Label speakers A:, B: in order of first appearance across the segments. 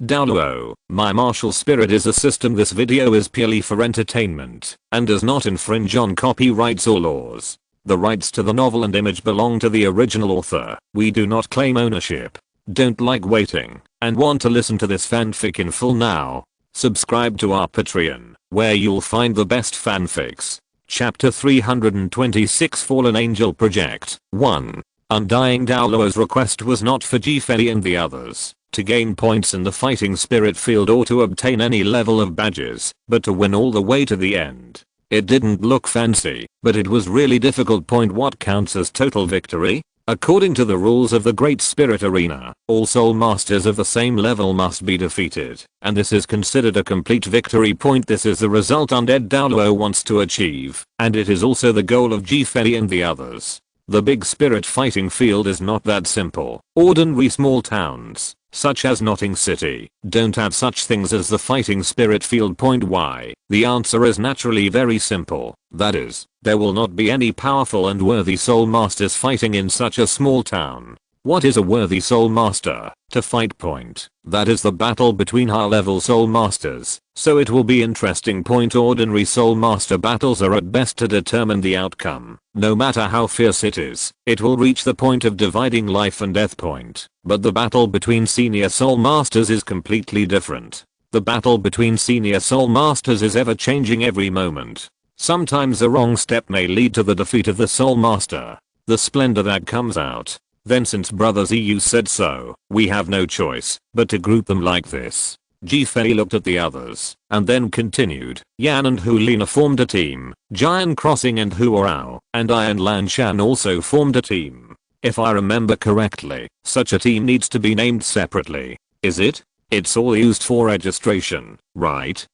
A: Douluo, my martial spirit is a system. This video is purely for entertainment and does not infringe on copyrights or laws. The rights to the novel and image belong to the original author. We do not claim ownership. Don't like waiting and want to listen to this fanfic in full now? Subscribe to our Patreon, where you'll find the best fanfics. Chapter 326 Fallen Angel Project 1. Undying. Douluo's request was not for Fei and the others to gain points in the fighting spirit field or to obtain any level of badges, but to win all the way to the end. It didn't look fancy, but it was really difficult. What counts as total victory? According to the rules of the Great Spirit Arena, all soul masters of the same level must be defeated, and this is considered a complete victory. This is the result Undead Douluo wants to achieve, and it is also the goal of Fei and the others. The big spirit fighting field is not that simple. Ordinary small towns, such as Notting City, don't have such things as the fighting spirit field. Why? The answer is naturally very simple. That is, there will not be any powerful and worthy soul masters fighting in such a small town. What is a worthy soul master? To fight. That is the battle between high-level soul masters, so it will be interesting. Ordinary soul master battles are at best to determine the outcome. No matter how fierce it is, it will reach the point of dividing life and death. But the battle between senior soul masters is completely different. The battle between senior soul masters is ever changing every moment. Sometimes a wrong step may lead to the defeat of the soul master. The splendor that comes out. Then, since Brothers EU said so, we have no choice but to group them like this. Fei looked at the others and then continued. Yan and Hulina formed a team. Jian Crossing and Huorao and I and Lanshan also formed a team. If I remember correctly, such a team needs to be named separately. Is it? It's all used for registration, right?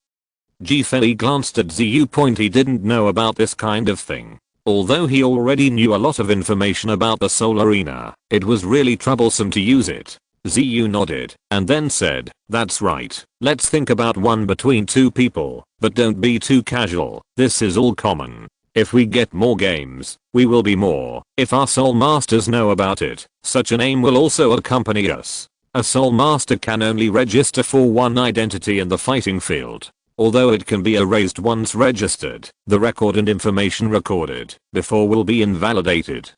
A: Fei glanced at Ziyu. He didn't know about this kind of thing. Although he already knew a lot of information about the Soul Arena, it was really troublesome to use it. Ziyu nodded and then said, that's right. Let's think about one between two people, but don't be too casual. This is all common. If we get more games, we will be more. If our soul masters know about it, such a name will also accompany us. A soul master can only register for one identity in the fighting field. Although it can be erased once registered, the record and information recorded before will be invalidated.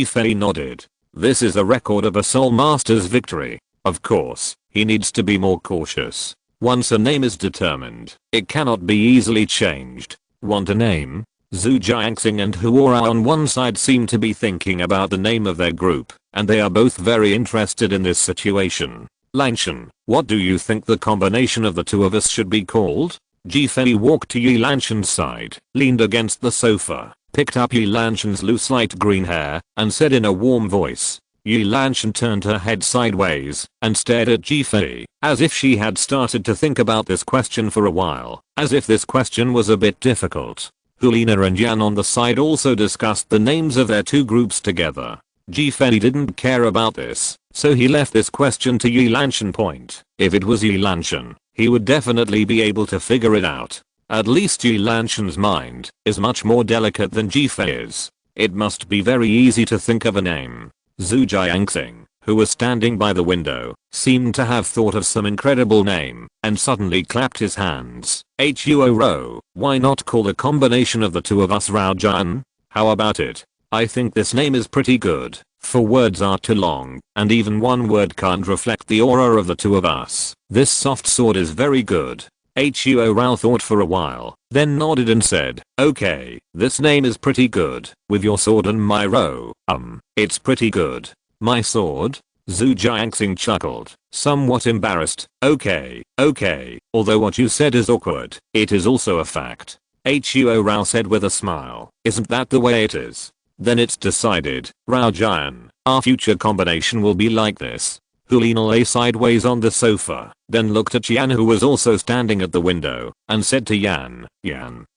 A: Fei nodded. This is a record of a soul master's victory. Of course, he needs to be more cautious. Once a name is determined, it cannot be easily changed. Want a name? Zhu Jiangxing and Huora on one side seem to be thinking about the name of their group, and they are both very interested in this situation. Lanshan, what do you think the combination of the two of us should be called? Fei walked to Yi Lanshan's side, leaned against the sofa, picked up Yi Lanshan's loose light green hair, and said in a warm voice. Yi Lanshan turned her head sideways and stared at Fei, as if she had started to think about this question for a while, as if this question was a bit difficult. Hulina and Yan on the side also discussed the names of their two groups together. Fei didn't care about this, so he left this question to Yi Lanshan. If it was Yi Lanshan, he would definitely be able to figure it out. At least Yi Lanshan's mind is much more delicate than Fei's. It must be very easy to think of a name. Zhu Jiangxing, who was standing by the window, seemed to have thought of some incredible name and suddenly clapped his hands. Huoro, why not call the combination of the two of us Rao Jian? How about it? I think this name is pretty good. 4 words are too long, and even one word can't reflect the aura of the two of us. This soft sword is very good. Huoro thought for a while, then nodded and said, okay, this name is pretty good. With your sword and my row, it's pretty good. My sword? Zhu Jiangxing chuckled, somewhat embarrassed. Okay, although what you said is awkward, it is also a fact. Huoro said with a smile, isn't that the way it is? Then it's decided. Rao Jian, our future combination will be like this. Hulina lay sideways on the sofa, then looked at Yan, who was also standing at the window, and said to Yan,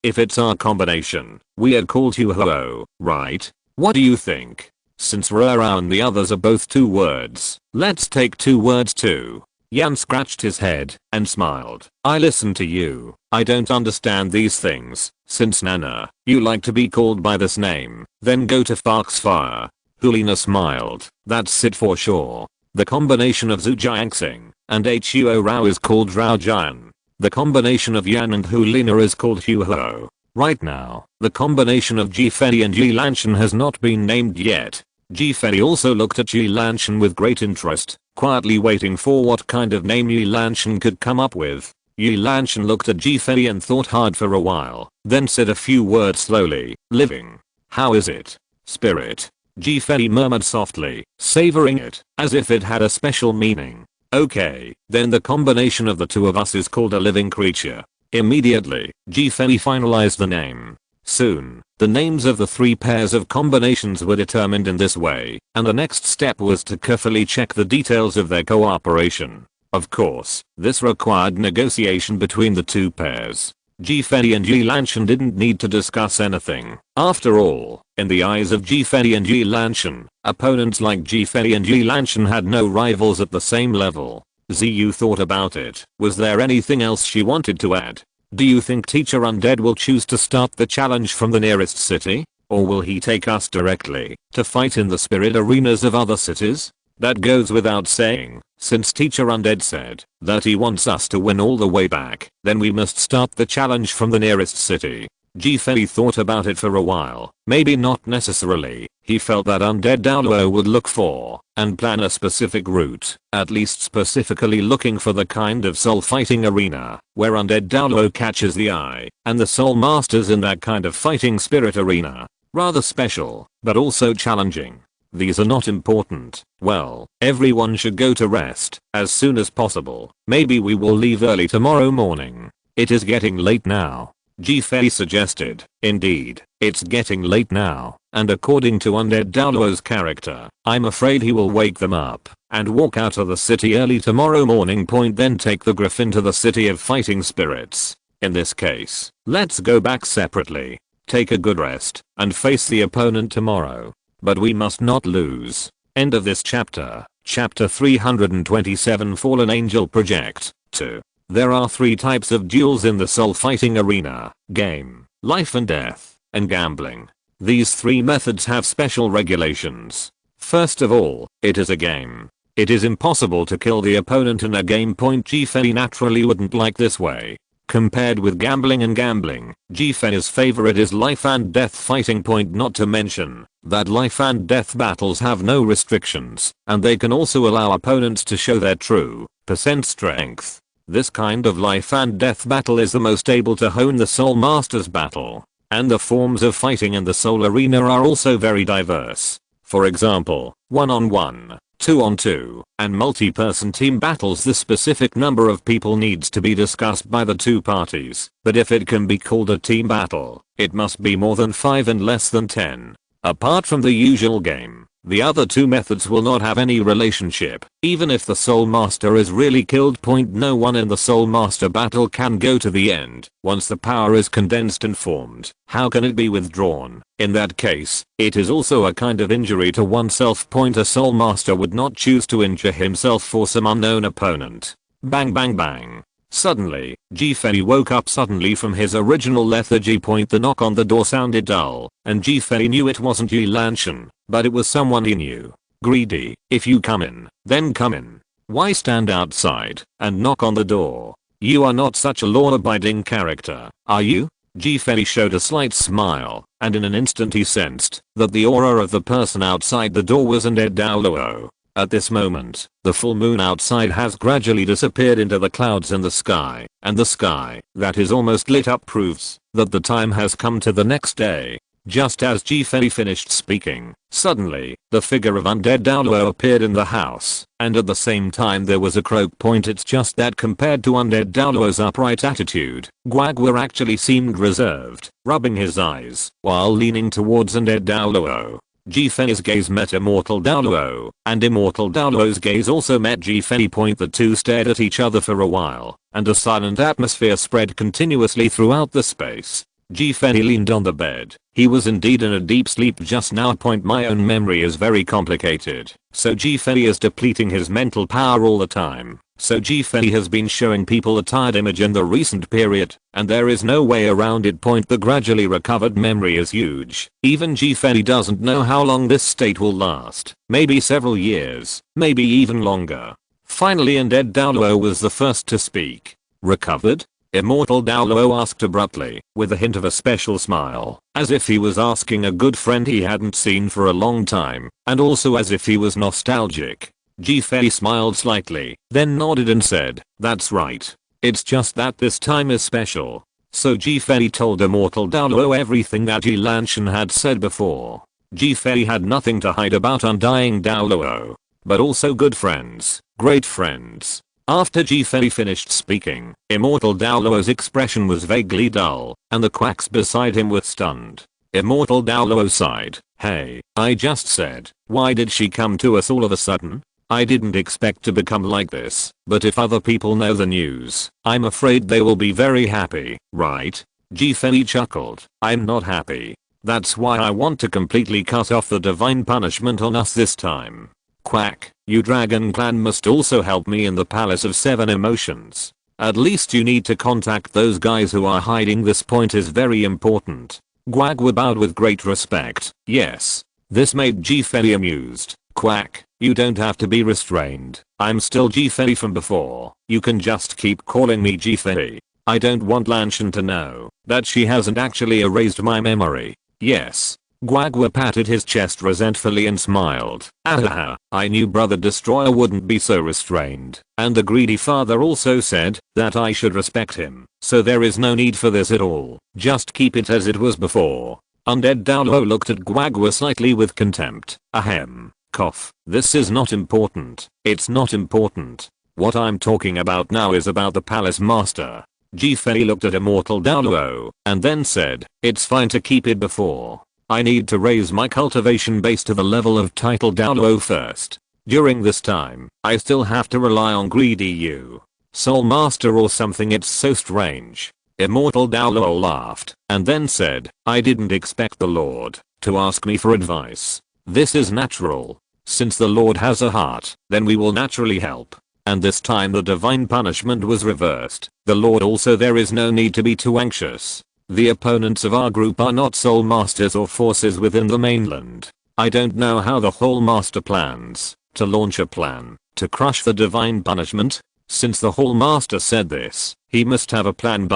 A: if it's our combination, we had called you Huo, right? What do you think? Since Rao and the others are both 2 words, let's take 2 words too. Yan scratched his head and smiled. I listen to you. I don't understand these things. Since Nana, you like to be called by this name, then go to Foxfire. Hulina smiled. That's it for sure. The combination of Zhu Jiangxing and Huo Rao is called Rao Jian. The combination of Yan and Hu Lina is called Hu Ho. Right now, the combination of Ji Fei and Yi Lanshan has not been named yet. Ji Fei also looked at Yi Lanshan with great interest, quietly waiting for what kind of name Yi Lanshan could come up with. Yi Lanshan looked at Ji Fei and thought hard for a while, then said a few words slowly. Living. How is it? Spirit. Ji Fei murmured softly, savoring it, as if it had a special meaning. Okay, then the combination of the two of us is called a living creature. Immediately, Ji Fei finalized the name. Soon, the names of the 3 pairs of combinations were determined in this way, and the next step was to carefully check the details of their cooperation. Of course, this required negotiation between the 2 pairs. Ji Fei and Yi Lanshan didn't need to discuss anything. After all, in the eyes of Ji Fei and Yi Lanshan, opponents like Ji Fei and Yi Lanshan had no rivals at the same level. Ziyu thought about it. Was there anything else she wanted to add? Do you think Teacher Undead will choose to start the challenge from the nearest city? Or will he take us directly to fight in the spirit arenas of other cities? That goes without saying, since Teacher Undead said that he wants us to win all the way back, then we must start the challenge from the nearest city. Ji Fei thought about it for a while. Maybe not necessarily. He felt that Undead Douluo would look for and plan a specific route, at least specifically looking for the kind of soul fighting arena where Undead Douluo catches the eye, and the soul masters in that kind of fighting spirit arena. Rather special, but also challenging. These are not important. Well, everyone should go to rest as soon as possible. Maybe we will leave early tomorrow morning. It is getting late now. Ji Fei suggested. Indeed, it's getting late now, and according to Undead Douluo's character, I'm afraid he will wake them up and walk out of the city early tomorrow morning. Then take the griffin to the city of fighting spirits. In this case, let's go back separately, take a good rest, and face the opponent tomorrow. But we must not lose. End of this chapter. Chapter 327 Fallen Angel Project 2. There are 3 types of duels in the soul fighting arena: game, life and death, and gambling. These 3 methods have special regulations. First of all, it is a game. It is impossible to kill the opponent in a game. Ji Fei naturally wouldn't like this way. Compared with gambling and gambling, Ji Fei's favorite is life and death fighting. Not to mention that life and death battles have no restrictions, and they can also allow opponents to show their true percent strength. This kind of life and death battle is the most able to hone the soul masters battle, and the forms of fighting in the soul arena are also very diverse. For example, 1-on-1, 2-on-2, and multi-person team battles. The specific number of people needs to be discussed by the 2 parties, but if it can be called a team battle, it must be more than 5 and less than 10. Apart from the usual game, the other 2 methods will not have any relationship. Even if the soul master is really killed. No one in the soul master battle can go to the end. Once the power is condensed and formed, how can it be withdrawn? In that case, it is also a kind of injury to oneself. A soul master would not choose to injure himself for some unknown opponent. Bang bang bang. Suddenly, Ji Fei woke up suddenly from his original lethargy. The knock on the door sounded dull, and Ji Fei knew it wasn't Yi Lanshan, but it was someone he knew. Greedy, if you come in, then come in. Why stand outside and knock on the door? You are not such a law-abiding character, are you? Ji Fei showed a slight smile, and in an instant he sensed that the aura of the person outside the door was Undead Douluo. At this moment, the full moon outside has gradually disappeared into the clouds in the sky, and the sky that is almost lit up proves that the time has come to the next day. Just as Ji Fei finished speaking, suddenly, the figure of Undead Douluo appeared in the house, and at the same time there was a croak. It's just that compared to Undead Douluo's upright attitude, Guagua actually seemed reserved, rubbing his eyes while leaning towards Undead Douluo. Ji Fei's gaze met Immortal Douluo, and Immortal Douluo's gaze also met Ji Fei. The 2 stared at each other for a while, and a silent atmosphere spread continuously throughout the space. Ji-Fei leaned on the bed. He was indeed in a deep sleep just now. My own memory is very complicated, so Ji-Fei is depleting his mental power all the time. So Ji-Fei has been showing people a tired image in the recent period, and there is no way around it. The gradually recovered memory is huge. Even Ji-Fei doesn't know how long this state will last. Maybe several years, maybe even longer. Finally, undead Douluo was the first to speak. Recovered? Immortal Douluo asked abruptly, with a hint of a special smile, as if he was asking a good friend he hadn't seen for a long time, and also as if he was nostalgic. Ji-Fei smiled slightly, then nodded and said, "That's right. It's just that this time is special." So Ji-Fei told Immortal Douluo everything that Ji Lanshan had said before. Ji-Fei had nothing to hide about undying Douluo, but also good friends, great friends. After Ji-Fei finished speaking, Immortal Douluo's expression was vaguely dull, and the quacks beside him were stunned. Immortal Douluo sighed. "Hey, I just said, why did she come to us all of a sudden? I didn't expect to become like this, but if other people know the news, I'm afraid they will be very happy, right?" Ji-Fei chuckled. "I'm not happy. That's why I want to completely cut off the divine punishment on us this time. Quack, you Dragon Clan must also help me in the Palace of Seven Emotions. At least you need to contact those guys who are hiding. This point is very important." Guagua bowed with great respect. "Yes." This made Ji-Fei amused. "Quack, you don't have to be restrained. I'm still Ji-Fei from before. You can just keep calling me Ji-Fei. I don't want Lanshan to know that she hasn't actually erased my memory." "Yes." Guagua patted his chest resentfully and smiled. "Ahaha, I knew Brother Destroyer wouldn't be so restrained, and the greedy father also said that I should respect him, so there is no need for this at all. Just keep it as it was before." Undead Douluo looked at Guagua slightly with contempt. "Ahem. Cough. This is not important. It's not important. What I'm talking about now is about the Palace Master." Ji-Fei looked at Immortal Douluo, and then said, "It's fine to keep it before. I need to raise my cultivation base to the level of Title Douluo first. During this time, I still have to rely on greedy you. Soul Master or something. It's so strange." Immortal Douluo laughed, and then said, "I didn't expect the Lord to ask me for advice. This is natural. Since the Lord has a heart, then we will naturally help." And this time the divine punishment was reversed. The Lord also. There is no need to be too anxious. The opponents of our group are not soul masters or forces within the mainland. I don't know how the whole master plans to launch a plan to crush the divine punishment. Since the whole master said this, he must have a plan.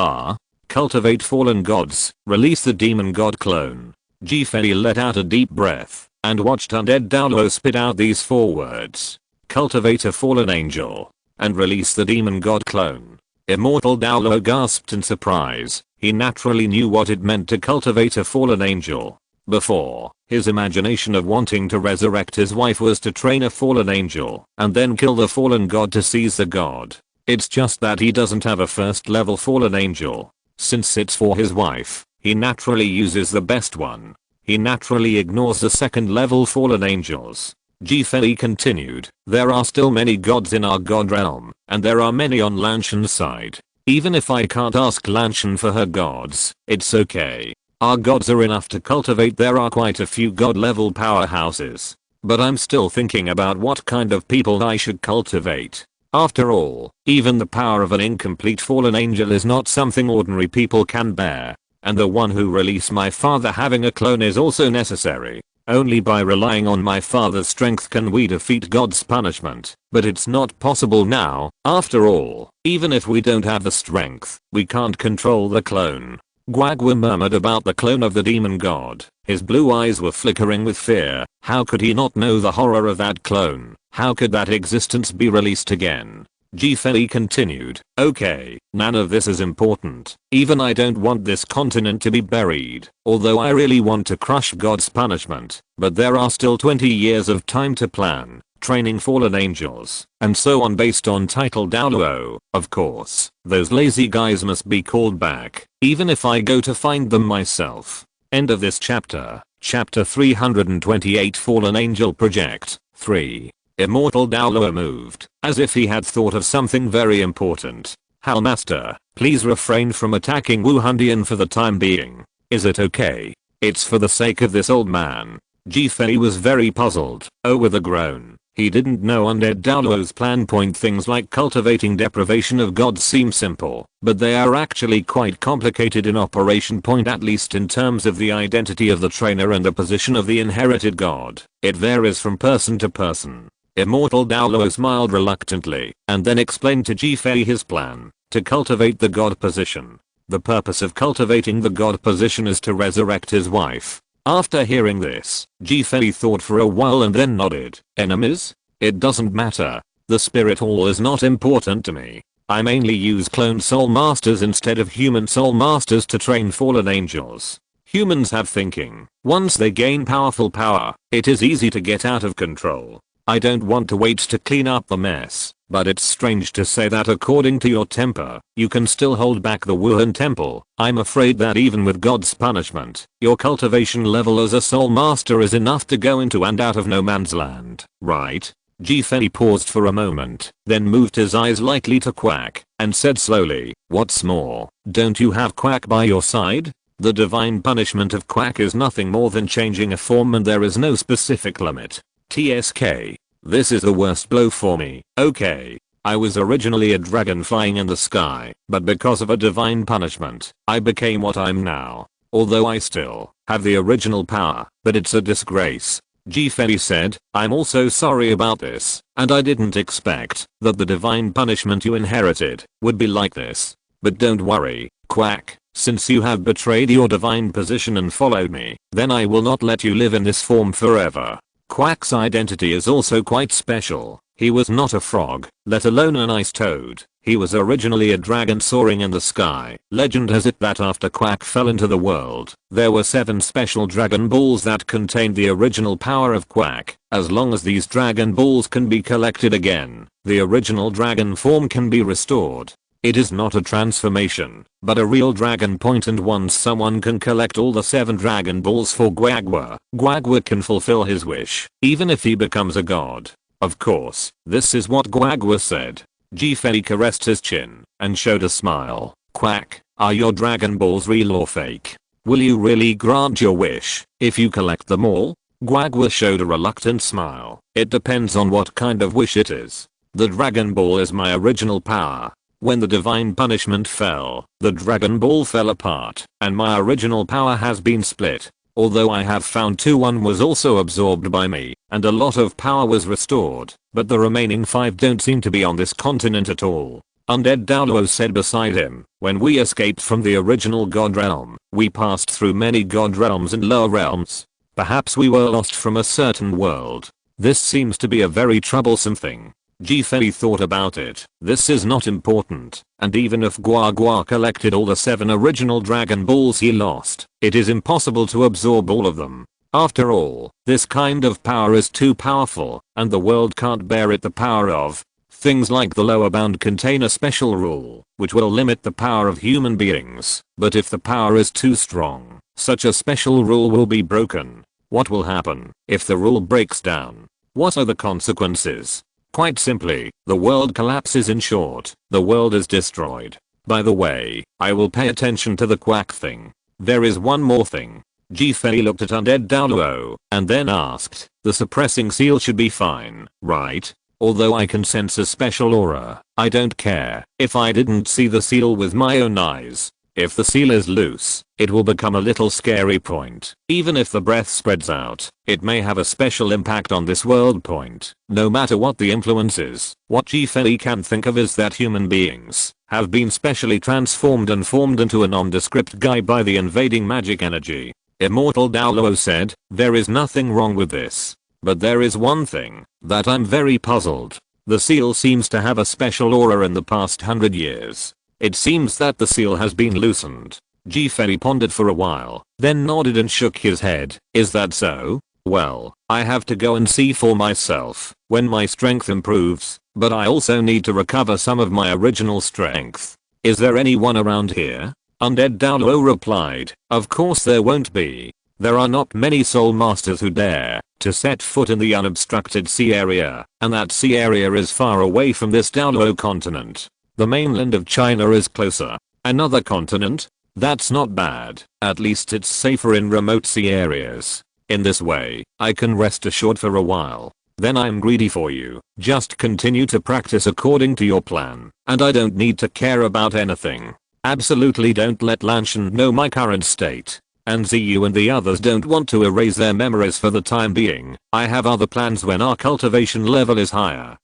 A: Cultivate fallen gods, release the demon god clone. Ji-Fei let out a deep breath and watched undead Douluo spit out these 4 words. Cultivate a fallen angel and release the demon god clone. Immortal Douluo gasped in surprise. He naturally knew what it meant to cultivate a fallen angel. Before, his imagination of wanting to resurrect his wife was to train a fallen angel and then kill the fallen god to seize the god. It's just that he doesn't have a first level fallen angel. Since it's for his wife, he naturally uses the best one. He naturally ignores the second level fallen angels. Ji-Fei continued, "There are still many gods in our god realm, and there are many on Lanshan's side. Even if I can't ask Lanshan for her gods, it's okay. Our gods are enough to cultivate. There are quite a few god level powerhouses. But I'm still thinking about what kind of people I should cultivate. After all, even the power of an incomplete fallen angel is not something ordinary people can bear. And the one who released my father having a clone is also necessary. Only by relying on my father's strength can we defeat God's punishment, but it's not possible now. After all, even if we don't have the strength, we can't control the clone." Guagua murmured about the clone of the demon god. His blue eyes were flickering with fear. How could he not know the horror of that clone? How could that existence be released again? Ji-Fei continued, "Okay, none of this is important. Even I don't want this continent to be buried, although I really want to crush God's punishment. But there are still 20 years of time to plan, training fallen angels, and so on based on Title Douluo. Of course, those lazy guys must be called back, even if I go to find them myself." End of this chapter. Chapter 328 Fallen Angel Project 3. Immortal Douluo moved, as if he had thought of something very important. Hal master, please refrain from attacking Wu Hundian for the time being. Is it okay? It's for the sake of this old man. Fei was very puzzled. Oh, with a groan. He didn't know undead Douluo's plan. Things like cultivating deprivation of gods seem simple, but they are actually quite complicated in operation. At least in terms of the identity of the trainer and the position of the inherited god. It varies from person to person. Immortal Douluo smiled reluctantly and then explained to Fei his plan to cultivate the god position. The purpose of cultivating the god position is to resurrect his wife. After hearing this, Fei thought for a while and then nodded. Enemies? It doesn't matter. The spirit hall is not important to me. I mainly use clone soul masters instead of human soul masters to train fallen angels. Humans have thinking. Once they gain powerful power, it is easy to get out of control. I don't want to wait to clean up the mess, but it's strange to say that according to your temper, you can still hold back the Wuhan temple. I'm afraid that even with God's punishment, your cultivation level as a soul master is enough to go into and out of no man's land, right? Fei paused for a moment, then moved his eyes lightly to Quack, and said slowly, what's more, don't you have Quack by your side? The divine punishment of Quack is nothing more than changing a form and there is no specific limit. TSK. This is the worst blow for me. Okay. I was originally a dragon flying in the sky, but because of a divine punishment, I became what I'm now. Although I still have the original power, but it's a disgrace. Fei said, I'm also sorry about this, and I didn't expect that the divine punishment you inherited would be like this. But don't worry, Quack, since you have betrayed your divine position and followed me, then I will not let you live in this form forever. Quack's identity is also quite special. He was not a frog, let alone an ice toad. He was originally a dragon soaring in the sky. Legend has it that after Quack fell into the world, there were 7 special dragon balls that contained the original power of Quack. As long as these dragon balls can be collected again, the original dragon form can be restored. It is not a transformation, but a real dragon point, and once someone can collect all the 7 dragon balls for Guagua can fulfill his wish, even if he becomes a god. Of course, this is what Guagua said. Fei caressed his chin and showed a smile. Quack, are your dragon balls real or fake? Will you really grant your wish if you collect them all? Guagua showed a reluctant smile. It depends on what kind of wish it is. The dragon ball is my original power. When the divine punishment fell, the dragon ball fell apart, and my original power has been split. Although I have found 2, one was also absorbed by me, and a lot of power was restored, but the remaining 5 don't seem to be on this continent at all. Undead Douluo said beside him, when we escaped from the original god realm, we passed through many god realms and lower realms. Perhaps we were lost from a certain world. This seems to be a very troublesome thing. Fei thought about it. This is not important, and even if Guagua collected all the 7 original dragon balls he lost, it is impossible to absorb all of them. After all, this kind of power is too powerful, and the world can't bear it. The power of things like the lower bound contain a special rule, which will limit the power of human beings. But if the power is too strong, such a special rule will be broken. What will happen if the rule breaks down? What are the consequences? Quite simply, the world collapses. In short, the world is destroyed. By the way, I will pay attention to the Quack thing. There is one more thing. Fei looked at undead Douluo and then asked, the suppressing seal should be fine, right? Although I can sense a special aura, I don't care if I didn't see the seal with my own eyes. If the seal is loose, it will become a little scary point. Even if the breath spreads out, it may have a special impact on this world point. No matter what the influence is, what Fei can think of is that human beings have been specially transformed and formed into a nondescript guy by the invading magic energy. Immortal Douluo said, there is nothing wrong with this. But there is one thing that I'm very puzzled. The seal seems to have a special aura in the past 100 years. It seems that the seal has been loosened. Fei pondered for a while, then nodded and shook his head. Is that so? Well, I have to go and see for myself when my strength improves, but I also need to recover some of my original strength. Is there anyone around here? Undead Douluo replied, of course there won't be. There are not many soul masters who dare to set foot in the unobstructed sea area, and that sea area is far away from this Douluo continent. The mainland of China is closer. Another continent? That's not bad. At least it's safer in remote sea areas. In this way, I can rest assured for a while. Then I'm greedy for you. Just continue to practice according to your plan, and I don't need to care about anything. Absolutely don't let Lanshan know my current state. And Ziyu and the others don't want to erase their memories for the time being. I have other plans when our cultivation level is higher.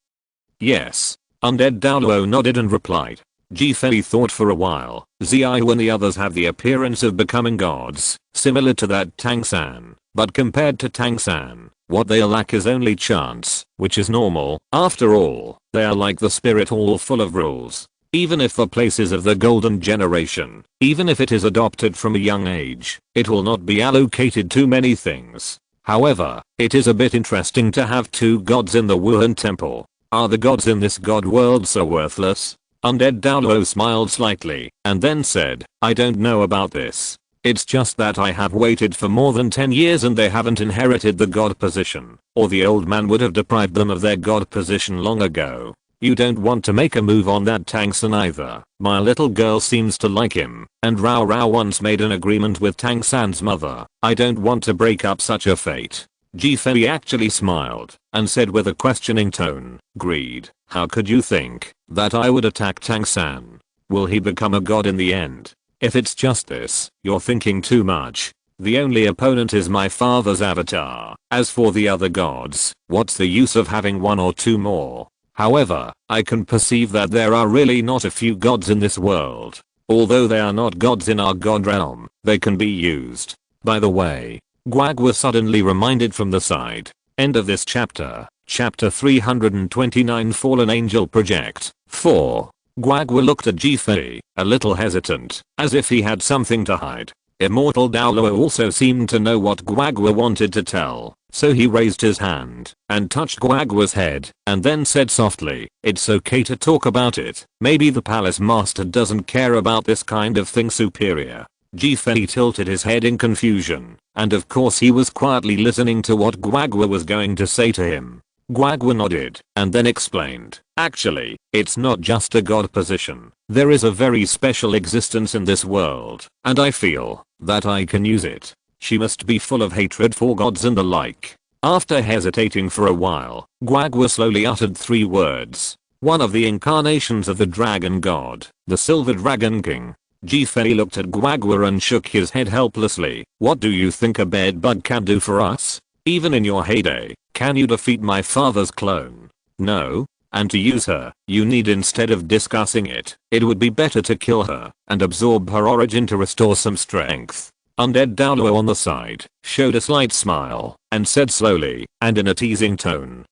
A: Yes. Undead Douluo nodded and replied. Ji-Fei thought for a while. Ziyu and the others have the appearance of becoming gods, similar to that Tang San. But compared to Tang San, what they lack is only chance, which is normal. After all, they are like the spirit hall full of rules. Even if the place is of the golden generation, even if it is adopted from a young age, it will not be allocated too many things. However, it is a bit interesting to have two gods in the Wuhan temple. Are the gods in this god world so worthless? Undead Douluo smiled slightly, and then said, I don't know about this. It's just that I have waited for more than 10 years and they haven't inherited the god position, or the old man would have deprived them of their god position long ago. You don't want to make a move on that Tang San either. My little girl seems to like him, and Rao Rao once made an agreement with Tang San's mother. I don't want to break up such a fate. Ji-Fei actually smiled, and said with a questioning tone, Greed, how could you think that I would attack Tang San? Will he become a god in the end? If it's just this, you're thinking too much. The only opponent is my father's avatar. As for the other gods, what's the use of having one or two more? However, I can perceive that there are really not a few gods in this world. Although they are not gods in our god realm, they can be used. By the way, Guag was suddenly reminded from the side. End of this chapter. Chapter 329 Fallen Angel Project 4. Guagwa looked at Ji-Fei, a little hesitant, as if he had something to hide. Immortal Douluo also seemed to know what Guagwa wanted to tell, so he raised his hand and touched Guagwa's head and then said softly, it's okay to talk about it. Maybe the palace master doesn't care about this kind of thing. Superior. Ji-Fei tilted his head in confusion, and of course he was quietly listening to what Guagwa was going to say to him. Guagwa nodded, and then explained, actually, it's not just a god position. There is a very special existence in this world, and I feel that I can use it. She must be full of hatred for gods and the like. After hesitating for a while, Guagwa slowly uttered 3 words. One of the incarnations of the dragon god, the Silver Dragon King. Ji-Fei looked at Guagwa and shook his head helplessly. What do you think a bedbug can do for us? Even in your heyday, can you defeat my father's clone? No? And to use her, you need, instead of discussing it, it would be better to kill her and absorb her origin to restore some strength. Undead Douluo on the side showed a slight smile and said slowly and in a teasing tone,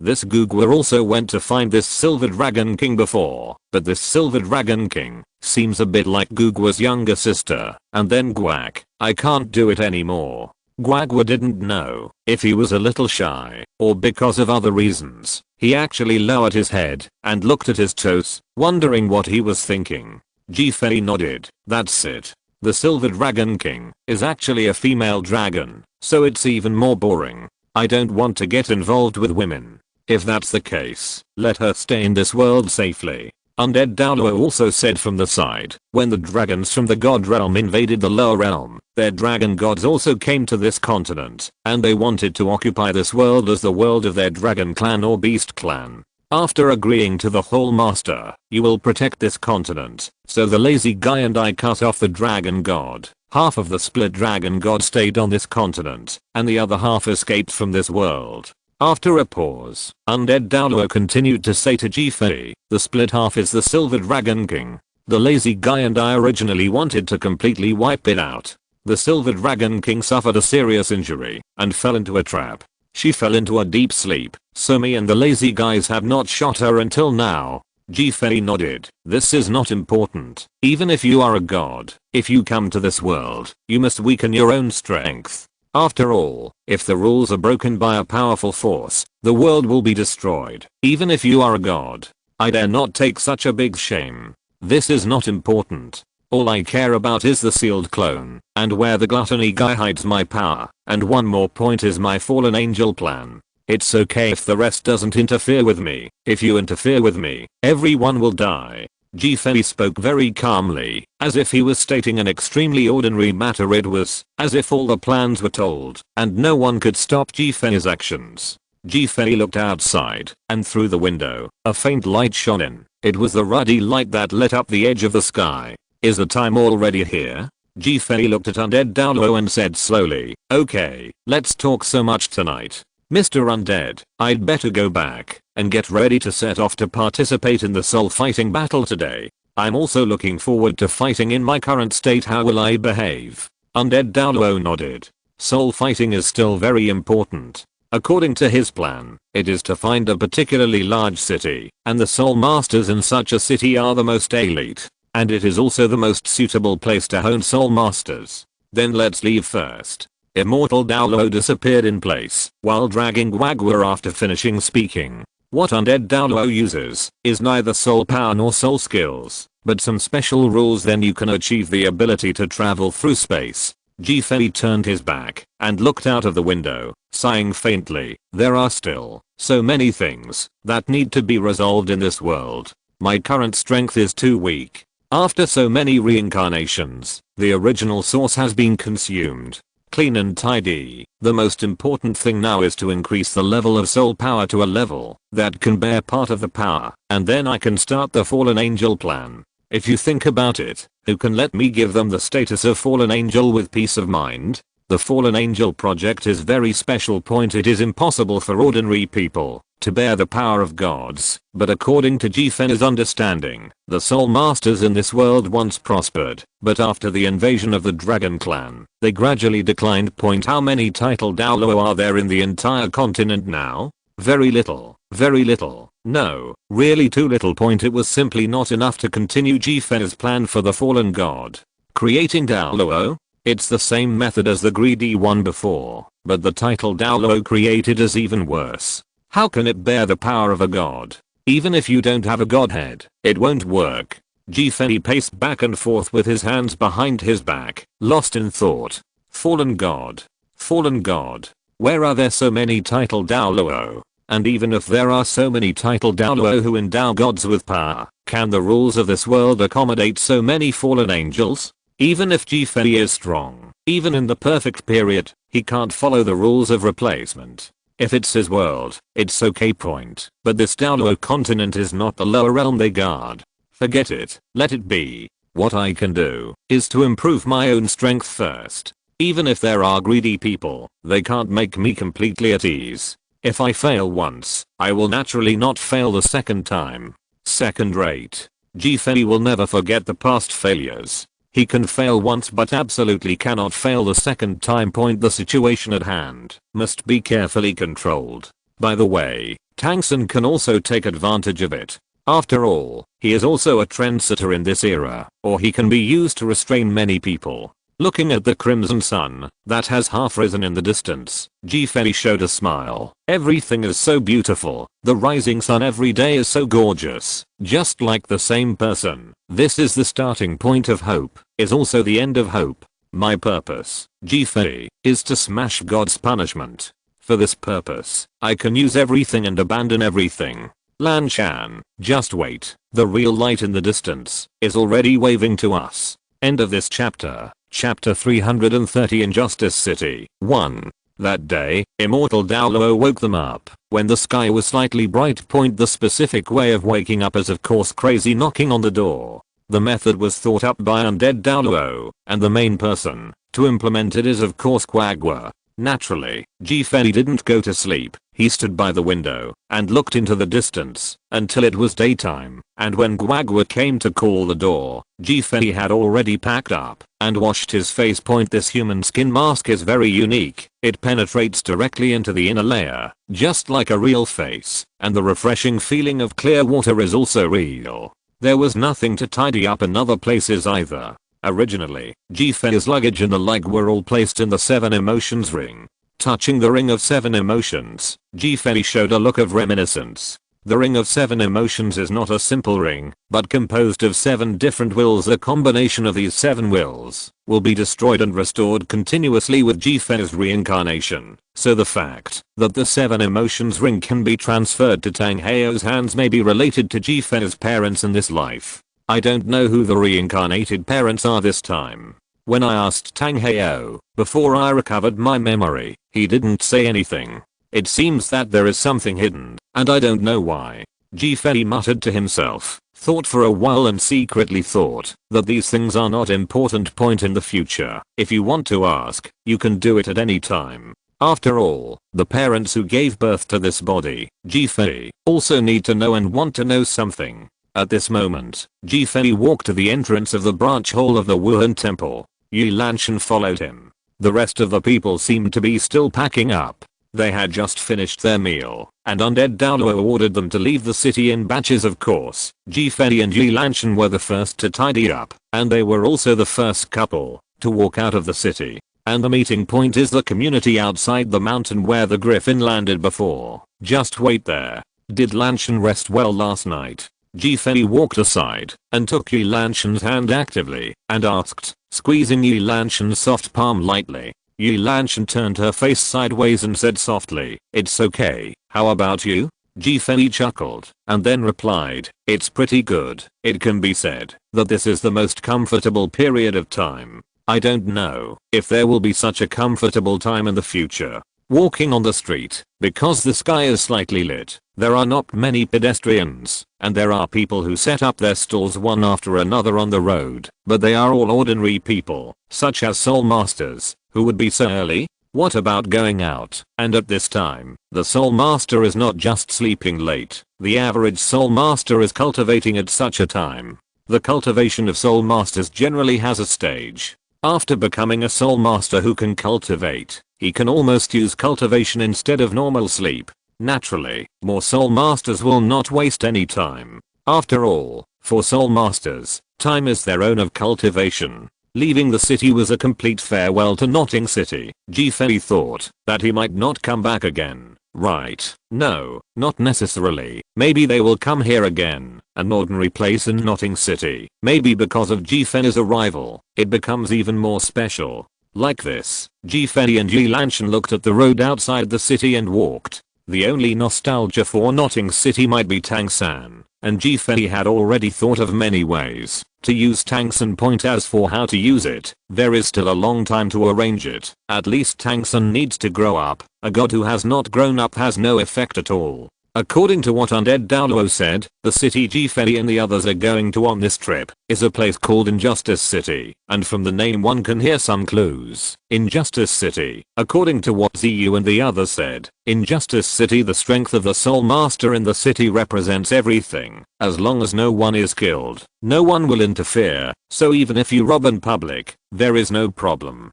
A: this Guagwa also went to find this Silver Dragon King before, but this Silver Dragon King seems a bit like Guagwa's younger sister. And then Guag, I can't do it anymore. Guagwa didn't know if he was a little shy or because of other reasons. He actually lowered his head and looked at his toes, wondering what he was thinking. Ji-Fei nodded. That's it. The Silver Dragon King is actually a female dragon, so it's even more boring. I don't want to get involved with women. If that's the case, let her stay in this world safely. Undead Douluo also said from the side, when the dragons from the god realm invaded the lower realm, their dragon gods also came to this continent, and they wanted to occupy this world as the world of their dragon clan or beast clan. After agreeing to the whole master, you will protect this continent. So the lazy guy and I cut off the dragon god. Half of the split dragon god stayed on this continent, and the other half escaped from this world. After a pause, Undead Douluo continued to say to Ji-Fei, the split half is the Silver Dragon King. The lazy guy and I originally wanted to completely wipe it out. The Silver Dragon King suffered a serious injury and fell into a trap. She fell into a deep sleep, so me and the lazy guys have not shot her until now. Ji-Fei nodded. This is not important. Even if you are a god, if you come to this world, you must weaken your own strength. After all, if the rules are broken by a powerful force, the world will be destroyed. Even if you are a god, I dare not take such a big shame. This is not important. All I care about is the sealed clone, and where the gluttony guy hides my power, and one more point is my fallen angel plan. It's okay if the rest doesn't interfere with me. If you interfere with me, everyone will die. Ji-Fei spoke very calmly, as if he was stating an extremely ordinary matter. It was as if all the plans were told, and no one could stop Ji-Fei's actions. Ji-Fei looked outside, and through the window, a faint light shone in. It was the ruddy light that lit up the edge of the sky. Is the time already here? Ji-Fei looked at Undead Douluo and said slowly, okay, let's talk so much tonight. Mr. Undead, I'd better go back and get ready to set off to participate in the soul fighting battle today. I'm also looking forward to fighting in my current state. How will I behave? Undead Douluo nodded. Soul fighting is still very important. According to his plan, it is to find a particularly large city, and the soul masters in such a city are the most elite. And it is also the most suitable place to hone soul masters. Then let's leave first. Immortal Douluo disappeared in place while dragging Guagua after finishing speaking. What Undead Douluo uses is neither soul power nor soul skills, but some special rules. Then you can achieve the ability to travel through space. Ji-Fei turned his back and looked out of the window, sighing faintly. There are still so many things that need to be resolved in this world. My current strength is too weak. After so many reincarnations, the original source has been consumed. Clean and tidy. The most important thing now is to increase the level of soul power to a level that can bear part of the power, and then I can start the fallen angel plan. If you think about it, who can let me give them the status of fallen angel with peace of mind? The fallen angel project is very special. It is impossible for ordinary people to bear the power of gods, but according to Ji-Fei's understanding, the soul masters in this world once prospered, but after the invasion of the dragon clan, they gradually declined. How many titled Douluo are there in the entire continent now? Very little. Very little. No, really too little. It was simply not enough to continue Ji-Fei's plan for the fallen god. Creating Douluo? It's the same method as the greedy one before, but the title Douluo created is even worse. How can it bear the power of a god? Even if you don't have a godhead, it won't work. Ji-Fei paced back and forth with his hands behind his back, lost in thought. Fallen god. Fallen god. Where are there so many titled Douluo? And even if there are so many titled Douluo who endow gods with power, can the rules of this world accommodate so many fallen angels? Even if Ji-Fei is strong, even in the perfect period, he can't follow the rules of replacement. If it's his world, it's okay. But this Douluo continent is not the lower realm they guard. Forget it, let it be. What I can do is to improve my own strength first. Even if there are greedy people, they can't make me completely at ease. If I fail once, I will naturally not fail the second time. Second rate. Ji-Fei will never forget the past failures. He can fail once but absolutely cannot fail the second time. The situation at hand must be carefully controlled. By the way, Tang San can also take advantage of it. After all, he is also a trendsetter in this era, or he can be used to restrain many people. Looking at the crimson sun that has half risen in the distance, Ji-Fei showed a smile. Everything is so beautiful. The rising sun every day is so gorgeous. Just like the same person. This is the starting point of hope, is also the end of hope. My purpose, Ji-Fei, is to smash God's punishment. For this purpose, I can use everything and abandon everything. Lan Shan, just wait. The real light in the distance is already waving to us. End of this chapter. Chapter 330 Injustice City 1. That day, Immortal Douluo woke them up when the sky was slightly bright. The specific way of waking up is of course crazy knocking on the door. The method was thought up by Undead Douluo, and the main person to implement it is of course Guagua. Naturally, Ji-Fei didn't go to sleep. He stood by the window and looked into the distance until it was daytime, and when Guagua came to call the door, Ji-Fei had already packed up and washed his face. This human skin mask is very unique. It penetrates directly into the inner layer, just like a real face, and the refreshing feeling of clear water is also real. There was nothing to tidy up in other places either. Originally, Ji-Fei's luggage and the leg were all placed in the 7 emotions ring. Touching the ring of 7 emotions, Ji-Fei showed a look of reminiscence. The ring of 7 emotions is not a simple ring, but composed of 7 different wills. A combination of these 7 wills will be destroyed and restored continuously with Jifei's reincarnation. So the fact that the 7 emotions ring can be transferred to Tang Heo's hands may be related to Jifei's parents in this life. I don't know who the reincarnated parents are this time. When I asked Tang Heo, before I recovered my memory, he didn't say anything. It seems that there is something hidden, and I don't know why. Jifei muttered to himself, thought for a while and secretly thought that these things are not important point in the future. If you want to ask, you can do it at any time. After all, the parents who gave birth to this body, Jifei, also need to know and want to know something. At this moment, Jifei walked to the entrance of the branch hall of the Wuhan temple. Yi Lanshan followed him. The rest of the people seemed to be still packing up. They had just finished their meal, and undead Douluo ordered them to leave the city in batches. Of course, Jifei and Yi Lanshan were the first to tidy up, and they were also the first couple to walk out of the city. And the meeting point is the community outside the mountain where the griffin landed before. Just wait there. Did Lanshan rest well last night? Jifei walked aside and took Yi Lanshan's hand actively and asked, squeezing Yi Lanshan's soft palm lightly. Yi Lanshan turned her face sideways and said softly, "It's okay, how about you?" Jifei chuckled and then replied, "It's pretty good." It can be said that this is the most comfortable period of time. I don't know if there will be such a comfortable time in the future. Walking on the street, because the sky is slightly lit, there are not many pedestrians, and there are people who set up their stalls one after another on the road, but they are all ordinary people, such as soul masters, who would be so early. What about going out? And at this time, the soul master is not just sleeping late, the average soul master is cultivating at such a time. The cultivation of soul masters generally has a stage. After becoming a soul master who can cultivate, he can almost use cultivation instead of normal sleep. Naturally, more soul masters will not waste any time. After all, for soul masters, time is their own of cultivation. Leaving the city was a complete farewell to Notting City. Jifei thought that he might not come back again. Right? No, not necessarily. Maybe they will come here again. An ordinary place in Notting City. Maybe because of Jifei's arrival, it becomes even more special. Like this, Jifei and Yi Lanshan looked at the road outside the city and walked. The only nostalgia for Notting City might be Tang San, and Jifei had already thought of many ways to use Tang San point. As for how to use it, there is still a long time to arrange it. At least Tang San needs to grow up. A god who has not grown up has no effect at all. According to what Undead Douluo said, the city Jifei and the others are going to on this trip is a place called Injustice City, and from the name one can hear some clues. Injustice City. According to what Ziyu and the others said, Injustice City, the strength of the soul master in the city represents everything. As long as no one is killed, no one will interfere, so even if you rob in public, there is no problem.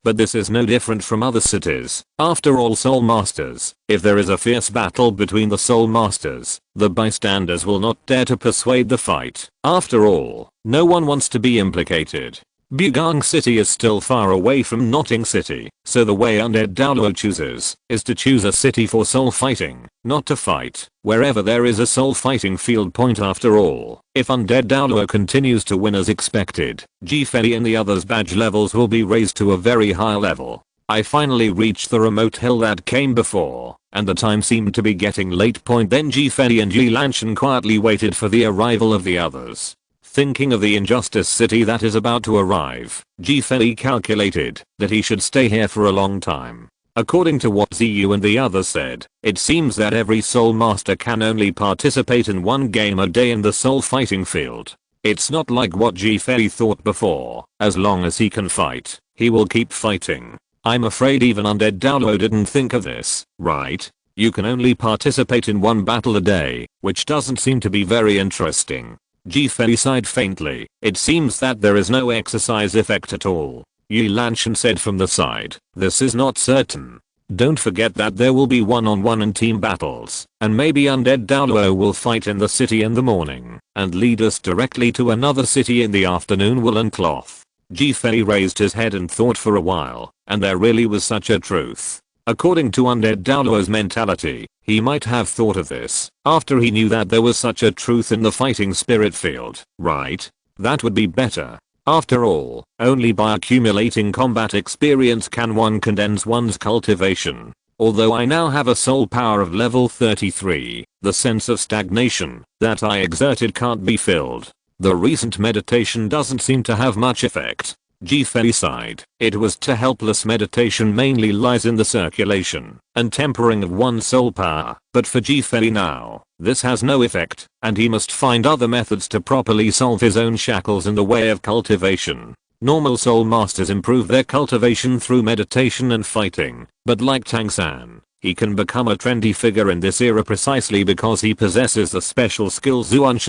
A: But this is no different from other cities. After all, soul masters, if there is a fierce battle between the soul masters, the bystanders will not dare to persuade the fight. After all, no one wants to be implicated. Bugang City is still far away from Notting City, so the way Undead Douluo chooses is to choose a city for soul fighting, not to fight, wherever there is a soul fighting field point. After all, if Undead Douluo continues to win as expected, Jifei and the others' badge levels will be raised to a very high level. I finally reached the remote hill that came before, and the time seemed to be getting late. Then Jifei and Yi Lanshan quietly waited for the arrival of the others. Thinking of the Injustice City that is about to arrive, Jifei calculated that he should stay here for a long time. According to what Ziyu and the others said, it seems that every soul master can only participate in one game a day in the soul fighting field. It's not like what Jifei thought before. As long as he can fight, he will keep fighting. I'm afraid even Undead Douluo didn't think of this, right? You can only participate in one battle a day, which doesn't seem to be very interesting. Jifei sighed faintly. It seems that there is no exercise effect at all. Yi Lanshan said from the side, this is not certain. Don't forget that there will be one-on-one and team battles, and maybe Undead Douluo will fight in the city in the morning, and lead us directly to another city in the afternoon. Woolen cloth. Jifei raised his head and thought for a while, and there really was such a truth. According to Undead Douluo's mentality, he might have thought of this after he knew that there was such a truth in the fighting spirit field, right? That would be better. After all, only by accumulating combat experience can one condense one's cultivation. Although I now have a soul power of level 33, the sense of stagnation that I exerted can't be filled. The recent meditation doesn't seem to have much effect. Fei sighed. It was to helpless meditation mainly lies in the circulation and tempering of one's soul power, but for Fei now, this has no effect, and he must find other methods to properly solve his own shackles in the way of cultivation. Normal soul masters improve their cultivation through meditation and fighting, but like Tang San, he can become a trendy figure in this era precisely because he possesses the special skill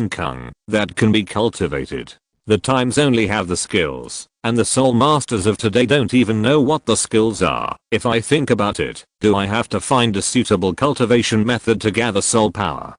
A: Kung that can be cultivated. The times only have the skills, and the soul masters of today don't even know what the skills are. If I think about it, do I have to find a suitable cultivation method to gather soul power?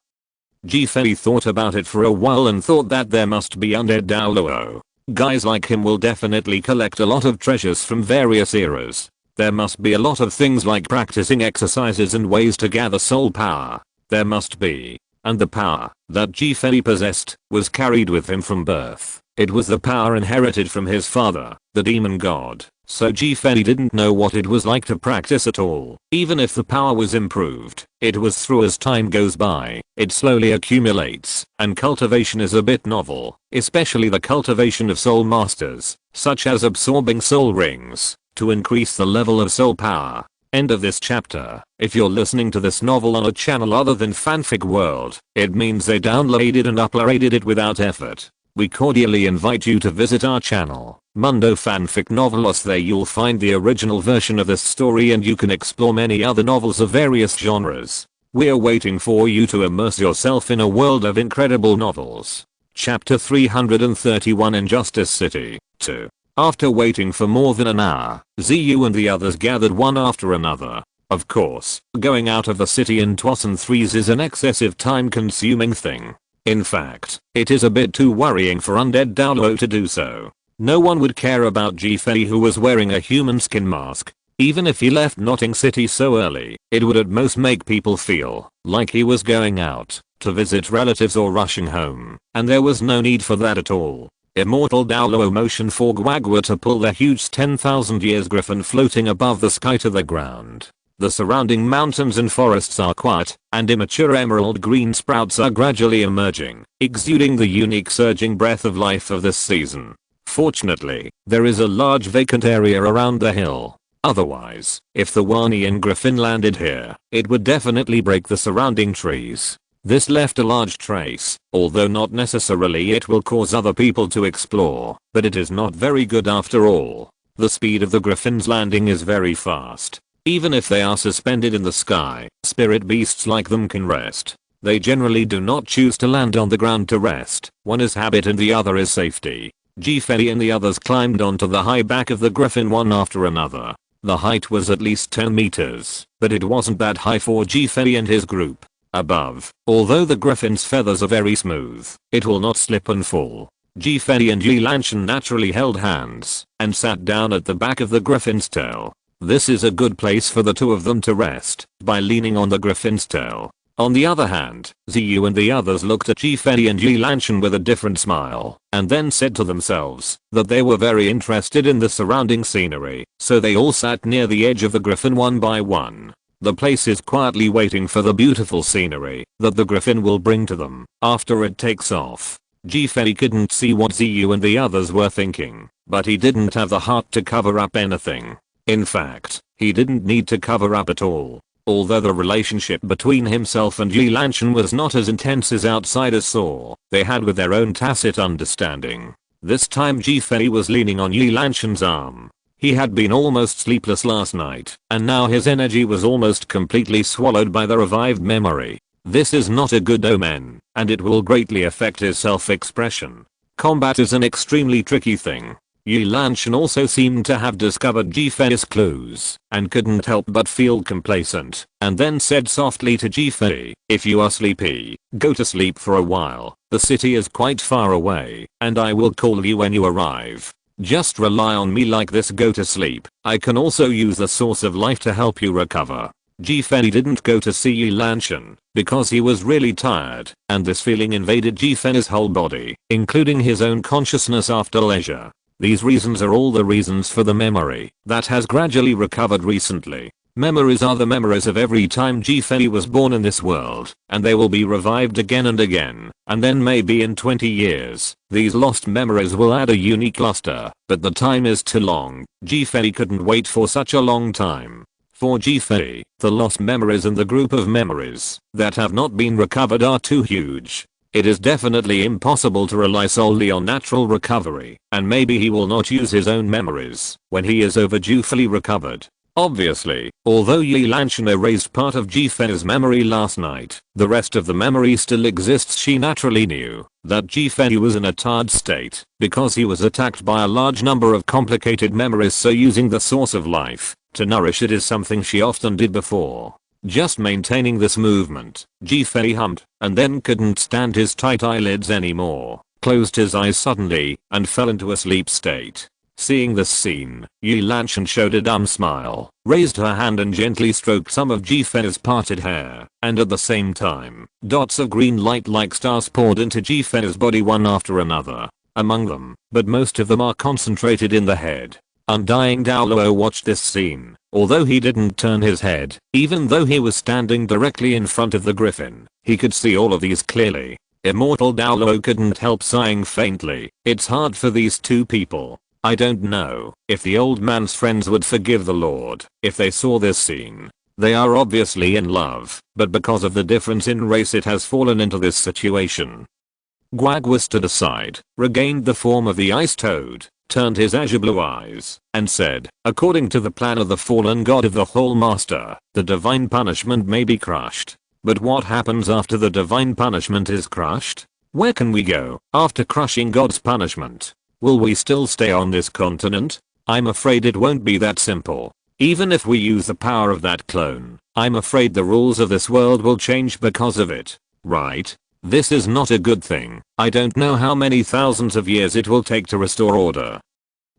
A: Fei thought about it for a while and thought that there must be Undead Douluo. Guys like him will definitely collect a lot of treasures from various eras. There must be a lot of things like practicing exercises and ways to gather soul power. There must be. And the power that Fei possessed was carried with him from birth. It was the power inherited from his father, the demon god. So Fei didn't know what it was like to practice at all. Even if the power was improved, it was through as time goes by, it slowly accumulates, and cultivation is a bit novel, especially the cultivation of soul masters, such as absorbing soul rings, to increase the level of soul power. End of this chapter. If you're listening to this novel on a channel other than Fanfic World, it means they downloaded and uploaded it without effort. We cordially invite you to visit our channel, Mundo Fanfic Novelos. There you'll find the original version of this story and you can explore many other novels of various genres. We're waiting for you to immerse yourself in a world of incredible novels. Chapter 331 Injustice City 2. After waiting for more than an hour, Ziyu and the others gathered one after another. Of course, going out of the city in 2s and 3s is an excessive time-consuming thing. In fact, it is a bit too worrying for Undead Douluo to do so. No one would care about Fei who was wearing a human skin mask. Even if he left Notting City so early, it would at most make people feel like he was going out to visit relatives or rushing home, and there was no need for that at all. Immortal Douluo motioned for Guagua to pull the huge 10,000 years griffin floating above the sky to the ground. The surrounding mountains and forests are quiet, and immature emerald green sprouts are gradually emerging, exuding the unique surging breath of life of this season. Fortunately, there is a large vacant area around the hill. Otherwise, if the Wanian griffin landed here, it would definitely break the surrounding trees. This left a large trace, although not necessarily it will cause other people to explore, but it is not very good after all. The speed of the griffin's landing is very fast. Even if they are suspended in the sky, spirit beasts like them can rest. They generally do not choose to land on the ground to rest. One is habit and the other is safety. Fei and the others climbed onto the high back of the griffin one after another. The height was at least 10 meters, but it wasn't that high for Fei and his group. Above, although the griffin's feathers are very smooth, it will not slip and fall. Fei and Lanshan naturally held hands and sat down at the back of the griffin's tail. This is a good place for the two of them to rest, by leaning on the griffin's tail. On the other hand, Ziyu and the others looked at Fei and Lanshan with a different smile, and then said to themselves that they were very interested in the surrounding scenery, so they all sat near the edge of the griffin one by one. The place is quietly waiting for the beautiful scenery that the griffin will bring to them after it takes off. Fei couldn't see what Ziyu and the others were thinking, but he didn't have the heart to cover up anything. In fact, he didn't need to cover up at all. Although the relationship between himself and Lanshan was not as intense as outsiders saw, they had with their own tacit understanding. This time Fei was leaning on Lanshan's arm. He had been almost sleepless last night, and now his energy was almost completely swallowed by the revived memory. This is not a good omen, and it will greatly affect his self-expression. Combat is an extremely tricky thing. Lanshan also seemed to have discovered Fei's clues, and couldn't help but feel complacent, and then said softly to Fei, "If you are sleepy, go to sleep for a while. The city is quite far away, and I will call you when you arrive." Just rely on me like this, go to sleep. I can also use the source of life to help you recover. Jifei didn't go to see Yi Lanshan because he was really tired, and this feeling invaded Jifei's whole body, including his own consciousness after leisure. These reasons are all the reasons for the memory that has gradually recovered recently. Memories are the memories of every time Jifei was born in this world, and they will be revived again and again, and then maybe in 20 years, these lost memories will add a unique luster, but the time is too long. Jifei couldn't wait for such a long time. For Jifei, the lost memories and the group of memories that have not been recovered are too huge. It is definitely impossible to rely solely on natural recovery, and maybe he will not use his own memories when he is overdue fully recovered. Obviously, although Yi Lanshan erased part of Jifei's memory last night, the rest of the memory still exists. She naturally knew that Jifei was in a tired state because he was attacked by a large number of complicated memories, so using the source of life to nourish it is something she often did before. Just maintaining this movement, Jifei hummed, and then couldn't stand his tight eyelids anymore, closed his eyes suddenly, and fell into a sleep state. Seeing this scene, Yi Lanshan showed a dumb smile, raised her hand and gently stroked some of Jifei's parted hair, and at the same time, dots of green light like stars poured into Jifei's body one after another. Among them, but most of them are concentrated in the head. Undying Douluo watched this scene, although he didn't turn his head, even though he was standing directly in front of the griffin, he could see all of these clearly. Immortal Douluo couldn't help sighing faintly. It's hard for these two people. I don't know if the old man's friends would forgive the Lord if they saw this scene. They are obviously in love, but because of the difference in race it has fallen into this situation. Guagua stood aside, regained the form of the ice toad, turned his azure blue eyes, and said, according to the plan of the fallen god of the Whole Master, the divine punishment may be crushed. But what happens after the divine punishment is crushed? Where can we go after crushing God's punishment? Will we still stay on this continent? I'm afraid it won't be that simple. Even if we use the power of that clone, I'm afraid the rules of this world will change because of it. Right? This is not a good thing. I don't know how many thousands of years it will take to restore order.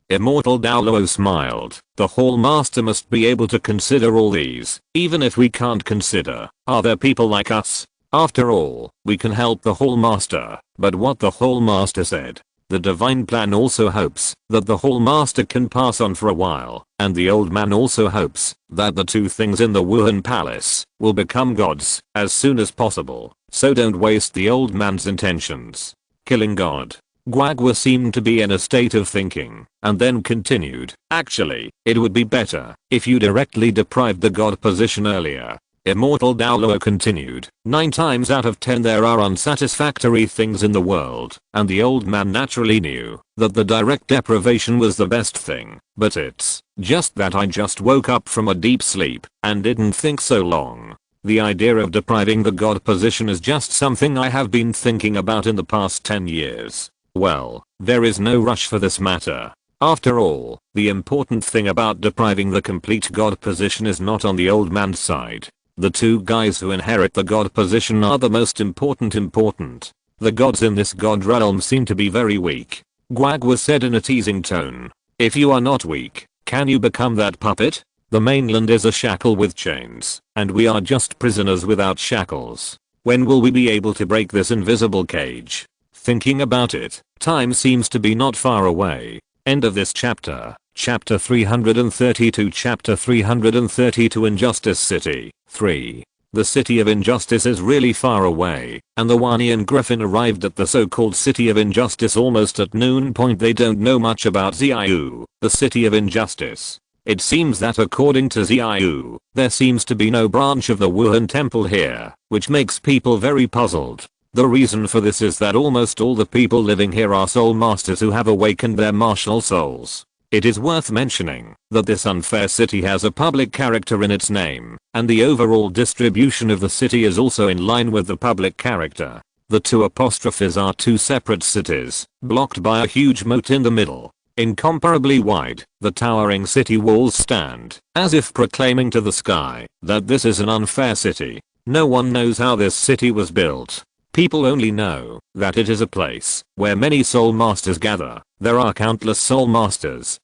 A: Immortal Douluo smiled. The Hall Master must be able to consider all these, even if we can't consider. Are there people like us? After all, we can help the Hall Master. But what the Hall Master said, the divine plan also hopes that the Hall Master can pass on for a while, and the old man also hopes that the two things in the Wuhan Palace will become gods as soon as possible, so don't waste the old man's intentions. Killing God. Guagua seemed to be in a state of thinking, and then continued, actually, it would be better if you directly deprived the god position earlier. Immortal Douluo continued, 9 times out of 10 there are unsatisfactory things in the world, and the old man naturally knew that the direct deprivation was the best thing, but it's just that I just woke up from a deep sleep and didn't think so long. The idea of depriving the god position is just something I have been thinking about in the past 10 years. Well, there is no rush for this matter. After all, the important thing about depriving the complete god position is not on the old man's side. The two guys who inherit the god position are the most important. The gods in this god realm seem to be very weak. Guagua said in a teasing tone. If you are not weak, can you become that puppet? The mainland is a shackle with chains, and we are just prisoners without shackles. When will we be able to break this invisible cage? Thinking about it, time seems to be not far away. End of this chapter. Chapter 332. Chapter 332 Injustice City 3. The city of injustice is really far away, and the Wani and Griffin arrived at the so-called city of injustice almost at noon point. They don't know much about Xiaoyu, the city of injustice. It seems that according to Xiaoyu, there seems to be no branch of the Wuhan temple here, which makes people very puzzled. The reason for this is that almost all the people living here are soul masters who have awakened their martial souls. It is worth mentioning that this unfair city has a public character in its name, and the overall distribution of the city is also in line with the public character. The two apostrophes are two separate cities, blocked by a huge moat in the middle. Incomparably wide, the towering city walls stand, as if proclaiming to the sky that this is an unfair city. No one knows how this city was built. People only know that it is a place where many soul masters gather. There are countless soul masters,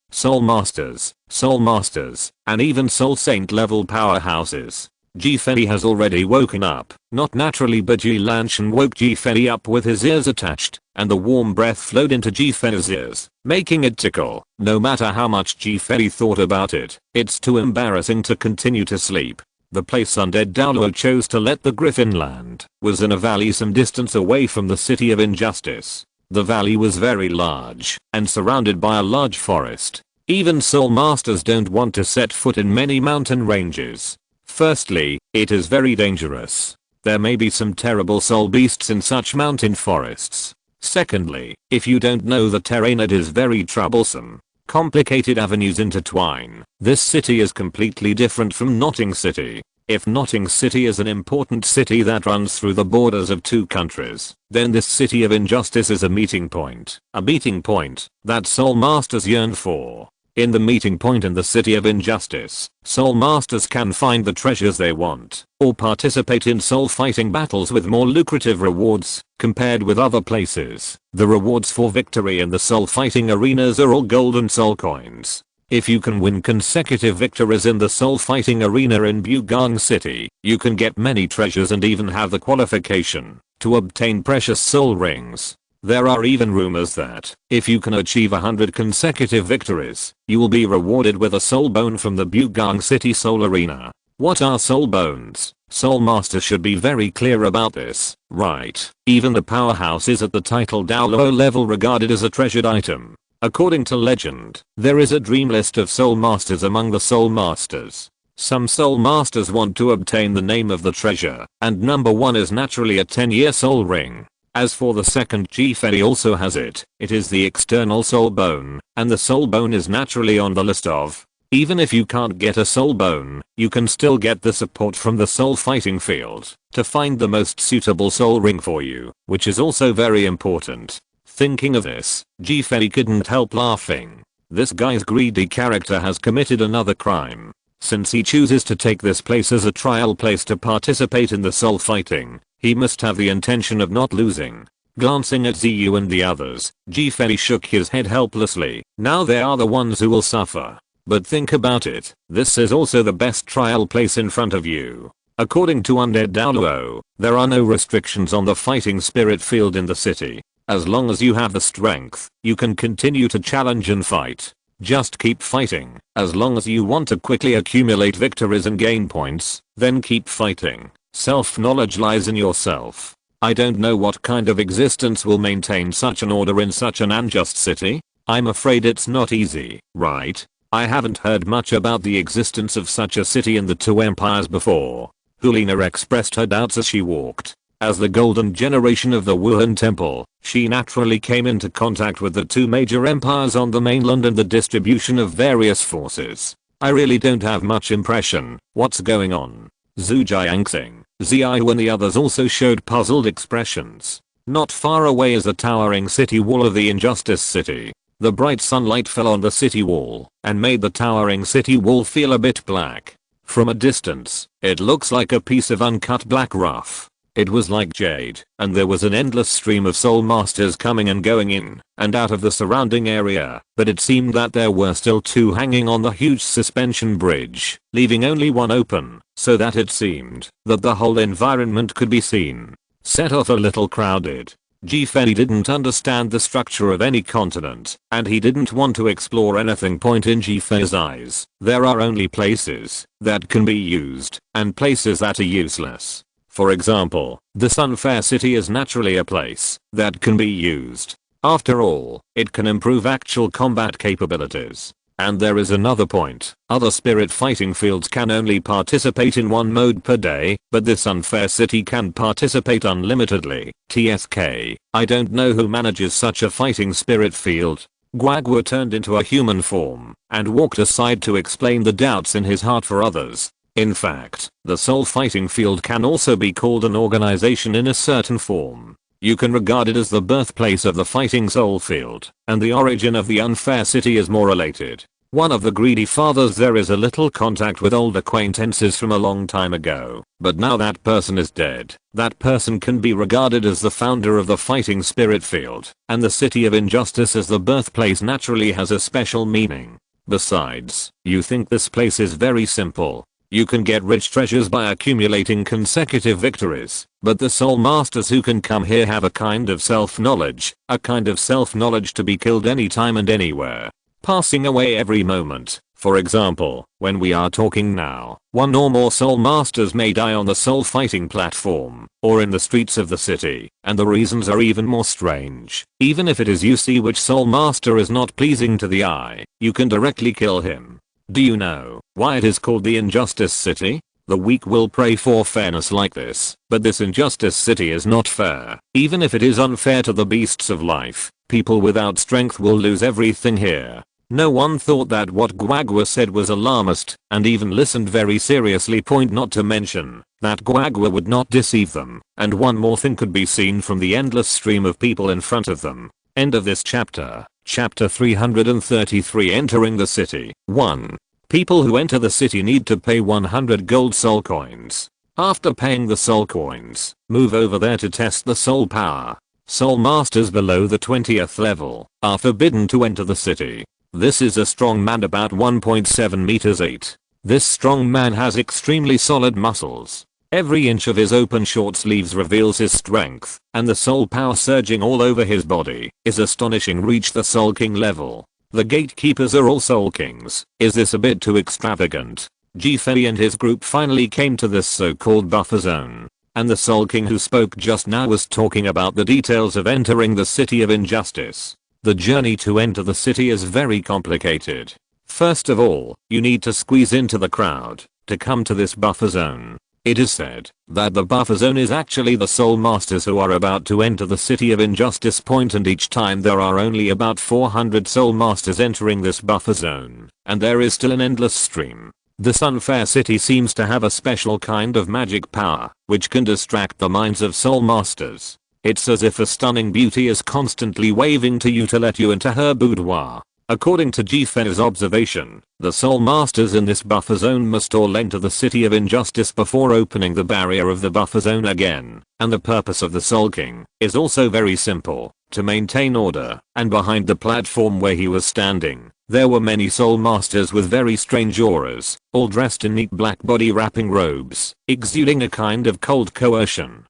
A: and even soul saint level powerhouses. Ji-Fei has already woken up, not naturally, but Ji Lanshan woke Ji-Fei up with his ears attached, and the warm breath flowed into Ji-Fei's ears, making it tickle. No matter how much Ji-Fei thought about it, it's too embarrassing to continue to sleep. The place undead Douluo chose to let the griffin land was in a valley some distance away from the city of injustice. The valley was very large and surrounded by a large forest. Even soul masters don't want to set foot in many mountain ranges. Firstly, it is very dangerous. There may be some terrible soul beasts in such mountain forests. Secondly, if you don't know the terrain, it is very troublesome. Complicated avenues intertwine. This city is completely different from Notting City. If Notting City is an important city that runs through the borders of two countries, then this city of injustice is a meeting point. A meeting point that soul masters yearn for. In the meeting point in the city of injustice, soul masters can find the treasures they want, or participate in soul fighting battles with more lucrative rewards, compared with other places. The rewards for victory in the soul fighting arenas are all golden soul coins. If you can win consecutive victories in the soul fighting arena in Bugang City, you can get many treasures and even have the qualification to obtain precious soul rings. There are even rumors that, if you can achieve 100 consecutive victories, you will be rewarded with a soul bone from the Bugang City Soul Arena. What are soul bones? Soul masters should be very clear about this, right? Even the powerhouses at the title Douluo level regarded as a treasured item. According to legend, there is a dream list of soul masters among the soul masters. Some soul masters want to obtain the name of the treasure, and number 1 is naturally a 10-year soul ring. As for the second, Ji-Fei also has it. It is the external soul bone, and the soul bone is naturally on the list of. Even if you can't get a soul bone, you can still get the support from the soul fighting field to find the most suitable soul ring for you, which is also very important. Thinking of this, Ji-Fei couldn't help laughing. This guy's greedy character has committed another crime. Since he chooses to take this place as a trial place to participate in the soul fighting, he must have the intention of not losing. Glancing at Ziyu and the others, Ji-Fei shook his head helplessly. Now they are the ones who will suffer. But think about it, this is also the best trial place in front of you. According to Undead Douluo, there are no restrictions on the fighting spirit field in the city. As long as you have the strength, you can continue to challenge and fight. Just keep fighting. As long as you want to quickly accumulate victories and gain points, then keep fighting. Self-knowledge lies in yourself. I don't know what kind of existence will maintain such an order in such an unjust city. I'm afraid it's not easy, right? I haven't heard much about the existence of such a city in the two empires before. Hulina expressed her doubts as she walked. As the golden generation of the Wuhan Temple, she naturally came into contact with the two major empires on the mainland and the distribution of various forces. I really don't have much impression. What's going on? Zhu Jiangxing, Ziyu and the others also showed puzzled expressions. Not far away is the towering city wall of the Injustice City. The bright sunlight fell on the city wall and made the towering city wall feel a bit black. From a distance, it looks like a piece of uncut black rough. It was like jade, and there was an endless stream of soul masters coming and going in and out of the surrounding area, but it seemed that there were still two hanging on the huge suspension bridge, leaving only one open, so that it seemed that the whole environment could be seen. Set off a little crowded. Ji-Fei didn't understand the structure of any continent, and he didn't want to explore anything. Point in Ji-Fei's eyes. There are only places that can be used, and places that are useless. For example, the Sunfair City is naturally a place that can be used. After all, it can improve actual combat capabilities. And there is another point. Other spirit fighting fields can only participate in one mode per day, but this Unfair City can participate unlimitedly. TSK. I don't know who manages such a fighting spirit field. Guagua turned into a human form and walked aside to explain the doubts in his heart for others. In fact, the soul fighting field can also be called an organization in a certain form. You can regard it as the birthplace of the fighting soul field, and the origin of the Unfair City is more related One of the greedy fathers there is a little contact with old acquaintances from a long time ago, but now that person is dead. That person can be regarded as the founder of the fighting spirit field, and the city of injustice as the birthplace naturally has a special meaning. Besides, you think this place is very simple. You can get rich treasures by accumulating consecutive victories, but the soul masters who can come here have a kind of self-knowledge to be killed anytime and anywhere, passing away every moment. For example, when we are talking now, one or more soul masters may die on the soul fighting platform, or in the streets of the city, and the reasons are even more strange. Even if it is you see which soul master is not pleasing to the eye, you can directly kill him. Do you know why it is called the Injustice City? The weak will pray for fairness like this, but this Injustice City is not fair. Even if it is unfair to the beasts of life, people without strength will lose everything here. No one thought that what Guagua said was alarmist, and even listened very seriously. Point not to mention that Guagua would not deceive them, and one more thing could be seen from the endless stream of people in front of them. End of this chapter. Chapter 333 Entering the City. 1. People who enter the city need to pay 100 gold soul coins. After paying the soul coins, move over there to test the soul power. Soul masters below the 20th level are forbidden to enter the city. This is a strong man about 1.7 meters 8. This strong man has extremely solid muscles. Every inch of his open short sleeves reveals his strength, and the soul power surging all over his body is astonishing. Reach the Soul King level. The gatekeepers are all Soul Kings. Is this a bit too extravagant? Fei and his group finally came to this so-called buffer zone, and the Soul King who spoke just now was talking about the details of entering the City of Injustice. The journey to enter the city is very complicated. First of all, you need to squeeze into the crowd to come to this buffer zone. It is said that the buffer zone is actually the soul masters who are about to enter the City of Injustice point, and each time there are only about 400 soul masters entering this buffer zone, and there is still an endless stream. This unfair city seems to have a special kind of magic power, which can distract the minds of soul masters. It's as if a stunning beauty is constantly waving to you to let you into her boudoir. According to Fei's observation, the soul masters in this buffer zone must all enter the City of Injustice before opening the barrier of the buffer zone again, and the purpose of the Soul King is also very simple: to maintain order. And behind the platform where he was standing, there were many soul masters with very strange auras, all dressed in neat black body wrapping robes, exuding a kind of cold coercion.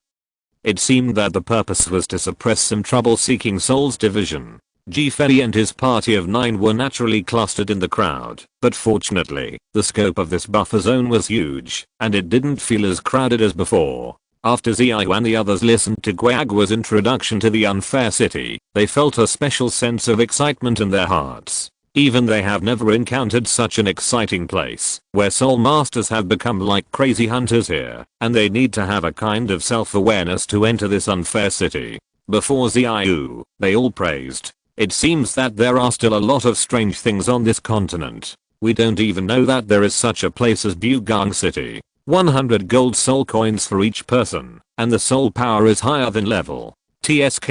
A: It seemed that the purpose was to suppress some trouble-seeking souls division. Fei and his party of 9 were naturally clustered in the crowd, but fortunately, the scope of this buffer zone was huge, and it didn't feel as crowded as before. After Xiao and the others listened to Guagua's introduction to the unfair city, they felt a special sense of excitement in their hearts. Even they have never encountered such an exciting place, where soul masters have become like crazy hunters here, and they need to have a kind of self-awareness to enter this unfair city. Before Xiao, they all praised. It seems that there are still a lot of strange things on this continent. We don't even know that there is such a place as Bugang City. 100 gold soul coins for each person, and the soul power is higher than level. TSK.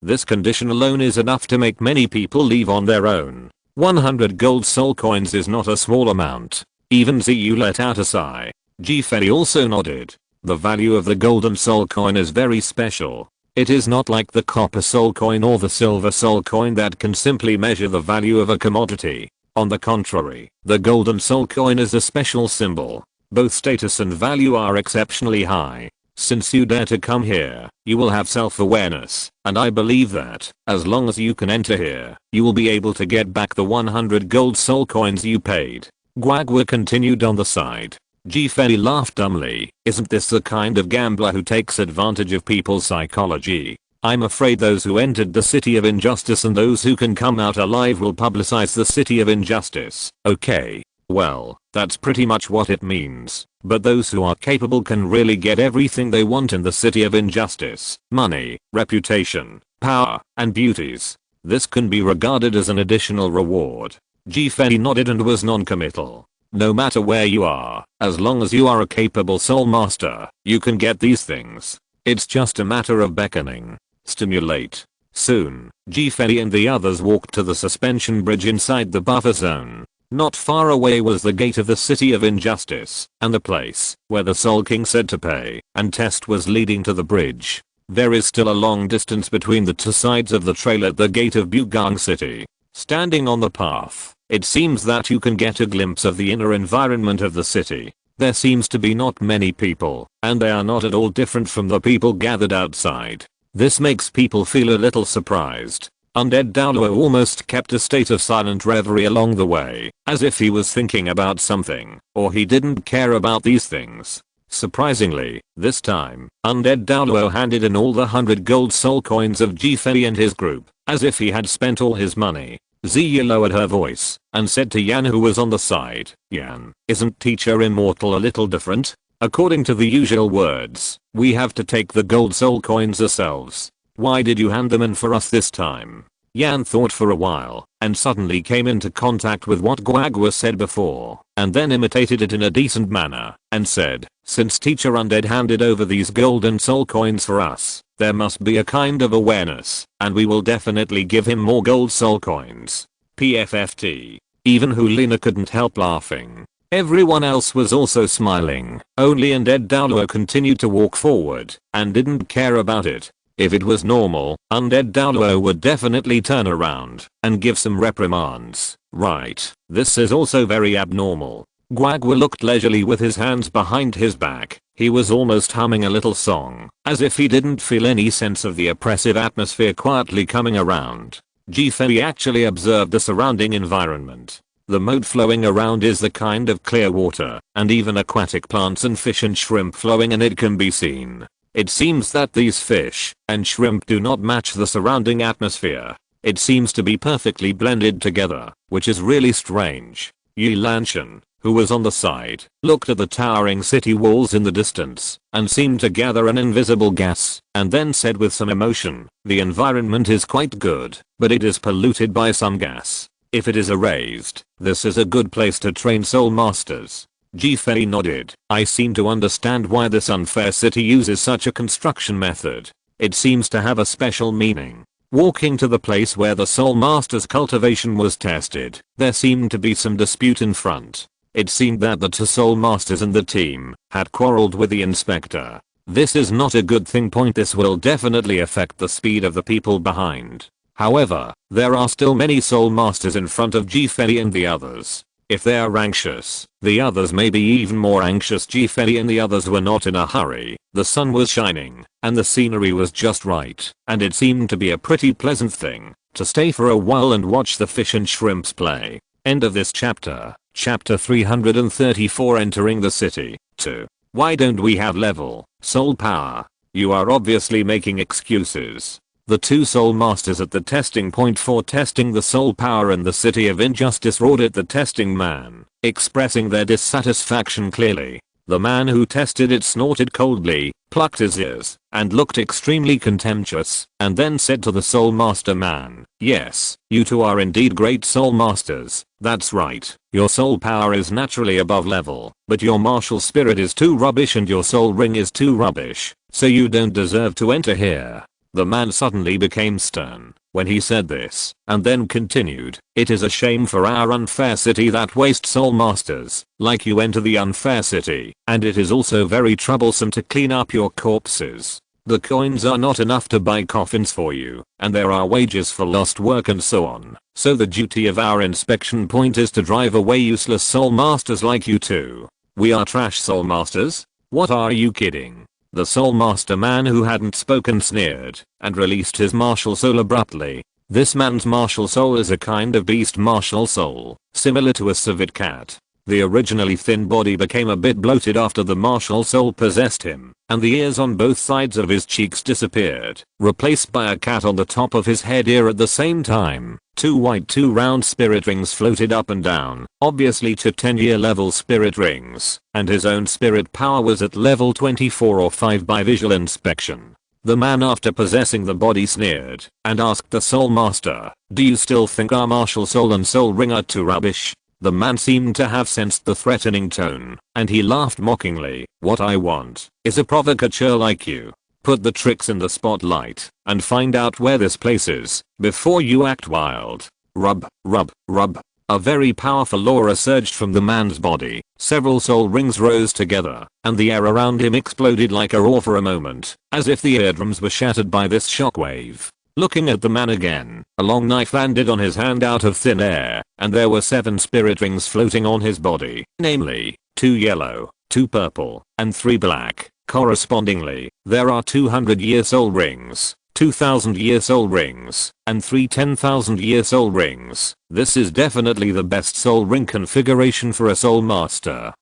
A: This condition alone is enough to make many people leave on their own. 100 gold soul coins is not a small amount. Even Ziyu let out a sigh. Fei also nodded. The value of the golden soul coin is very special. It is not like the copper soul coin or the silver soul coin that can simply measure the value of a commodity. On the contrary, the golden soul coin is a special symbol. Both status and value are exceptionally high. Since you dare to come here, you will have self-awareness, and I believe that, as long as you can enter here, you will be able to get back the 100 gold soul coins you paid. Guagua continued on the side. Fei laughed dumbly. Isn't this the kind of gambler who takes advantage of people's psychology? I'm afraid those who entered the City of Injustice and those who can come out alive will publicize the City of Injustice. Okay. Well, that's pretty much what it means. But those who are capable can really get everything they want in the City of Injustice. Money, reputation, power, and beauties. This can be regarded as an additional reward. Fei nodded and was non-committal. No matter where you are, as long as you are a capable soul master, you can get these things. It's just a matter of beckoning. Stimulate. Soon, Fei and the others walked to the suspension bridge inside the buffer zone. Not far away was the gate of the City of Injustice, and the place where the Soul King said to pay and test was leading to the bridge. There is still a long distance between the two sides of the trail at the gate of Bugang City. Standing on the path, it seems that you can get a glimpse of the inner environment of the city. There seems to be not many people, and they are not at all different from the people gathered outside. This makes people feel a little surprised. Undead Douluo almost kept a state of silent reverie along the way, as if he was thinking about something, or he didn't care about these things. Surprisingly, this time, Undead Douluo handed in all the 100 gold soul coins of Fei and his group, as if he had spent all his money. Ziya lowered her voice and said to Yan, who was on the side, "Yan, isn't Teacher Immortal a little different? According to the usual words, we have to take the gold soul coins ourselves. Why did you hand them in for us this time?" Yan thought for a while and suddenly came into contact with what Guagua said before, and then imitated it in a decent manner and said, "Since Teacher Undead handed over these golden soul coins for us, there must be a kind of awareness, and we will definitely give him more gold soul coins." PFFT. Even Hulina couldn't help laughing. Everyone else was also smiling. Only Undead Douluo continued to walk forward and didn't care about it. If it was normal, Undead Douluo would definitely turn around and give some reprimands. Right, this is also very abnormal. Guagua looked leisurely with his hands behind his back. He was almost humming a little song, as if he didn't feel any sense of the oppressive atmosphere quietly coming around. Fei actually observed the surrounding environment. The moat flowing around is the kind of clear water, and even aquatic plants and fish and shrimp flowing in it can be seen. It seems that these fish and shrimp do not match the surrounding atmosphere. It seems to be perfectly blended together, which is really strange. Yi Lanshan, who was on the side, looked at the towering city walls in the distance and seemed to gather an invisible gas, and then said with some emotion, "The environment is quite good, but it is polluted by some gas. If it is erased, this is a good place to train soul masters." Fei nodded. "I seem to understand why this unfair city uses such a construction method. It seems to have a special meaning." Walking to the place where the Soul Master's cultivation was tested, there seemed to be some dispute in front. It seemed that the two Soul Masters and the team had quarreled with the inspector. This is not a good thing. This will definitely affect the speed of the people behind. However, there are still many Soul Masters in front of Fei and the others. If they are anxious, the others may be even more anxious. Fei and the others were not in a hurry. The sun was shining, and the scenery was just right, and it seemed to be a pretty pleasant thing to stay for a while and watch the fish and shrimps play. End of this chapter. Chapter 334, Entering the City. 2. Why don't we have level soul power? You are obviously making excuses. The two soul masters at the testing point for testing the soul power in the City of Injustice roared at the testing man, expressing their dissatisfaction clearly. The man who tested it snorted coldly, plucked his ears, and looked extremely contemptuous, and then said to the soul master man, "Yes, you two are indeed great soul masters. That's right. Your soul power is naturally above level, but your martial spirit is too rubbish and your soul ring is too rubbish, so you don't deserve to enter here." The man suddenly became stern when he said this, and then continued, "It is a shame for our unfair city that waste soul masters like you enter the unfair city, and it is also very troublesome to clean up your corpses. The coins are not enough to buy coffins for you, and there are wages for lost work and so on. So the duty of our inspection point is to drive away useless soul masters like you two. We are trash soul masters? What, are you kidding?" The soul master man who hadn't spoken sneered and released his martial soul abruptly. This man's martial soul is a kind of beast martial soul, similar to a civet cat. The originally thin body became a bit bloated after the martial soul possessed him, and the ears on both sides of his cheeks disappeared, replaced by a cat on the top of his head ear at the same time. Two white two round spirit rings floated up and down, obviously to 10-year level spirit rings, and his own spirit power was at level 24 or 5 by visual inspection. The man after possessing the body sneered and asked the soul master, "Do you still think our martial soul and soul ring are too rubbish?" The man seemed to have sensed the threatening tone, and he laughed mockingly. "What I want is a provocateur like you. Put the tricks in the spotlight and find out where this place is before you act wild. Rub, rub, rub. A very powerful aura surged from the man's body. Several soul rings rose together, and the air around him exploded like a roar for a moment, as if the eardrums were shattered by this shockwave. Looking at the man again, a long knife landed on his hand out of thin air, and there were 7 spirit rings floating on his body, namely, 2 yellow, 2 purple, and 3 black. Correspondingly, there are 200-year soul rings, 2,000-year soul rings, and 3 10,000-year soul rings. This is definitely the best soul ring configuration for a soul master.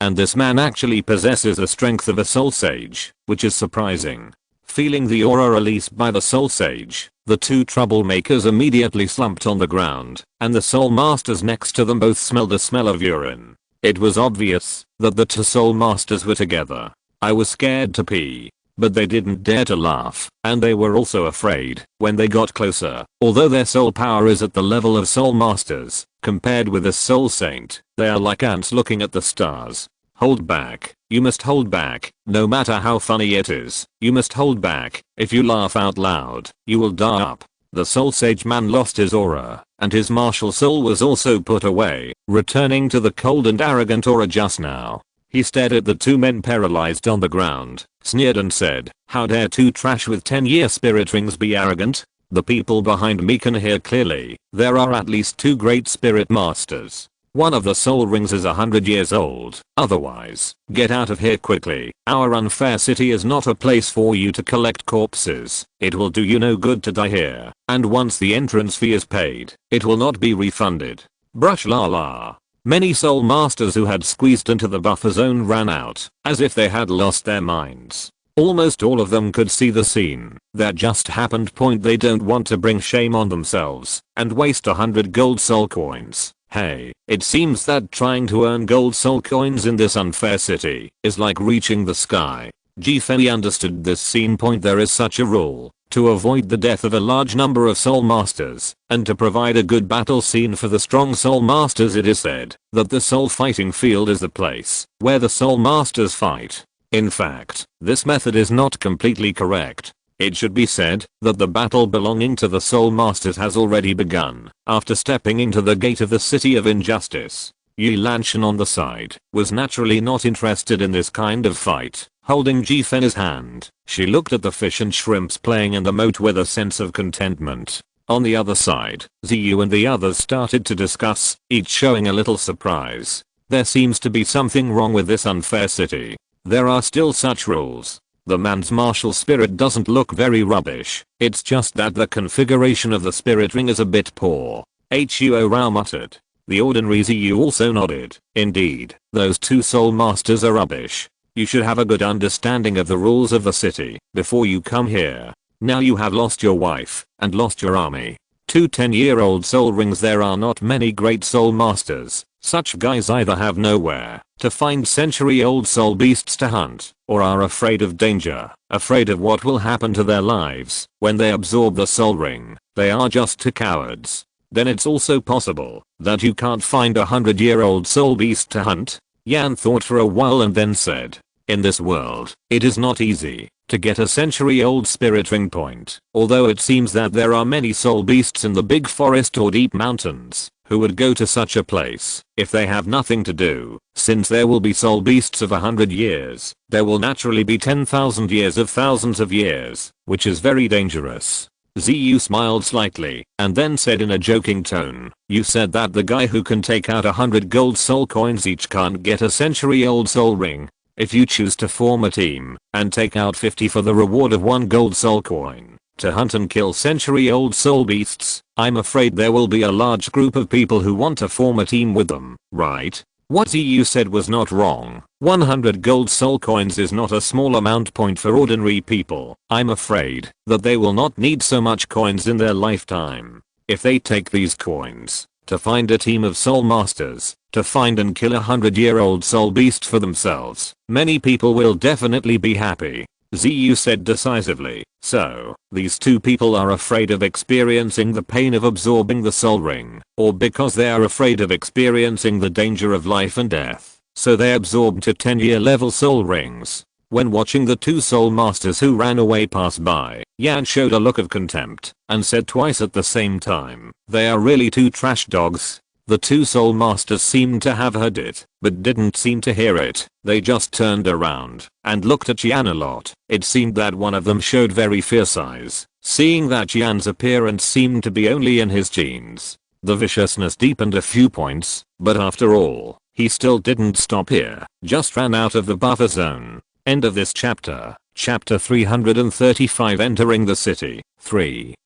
A: And this man actually possesses the strength of a soul sage, which is surprising. Feeling the aura released by the soul sage, the 2 troublemakers immediately slumped on the ground, and the soul masters next to them both smelled the smell of urine. It was obvious that the 2 soul masters were together. I was scared to pee, but they didn't dare to laugh, and they were also afraid when they got closer. Although their soul power is at the level of soul masters, compared with a soul saint, they are like ants looking at the stars. Hold back. You must hold back. No matter how funny it is, you must hold back. If you laugh out loud, you will die up. The soul sage man lost his aura, and his martial soul was also put away, returning to the cold and arrogant aura just now. He stared at the 2 men paralyzed on the ground, sneered and said, "How dare 2 trash with 10-year spirit rings be arrogant? The people behind me can hear clearly. There are at least 2 great spirit masters. One of the soul rings is 100 years old. Otherwise, get out of here quickly. Our unfair city is not a place for you to collect corpses. It will do you no good to die here. And once the entrance fee is paid, it will not be refunded." Brush la la. Many soul masters who had squeezed into the buffer zone ran out, as if they had lost their minds. Almost all of them could see the scene that just happened. They don't want to bring shame on themselves and waste 100 gold soul coins. Hey, it seems that trying to earn gold soul coins in this unfair city is like reaching the sky. Fei understood this scene. There is such a rule to avoid the death of a large number of soul masters, and to provide a good battle scene for the strong soul masters. It is said that the soul fighting field is the place where the soul masters fight. In fact, this method is not completely correct. It should be said that the battle belonging to the soul masters has already begun after stepping into the gate of the city of injustice. Yi Lanshan on the side was naturally not interested in this kind of fight. Holding Fei's hand, she looked at the fish and shrimps playing in the moat with a sense of contentment. On the other side, Ziyu and the others started to discuss, each showing a little surprise. There seems to be something wrong with this unfair city. There are still such rules. The man's martial spirit doesn't look very rubbish. It's just that the configuration of the spirit ring is a bit poor. Huo Rao muttered. The ordinary Ziyu also nodded. Indeed, those 2 soul masters are rubbish. You should have a good understanding of the rules of the city before you come here. Now you have lost your wife and lost your army. 2 10-year-old soul rings. There are not many great soul masters. Such guys either have nowhere to find century-old soul beasts to hunt, or are afraid of danger, afraid of what will happen to their lives when they absorb the soul ring. They are just 2 cowards. Then it's also possible that you can't find a 100-year-old soul beast to hunt. Yan thought for a while and then said, "In this world, it is not easy to get a century-old spirit ring point, although it seems that there are many soul beasts in the big forest or deep mountains who would go to such a place if they have nothing to do. Since there will be soul beasts of 100 years, there will naturally be 10,000 years of thousands of years, which is very dangerous." Ziyu smiled slightly and then said in a joking tone, "You said that the guy who can take out 100 gold soul coins each can't get a century-old soul ring. If you choose to form a team and take out 50 for the reward of 1 gold soul coin to hunt and kill century-old soul beasts, I'm afraid there will be a large group of people who want to form a team with them, right?" What Ziyu said was not wrong. 100 gold soul coins is not a small amount. For ordinary people, I'm afraid that they will not need so much coins in their lifetime. If they take these coins to find a team of soul masters, to find and kill a 100-year-old soul beast for themselves, many people will definitely be happy. Ziyu said decisively. So, these 2 people are afraid of experiencing the pain of absorbing the soul ring, or because they are afraid of experiencing the danger of life and death, so they absorbed 2 10-year level soul rings. When watching the two soul masters who ran away pass by, Yan showed a look of contempt and said twice at the same time, "They are really two trash dogs." The two soul masters seemed to have heard it, but didn't seem to hear it. They just turned around and looked at Yan a lot. It seemed that one of them showed very fierce eyes, seeing that Yan's appearance seemed to be only in his genes. The viciousness deepened a few points, but after all, he still didn't stop here, just ran out of the buffer zone. End of this chapter. Chapter 335 Entering the City. 3.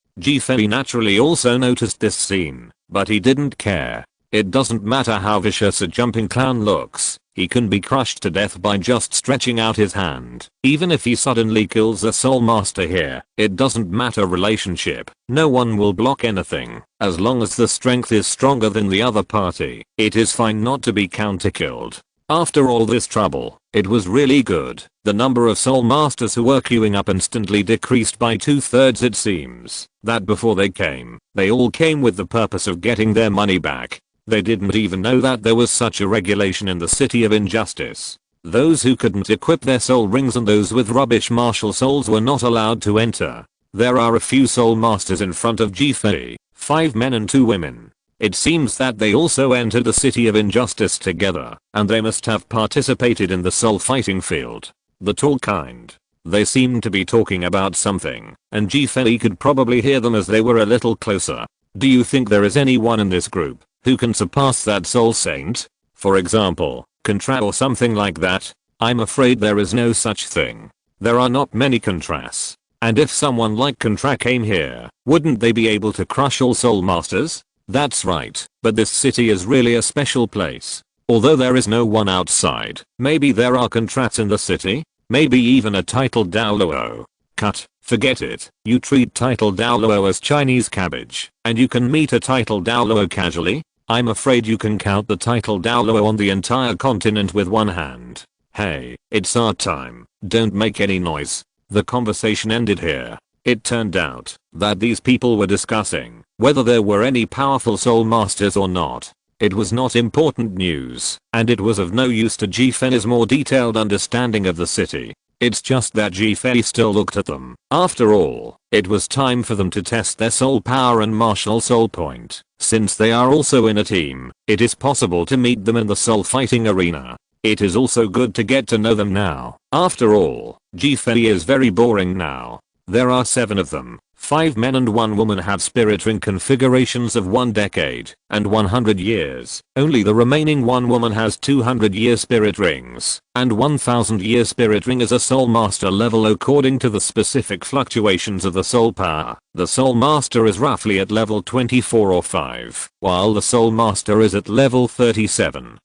A: Fei naturally also noticed this scene, but he didn't care. It doesn't matter how vicious a jumping clown looks, he can be crushed to death by just stretching out his hand. Even if he suddenly kills a soul master here, it doesn't matter relationship. No one will block anything. As long as the strength is stronger than the other party, it is fine not to be counter-killed. After all this trouble, it was really good. The number of soul masters who were queuing up instantly decreased by 2/3 it seems. That before they came, they all came with the purpose of getting their money back. They didn't even know that there was such a regulation in the City of Injustice. Those who couldn't equip their soul rings and those with rubbish martial souls were not allowed to enter. There are a few soul masters in front of Fei, 5 men and 2 women. It seems that they also entered the City of Injustice together, and they must have participated in the soul fighting field. The tall kind. They seemed to be talking about something, and Fei could probably hear them as they were a little closer. Do you think there is anyone in this group who can surpass that soul saint? For example, Contra or something like that? I'm afraid there is no such thing. There are not many Contras. And if someone like Contra came here, wouldn't they be able to crush all soul masters? That's right, but this city is really a special place. Although there is no one outside, maybe there are Contrats in the city? Maybe even a titled Douluo. Cut. Forget it. You treat titled Douluo as Chinese cabbage, and you can meet a titled Douluo casually? I'm afraid you can count the titled Douluo on the entire continent with one hand. Hey, it's our time. Don't make any noise. The conversation ended here. It turned out that these people were discussing whether there were any powerful soul masters or not. It was not important news, and it was of no use to Fei's more detailed understanding of the city. It's just that Fei still looked at them. After all, it was time for them to test their soul power and martial soul point. Since they are also in a team, it is possible to meet them in the soul fighting arena. It is also good to get to know them now. After all, Fei is very boring now. There are 7 of them. 5 men and 1 woman have spirit ring configurations of 1 decade and 100 years. Only the remaining 1 woman has 200-year spirit rings, and 1000-year spirit ring is a soul master level according to the specific fluctuations of the soul power. The soul master is roughly at level 24 or 5, while the soul master is at level 37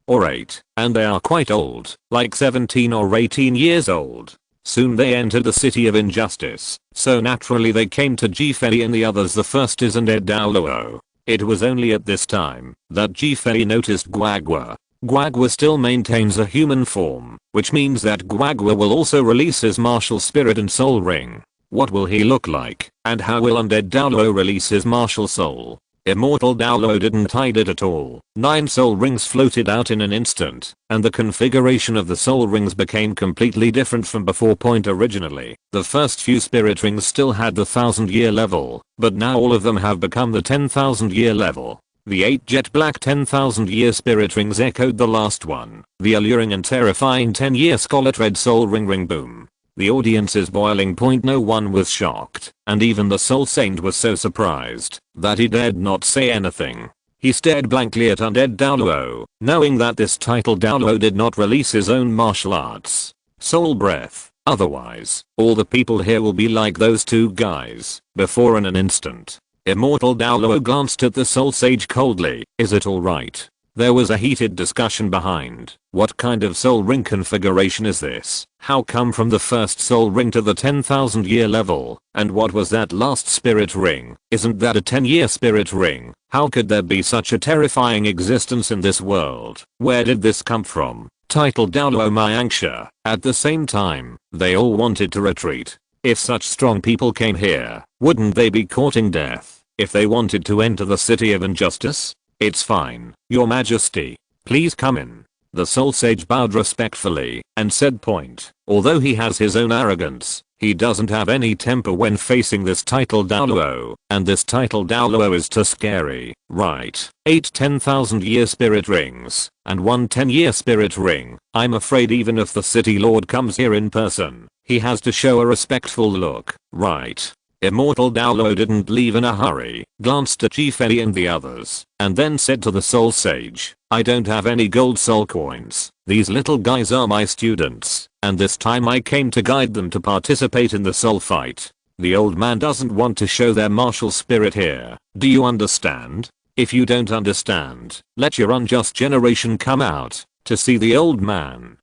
A: or 8, and they are quite old, like 17 or 18 years old. Soon they entered the City of Injustice, so naturally they came to Fei and the others. The first is undead Douluo. It was only at this time that Fei noticed Guagua. Guagua still maintains a human form, which means that Guagua will also release his martial spirit and soul ring. What will he look like, and how will undead Douluo release his martial soul? Immortal Douluo didn't hide it at all. 9 soul rings floated out in an instant, and the configuration of the soul rings became completely different from before. Originally, the first few spirit rings still had the 1000-year level, but now all of them have become the 10,000-year level. The 8 jet black 10,000-year spirit rings echoed the last one. The alluring and terrifying 10-year scarlet red soul ring boom. The audience's boiling point. No one was shocked, and even the soul saint was so surprised that he dared not say anything. He stared blankly at undead Douluo, knowing that this titled Douluo did not release his own martial arts. Soul breath. Otherwise, all the people here will be like those 2 guys before in an instant. Immortal Douluo glanced at the soul sage coldly. Is it alright? There was a heated discussion behind. What kind of soul ring configuration is this? How come from the first soul ring to the 10,000-year level? And what was that last spirit ring? Isn't that a 10-year spirit ring? How could there be such a terrifying existence in this world? Where did this come from? Titled Douluo my anxia. At the same time, they all wanted to retreat. If such strong people came here, wouldn't they be courting death if they wanted to enter the City of Injustice? It's fine, Your Majesty. Please come in. The soul sage bowed respectfully and said, point. Although he has his own arrogance, he doesn't have any temper when facing this title Douluo, and this title Douluo is too scary, right? 8 10,000 year spirit rings, and 1 10-year spirit ring. I'm afraid even if the city lord comes here in person, he has to show a respectful look, right? Immortal Douluo didn't leave in a hurry, glanced at Fei and the others, and then said to the soul sage, I don't have any gold soul coins. These little guys are my students, and this time I came to guide them to participate in the soul fight. The old man doesn't want to show their martial spirit here. Do you understand? If you don't understand, let your unjust generation come out to see the old man.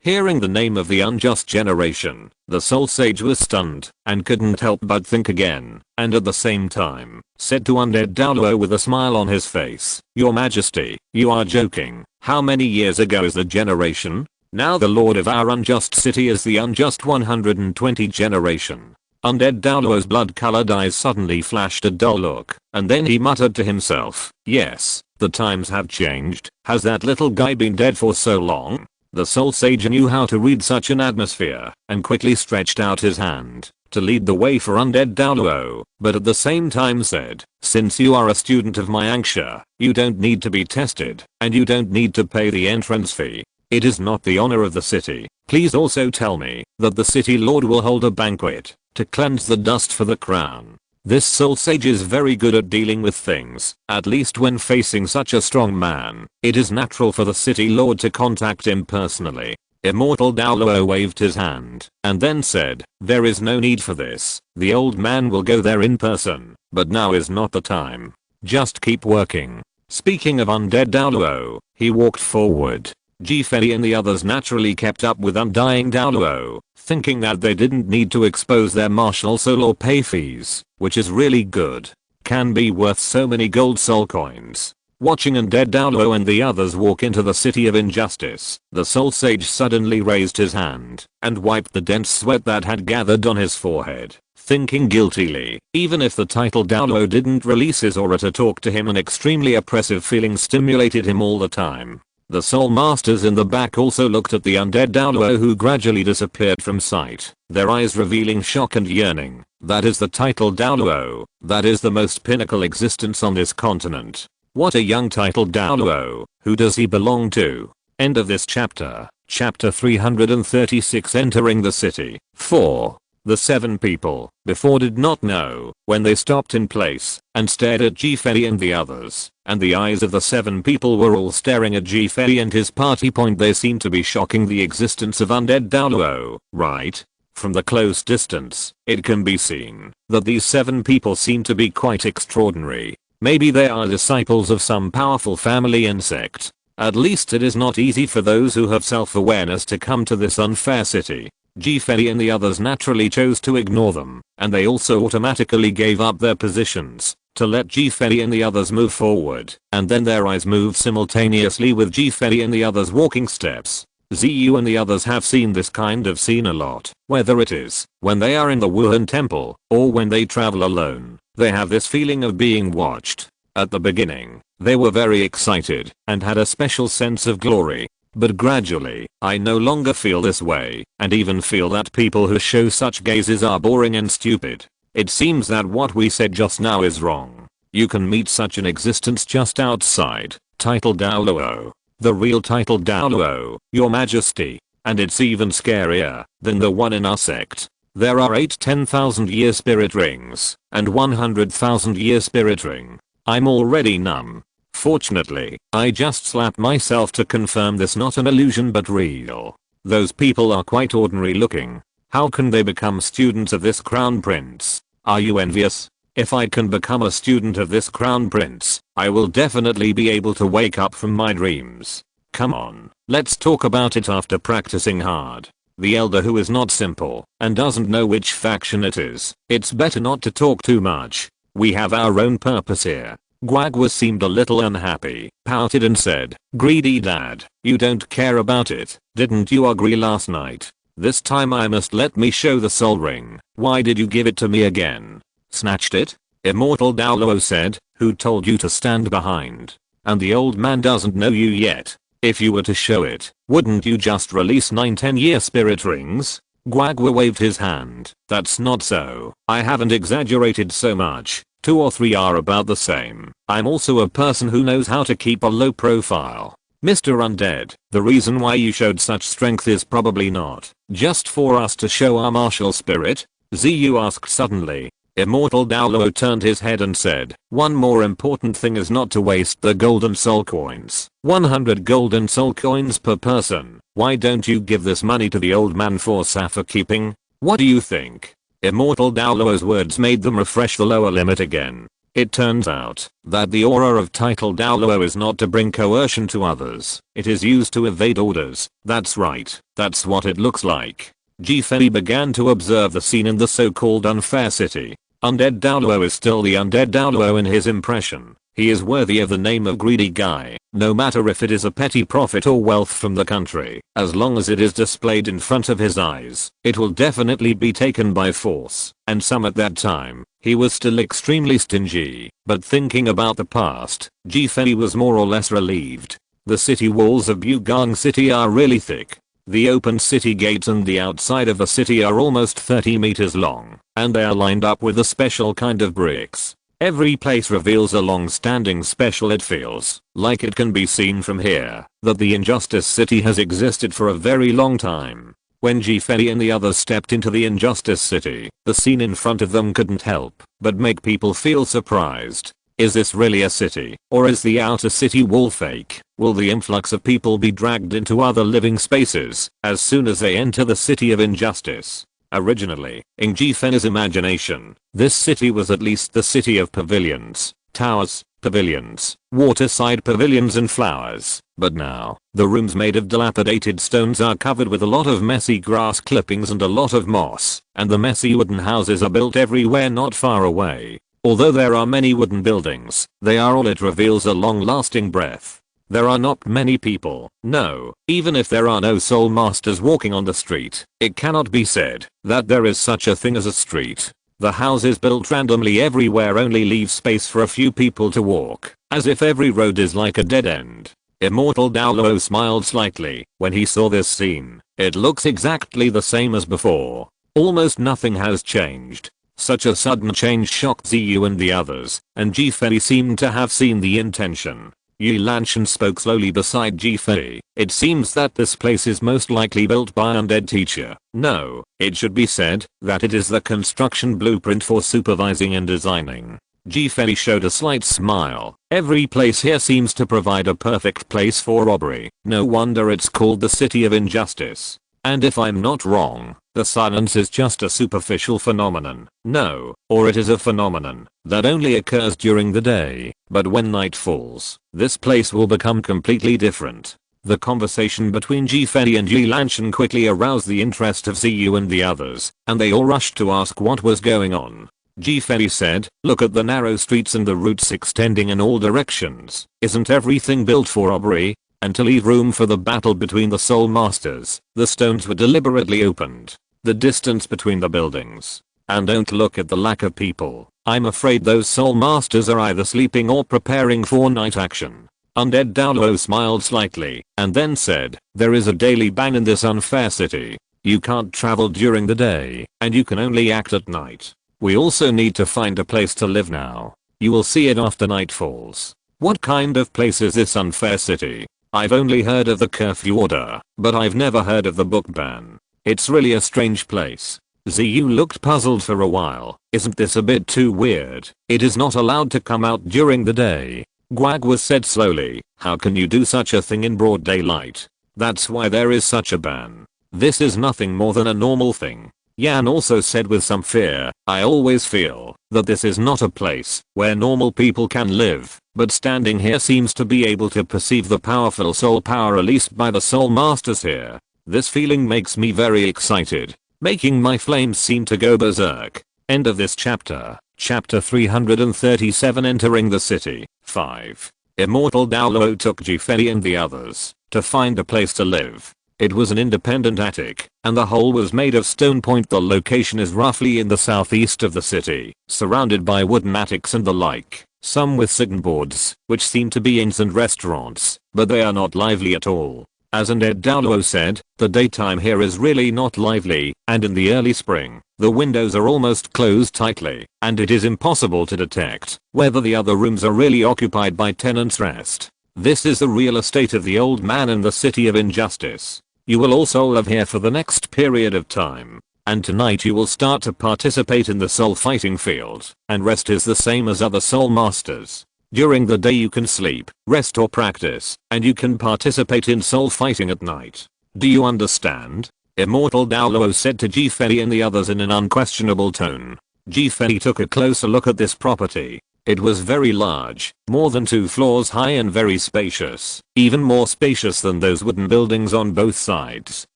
A: Hearing the name of the unjust generation, the soul sage was stunned and couldn't help but think again, and at the same time, said to undead Douluo with a smile on his face, Your Majesty, you are joking. How many years ago is the generation? Now the lord of our unjust city is the unjust 120 generation. Undead Douluo's blood-colored eyes suddenly flashed a dull look, and then he muttered to himself, yes, the times have changed. Has that little guy been dead for so long? The soul sage knew how to read such an atmosphere and quickly stretched out his hand to lead the way for undead Douluo, but at the same time said, since you are a student of my anxia, you don't need to be tested, and you don't need to pay the entrance fee. It is not the honor of the city. Please also tell me that the city lord will hold a banquet to cleanse the dust for the crown. This soul sage is very good at dealing with things, at least when facing such a strong man. It is natural for the city lord to contact him personally. Immortal Douluo waved his hand and then said, there is no need for this. The old man will go there in person, but now is not the time. Just keep working. Speaking of undead Douluo, he walked forward. Fei and the others naturally kept up with undying Douluo, thinking that they didn't need to expose their martial soul or pay fees, which is really good. Can be worth so many gold soul coins. Watching undead Douluo and the others walk into the city of injustice, the soul sage suddenly raised his hand and wiped the dense sweat that had gathered on his forehead, thinking guiltily, even if the title Douluo didn't release his aura to talk to him, an extremely oppressive feeling stimulated him all the time. The soul masters in the back also looked at the undead Douluo, who gradually disappeared from sight, their eyes revealing shock and yearning. That is the title Douluo. That is the most pinnacle existence on this continent. What a young title Douluo. Who does he belong to? End of this chapter. Chapter 336, entering the city. 4. The 7 people before did not know when they stopped in place and stared at Fei and the others, and the eyes of the 7 people were all staring at Fei and his party. They seemed to be shocking the existence of undead Douluo, right? From the close distance, it can be seen that these 7 people seem to be quite extraordinary. Maybe they are disciples of some powerful family and sect. At least it is not easy for those who have self-awareness to come to this unfair city. Fei and the others naturally chose to ignore them, and they also automatically gave up their positions to let Fei and the others move forward, and then their eyes moved simultaneously with Fei and the others' walking steps. Ziyu and the others have seen this kind of scene a lot, whether it is when they are in the Wuhan temple or when they travel alone. They have this feeling of being watched. At the beginning, they were very excited and had a special sense of glory. But gradually, I no longer feel this way, and even feel that people who show such gazes are boring and stupid. It seems that what we said just now is wrong. You can meet such an existence just outside title Douluo. The real title Douluo, Your Majesty. And it's even scarier than the one in our sect. There are 8 10,000 year spirit rings, and 100,000 year spirit ring. I'm already numb. Fortunately, I just slapped myself to confirm this not an illusion but real. Those people are quite ordinary looking. How can they become students of this crown prince? Are you envious? If I can become a student of this crown prince, I will definitely be able to wake up from my dreams. Come on, let's talk about it after practicing hard. The elder who is not simple and doesn't know which faction it is, it's better not to talk too much. We have our own purpose here. Guagua seemed a little unhappy, pouted and said, greedy dad, you don't care about it, didn't you agree last night? This time I must let me show the soul ring. Why did you give it to me again? Snatched it? Immortal Douluo said, who told you to stand behind? And the old man doesn't know you yet. If you were to show it, wouldn't you just release 9-10-year spirit rings? Guagua waved his hand. That's not so. I haven't exaggerated so much. 2 or 3 are about the same. I'm also a person who knows how to keep a low profile. Mr. Undead, the reason why you showed such strength is probably not just for us to show our martial spirit? Ziyu asked suddenly. Immortal Douluo turned his head and said, one more important thing is not to waste the golden soul coins. 100 golden soul coins per person. Why don't you give this money to the old man for safekeeping? What do you think? Immortal Douluo's words made them refresh the lower limit again. It turns out that the aura of title Douluo is not to bring coercion to others. It is used to evade orders. That's right. That's what it looks like. Fei began to observe the scene in the so-called unfair city. Undead Douluo is still the undead Douluo in his impression. He is worthy of the name of greedy guy, no matter if it is a petty profit or wealth from the country. As long as it is displayed in front of his eyes, it will definitely be taken by force. And some at that time, he was still extremely stingy. But thinking about the past, Fei was more or less relieved. The city walls of Bugang City are really thick. The open city gates and the outside of the city are almost 30 meters long, and they are lined up with a special kind of bricks. Every place reveals a long-standing special. It feels like it can be seen from here that the Injustice City has existed for a very long time. When Fei and the others stepped into the Injustice City, the scene in front of them couldn't help but make people feel surprised. Is this really a city, or is the outer city wall fake? Will the influx of people be dragged into other living spaces as soon as they enter the city of injustice? Originally, in Fei's imagination, this city was at least the city of pavilions, towers, pavilions, waterside pavilions and flowers. But now, the rooms made of dilapidated stones are covered with a lot of messy grass clippings and a lot of moss, and the messy wooden houses are built everywhere not far away. Although there are many wooden buildings, they are all it reveals a long-lasting breath. There are not many people. No, even if there are no soul masters walking on the street, it cannot be said that there is such a thing as a street. The houses built randomly everywhere only leave space for a few people to walk, as if every road is like a dead end. Immortal Douluo smiled slightly when he saw this scene. It looks exactly the same as before. Almost nothing has changed. Such a sudden change shocked Ziyu and the others, and Fei seemed to have seen the intention. Yi Lanshan spoke slowly beside Fei. It seems that this place is most likely built by an undead teacher. No, it should be said that it is the construction blueprint for supervising and designing. Fei showed a slight smile. Every place here seems to provide a perfect place for robbery. No wonder it's called the City of Injustice. And if I'm not wrong, the silence is just a superficial phenomenon. No, or it is a phenomenon that only occurs during the day, but when night falls, this place will become completely different. The conversation between Fei and Yi Lanshan quickly aroused the interest of Ziyu and the others, and they all rushed to ask what was going on. Fei said, look at the narrow streets and the routes extending in all directions. Isn't everything built for robbery? And to leave room for the battle between the soul masters, the stones were deliberately opened. The distance between the buildings. And don't look at the lack of people. I'm afraid those soul masters are either sleeping or preparing for night action. Undead Douluo smiled slightly, and then said, there is a daily ban in this unfair city. You can't travel during the day, and you can only act at night. We also need to find a place to live now. You will see it after night falls. What kind of place is this unfair city? I've only heard of the curfew order, but I've never heard of the book ban. It's really a strange place. Ziyu looked puzzled for a while. Isn't this a bit too weird? It is not allowed to come out during the day. Guagua said slowly, how can you do such a thing in broad daylight? That's why there is such a ban. This is nothing more than a normal thing. Yan also said with some fear, I always feel that this is not a place where normal people can live, but standing here seems to be able to perceive the powerful soul power released by the soul masters here. This feeling makes me very excited, making my flames seem to go berserk. End of this chapter. Chapter 337 Entering the City. 5. Immortal Douluo took Fei and the others to find a place to live. It was an independent attic, and the whole was made of stone. The location is roughly in the southeast of the city, surrounded by wooden attics and the like. some with signboards, which seem to be inns and restaurants, but they are not lively at all. As undead Douluo said, the daytime here is really not lively, and in the early spring, the windows are almost closed tightly, and it is impossible to detect whether the other rooms are really occupied by tenants' rest. This is the real estate of the old man in the city of injustice. You will also live here for the next period of time. And tonight you will start to participate in the soul fighting field, and rest is the same as other soul masters. During the day you can sleep, rest or practice, and you can participate in soul fighting at night. Do you understand? Immortal Douluo said to Fei and the others in an unquestionable tone. Fei took a closer look at this property. It was very large, more than 2 floors high and very spacious, even more spacious than those wooden buildings on both sides.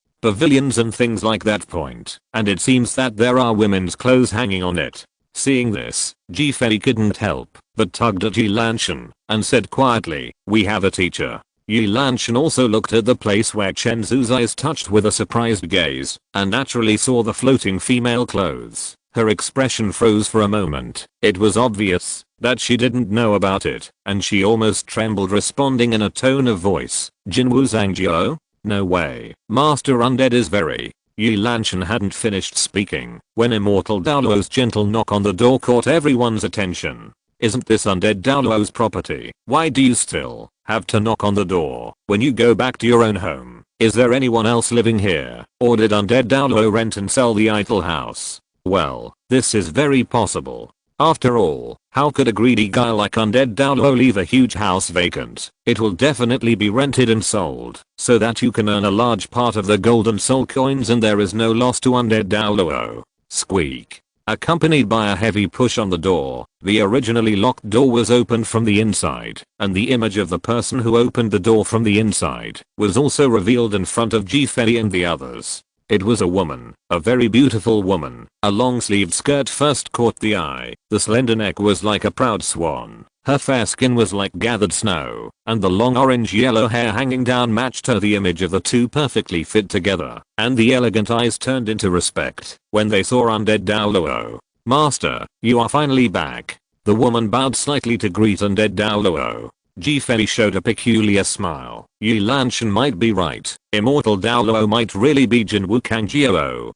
A: Pavilions and things like that point, and it seems that there are women's clothes hanging on it. Seeing this, Fei couldn't help but tugged at Yi Lanshan and said quietly, "We have a teacher." Yi Lanshan also looked at the place where Chen Zu's eyes touched with a surprised gaze, and naturally saw the floating female clothes. Her expression froze for a moment. It was obvious that she didn't know about it, and she almost trembled, responding in a tone of voice, "Jinwu Zhangjiu? No way. Master Undead is very..." Yi Lanshan hadn't finished speaking when Immortal Douluo's gentle knock on the door caught everyone's attention. "Isn't this Undead Douluo's property? Why do you still have to knock on the door when you go back to your own home? Is there anyone else living here, or did Undead Douluo rent and sell the idle house?" Well, this is very possible. After all, how could a greedy guy like Undead Douluo leave a huge house vacant? It will definitely be rented and sold, so that you can earn a large part of the golden soul coins and there is no loss to Undead Douluo. Squeak. Accompanied by a heavy push on the door, the originally locked door was opened from the inside, and the image of the person who opened the door from the inside was also revealed in front of Fei and the others. It was a woman, a very beautiful woman. A long-sleeved skirt first caught the eye. The slender neck was like a proud swan. Her fair skin was like gathered snow, and the long orange-yellow hair hanging down matched her. The image of the two perfectly fit together, and the elegant eyes turned into respect when they saw Undead Douluo. "Master, you are finally back." The woman bowed slightly to greet Undead Douluo. Fei showed a peculiar smile. Yi Lanshan might be right. Immortal Douluo might really be Jinwu Kangjiu.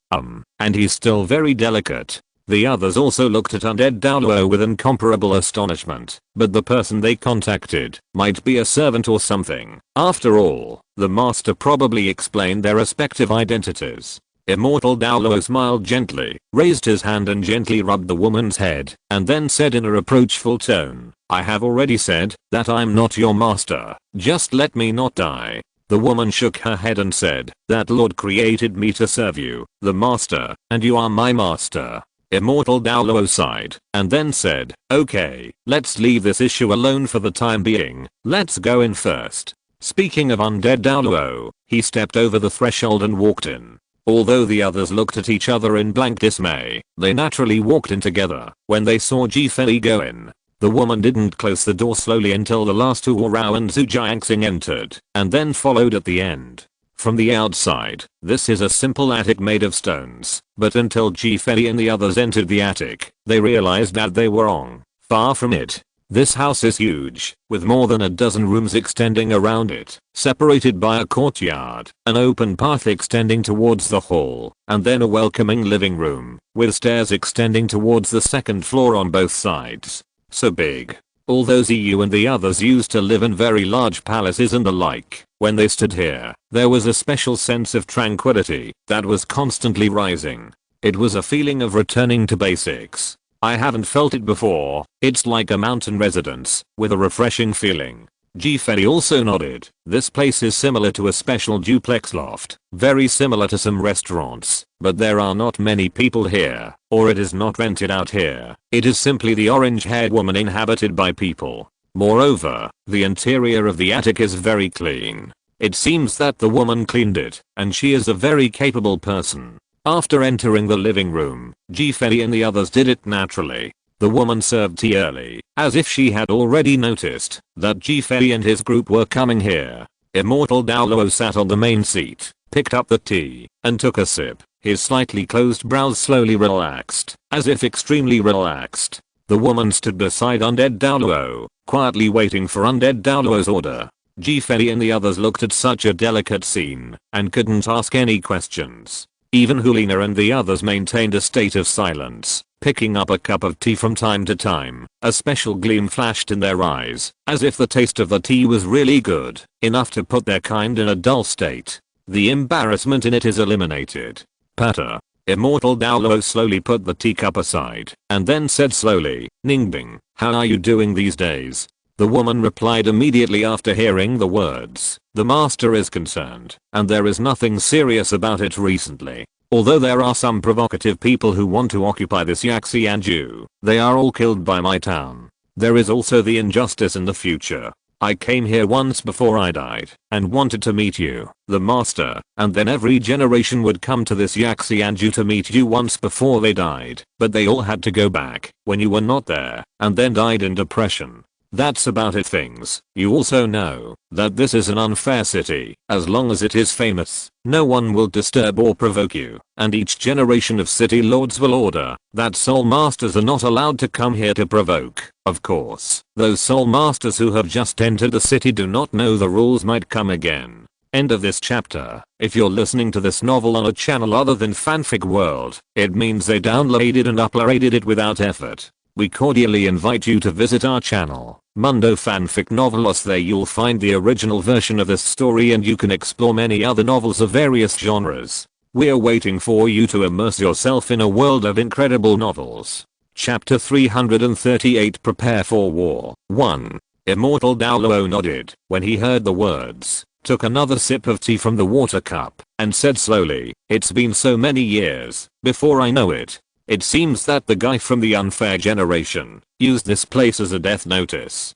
A: And he's still very delicate. The others also looked at Undead Douluo with incomparable astonishment, but the person they contacted might be a servant or something. After all, the master probably explained their respective identities. Immortal Douluo smiled gently, raised his hand and gently rubbed the woman's head, and then said in a reproachful tone, "I have already said that I'm not your master. Just let me not die." The woman shook her head and said, "That Lord created me to serve you, the master, and you are my master." Immortal Douluo sighed, and then said, "Okay, let's leave this issue alone for the time being. Let's go in first." Speaking of Undead Douluo, he stepped over the threshold and walked in. Although the others looked at each other in blank dismay, they naturally walked in together when they saw Fei go in. The woman didn't close the door slowly until the last two Rao and Zhu Jiangxing entered, and then followed at the end. From the outside, this is a simple attic made of stones, but until Fei and the others entered the attic, they realized that they were wrong. Far from it. This house is huge, with more than a dozen rooms extending around it, separated by a courtyard, an open path extending towards the hall, and then a welcoming living room, with stairs extending towards the second floor on both sides. So big. Although Ziyu and the others used to live in very large palaces and the like, when they stood here, there was a special sense of tranquility that was constantly rising. It was a feeling of returning to basics. I haven't felt it before. It's like a mountain residence, with a refreshing feeling. Fei also nodded. This place is similar to a special duplex loft, very similar to some restaurants, but there are not many people here, or it is not rented out here. It is simply the orange-haired woman inhabited by people. Moreover, the interior of the attic is very clean. It seems that the woman cleaned it, and she is a very capable person. After entering the living room, Fei and the others did it naturally. The woman served tea early, as if she had already noticed that Fei and his group were coming here. Immortal Douluo sat on the main seat, picked up the tea, and took a sip. His slightly closed brows slowly relaxed, as if extremely relaxed. The woman stood beside undead Douluo, quietly waiting for undead Douluo's order. Fei and the others looked at such a delicate scene and couldn't ask any questions. Even Hulina and the others maintained a state of silence, picking up a cup of tea from time to time. A special gleam flashed in their eyes, as if the taste of the tea was really good, enough to put their kind in a dull state. The embarrassment in it is eliminated. Patter. Immortal Douluo slowly put the teacup aside, and then said slowly, "Ningbing, how are you doing these days?" The woman replied immediately after hearing the words, "The master is concerned, and there is nothing serious about it recently. Although there are some provocative people who want to occupy this Yaxianju, they are all killed by my town. There is also the injustice in the future. I came here once before I died, and wanted to meet you, the master, and then every generation would come to this Yaxianju to meet you once before they died, but they all had to go back when you were not there, and then died in depression. That's about it things. You also know that this is an unfair city. As long as it is famous, no one will disturb or provoke you, and each generation of city lords will order that soul masters are not allowed to come here to provoke. Of course, those soul masters who have just entered the city do not know the rules might come again." End of this chapter. If you're listening to this novel on a channel other than Fanfic World, it means they downloaded and uploaded it without effort. We cordially invite you to visit our channel, Mundo Fanfic Novelos. There you'll find the original version of this story and you can explore many other novels of various genres. We're waiting for you to immerse yourself in a world of incredible novels. Chapter 338 Prepare for War 1. Immortal Douluo nodded when he heard the words, took another sip of tea from the water cup, and said slowly, "It's been so many years, before I know it. It seems that the guy from the unfair generation used this place as a death notice.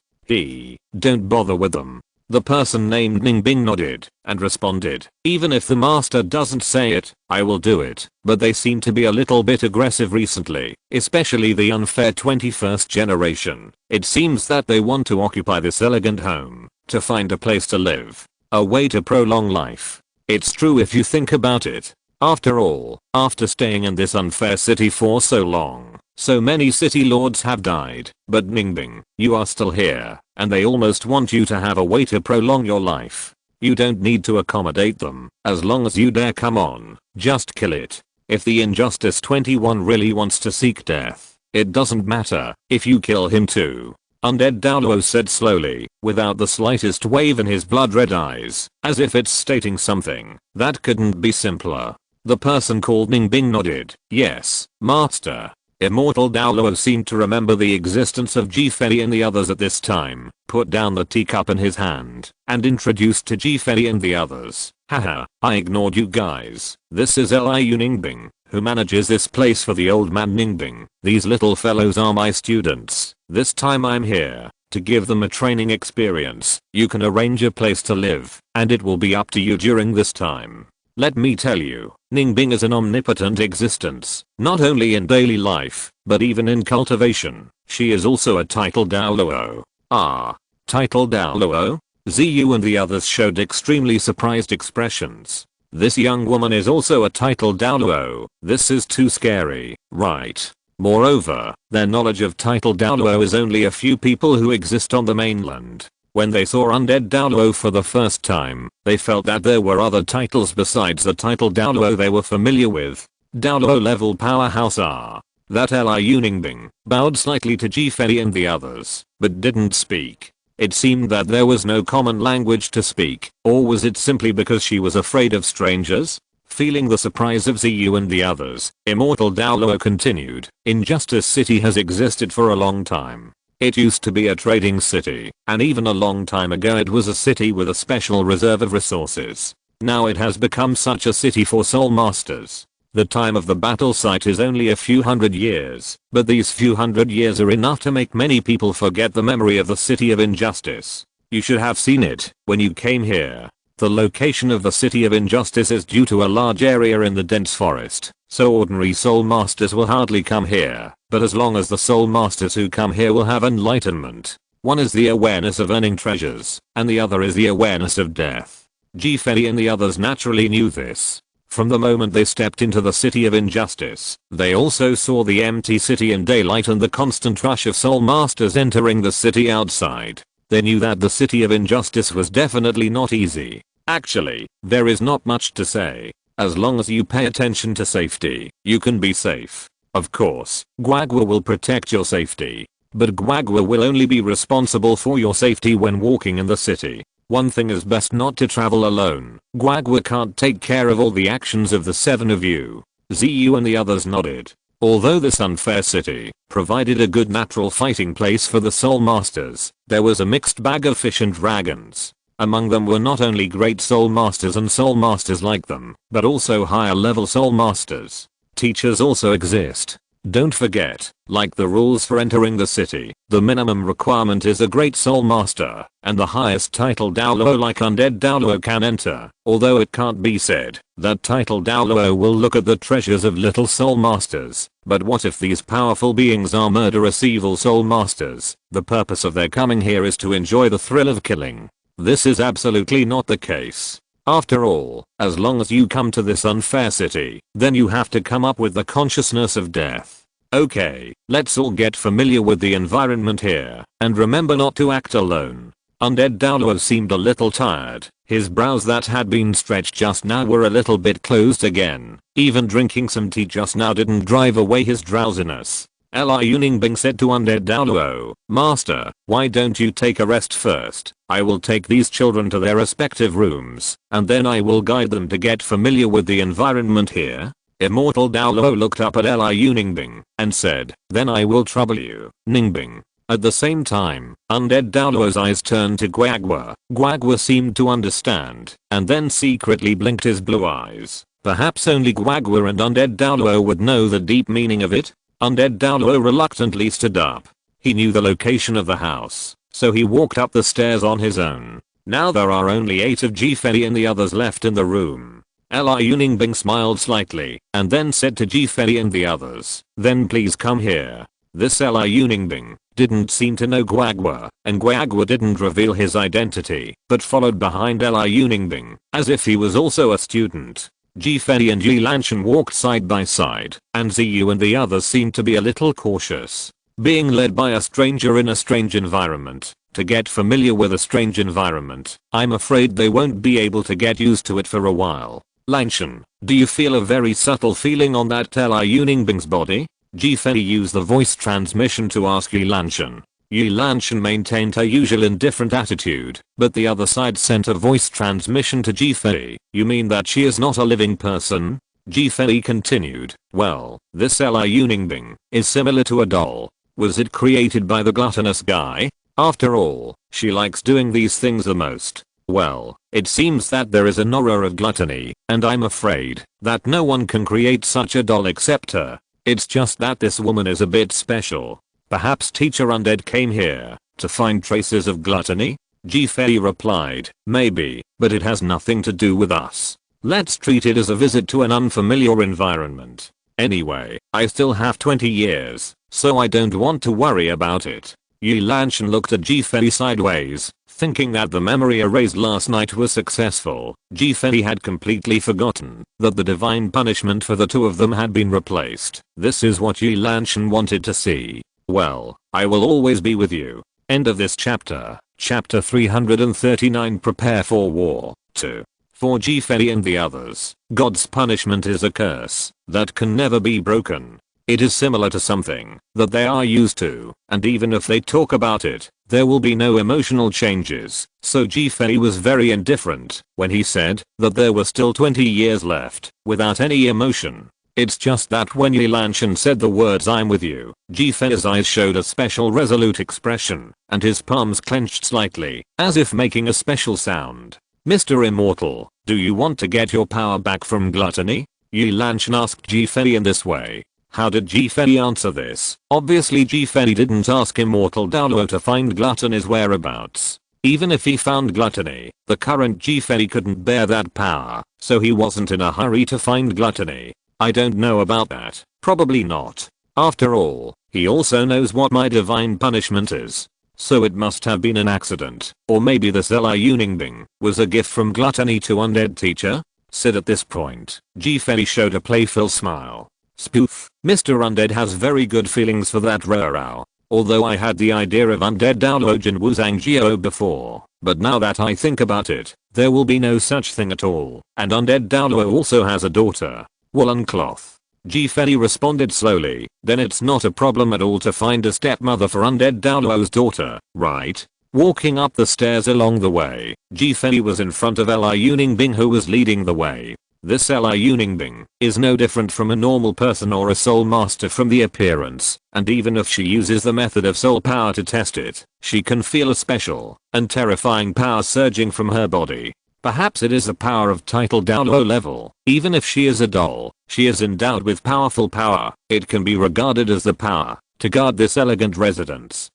A: Don't bother with them." The person named Ningbing nodded and responded, "Even if the master doesn't say it, I will do it, but they seem to be a little bit aggressive recently, especially the unfair 21st generation. It seems that they want to occupy this elegant home to find a place to live, a way to prolong life. It's true if you think about it. After all, after staying in this unfair city for so long, so many city lords have died, but Ningbing, you are still here, and they almost want you to have a way to prolong your life. You don't need to accommodate them, as long as you dare come on, just kill it. If the Injustice 21 really wants to seek death, it doesn't matter if you kill him too." Undead Douluo said slowly, without the slightest wave in his blood-red eyes, as if it's stating something that couldn't be simpler. The person called Ningbing nodded, "Yes, master." Immortal Douluo seemed to remember the existence of Fei and the others at this time, put down the teacup in his hand, and introduced to Fei and the others. "Haha, I ignored you guys. This is Liu Ningbing, who manages this place for the old man Ningbing. These little fellows are my students. This time I'm here to give them a training experience. You can arrange a place to live, and it will be up to you during this time. Let me tell you, Ningbing is an omnipotent existence, not only in daily life, but even in cultivation. She is also a titled Douluo." "Ah, titled Douluo?" Ziyu and the others showed extremely surprised expressions. "This young woman is also a titled Douluo. This is too scary, right?" Moreover, their knowledge of titled Douluo is only a few people who exist on the mainland. When they saw undead Douluo for the first time, they felt that there were other titles besides the title Douluo they were familiar with. Douluo level powerhouse are. That Liu Ningbing bowed slightly to Fei and the others, but didn't speak. It seemed that there was no common language to speak, or was it simply because she was afraid of strangers? Feeling the surprise of Ziyu and the others, Immortal Douluo continued, "Injustice City has existed for a long time. It used to be a trading city, and even a long time ago it was a city with a special reserve of resources. Now it has become such a city for soul masters. The time of the battle site is only a few hundred years, but these few hundred years are enough to make many people forget the memory of the City of Injustice. You should have seen it when you came here. The location of the City of Injustice is due to a large area in the dense forest, so ordinary soul masters will hardly come here, but as long as the soul masters who come here will have enlightenment. One is the awareness of earning treasures, and the other is the awareness of death." Fei and the others naturally knew this. From the moment they stepped into the city of injustice, they also saw the empty city in daylight and the constant rush of soul masters entering the city outside. They knew that the city of injustice was definitely not easy. Actually, there is not much to say. As long as you pay attention to safety, you can be safe. Of course, Guagua will protect your safety. But Guagua will only be responsible for your safety when walking in the city. One thing is best not to travel alone. Guagua can't take care of all the actions of the 7 of you. Ziyu and the others nodded. Although this unfair city provided a good natural fighting place for the soul masters, there was a mixed bag of fish and dragons. Among them were not only great soul masters and soul masters like them, but also higher level soul masters. Teachers also exist. Don't forget, like the rules for entering the city, the minimum requirement is a great soul master, and the highest title Douluo like undead Douluo can enter, although it can't be said that title Douluo will look at the treasures of little soul masters. But what if these powerful beings are murderous evil soul masters? The purpose of their coming here is to enjoy the thrill of killing. This is absolutely not the case. After all, as long as you come to this unfair city, then you have to come up with the consciousness of death. Okay, let's all get familiar with the environment here, and remember not to act alone. Undead Douluo seemed a little tired. His brows that had been stretched just now were a little bit closed again. Even drinking some tea just now didn't drive away his drowsiness. Li Yuningbing said to Undead Douluo, "Master, why don't you take a rest first? I will take these children to their respective rooms, and then I will guide them to get familiar with the environment here." Immortal Douluo looked up at Li Yuningbing and said, "Then I will trouble you, Ningbing." At the same time, Undead Douluo's eyes turned to Guagua. Guagua seemed to understand, and then secretly blinked his blue eyes. Perhaps only Guagua and Undead Douluo would know the deep meaning of it. Undead Douluo reluctantly stood up. He knew the location of the house, so he walked up the stairs on his own. Now there are only 8 of Jifei and the others left in the room. Li Yuningbing smiled slightly, and then said to Jifei and the others, "Then please come here." This Li Yuningbing didn't seem to know Guagua, and Guagua didn't reveal his identity, but followed behind Li Yuningbing, as if he was also a student. Jifei and Yi Lanshan walked side by side, and Ziyu and the others seemed to be a little cautious. Being led by a stranger in a strange environment, to get familiar with a strange environment, I'm afraid they won't be able to get used to it for a while. Lanshan, do you feel a very subtle feeling on that Li Yuningbing's body? Jifei used the voice transmission to ask Yi Lanshan. Yi Lanshan maintained her usual indifferent attitude, but the other side sent a voice transmission to Jifei. "You mean that she is not a living person?" Jifei continued, "Well, this Li Yuningbing is similar to a doll. Was it created by the gluttonous guy? After all, she likes doing these things the most. Well, it seems that there is an aura of gluttony, and I'm afraid that no one can create such a doll except her. It's just that this woman is a bit special. Perhaps Teacher Undead came here to find traces of gluttony?" Jifei replied, "Maybe, but it has nothing to do with us. Let's treat it as a visit to an unfamiliar environment. Anyway, I still have 20 years, so I don't want to worry about it." Yi Lanshan looked at Jifei sideways, thinking that the memory erased last night was successful. Jifei had completely forgotten that the divine punishment for the 2 of them had been replaced. This is what Yi Lanshan wanted to see. "Well, I will always be with you." End of this chapter. Chapter 339. Prepare for War 2. For Jifei and the others, God's punishment is a curse that can never be broken. It is similar to something that they are used to, and even if they talk about it, there will be no emotional changes. So Jifei was very indifferent when he said that there were still 20 years left without any emotion. It's just that when Yi Lanshan said the words "I'm with you," Jifei's eyes showed a special resolute expression, and his palms clenched slightly, as if making a special sound. "Mr. Immortal, do you want to get your power back from gluttony?" Yi Lanshan asked Jifei in this way. How did Jifei answer this? Obviously Jifei didn't ask Immortal Douluo to find gluttony's whereabouts. Even if he found gluttony, the current Jifei couldn't bear that power, so he wasn't in a hurry to find gluttony. I don't know about that. Probably not. After all, he also knows what my divine punishment is. So it must have been an accident, or maybe this Li Yuningbing was a gift from gluttony to Undead Teacher? Sid at this point, Ji-Fei showed a playful smile. Spoof, Mr. Undead has very good feelings for that Rorao. Although I had the idea of Undead Douluo Jin Wu Zhangjiao before, but now that I think about it, there will be no such thing at all, and Undead Douluo also has a daughter. Woolen cloth. Ji-Fei responded slowly, then it's not a problem at all to find a stepmother for Undead Douluo's daughter, right? Walking up the stairs along the way, Ji-Fei was in front of Li Yuningbing who was leading the way. This Li Yuningbing is no different from a normal person or a soul master from the appearance, and even if she uses the method of soul power to test it, she can feel a special and terrifying power surging from her body. Perhaps it is the power of title Douluo level. Even if she is a doll, she is endowed with powerful power. It can be regarded as the power to guard this elegant residence.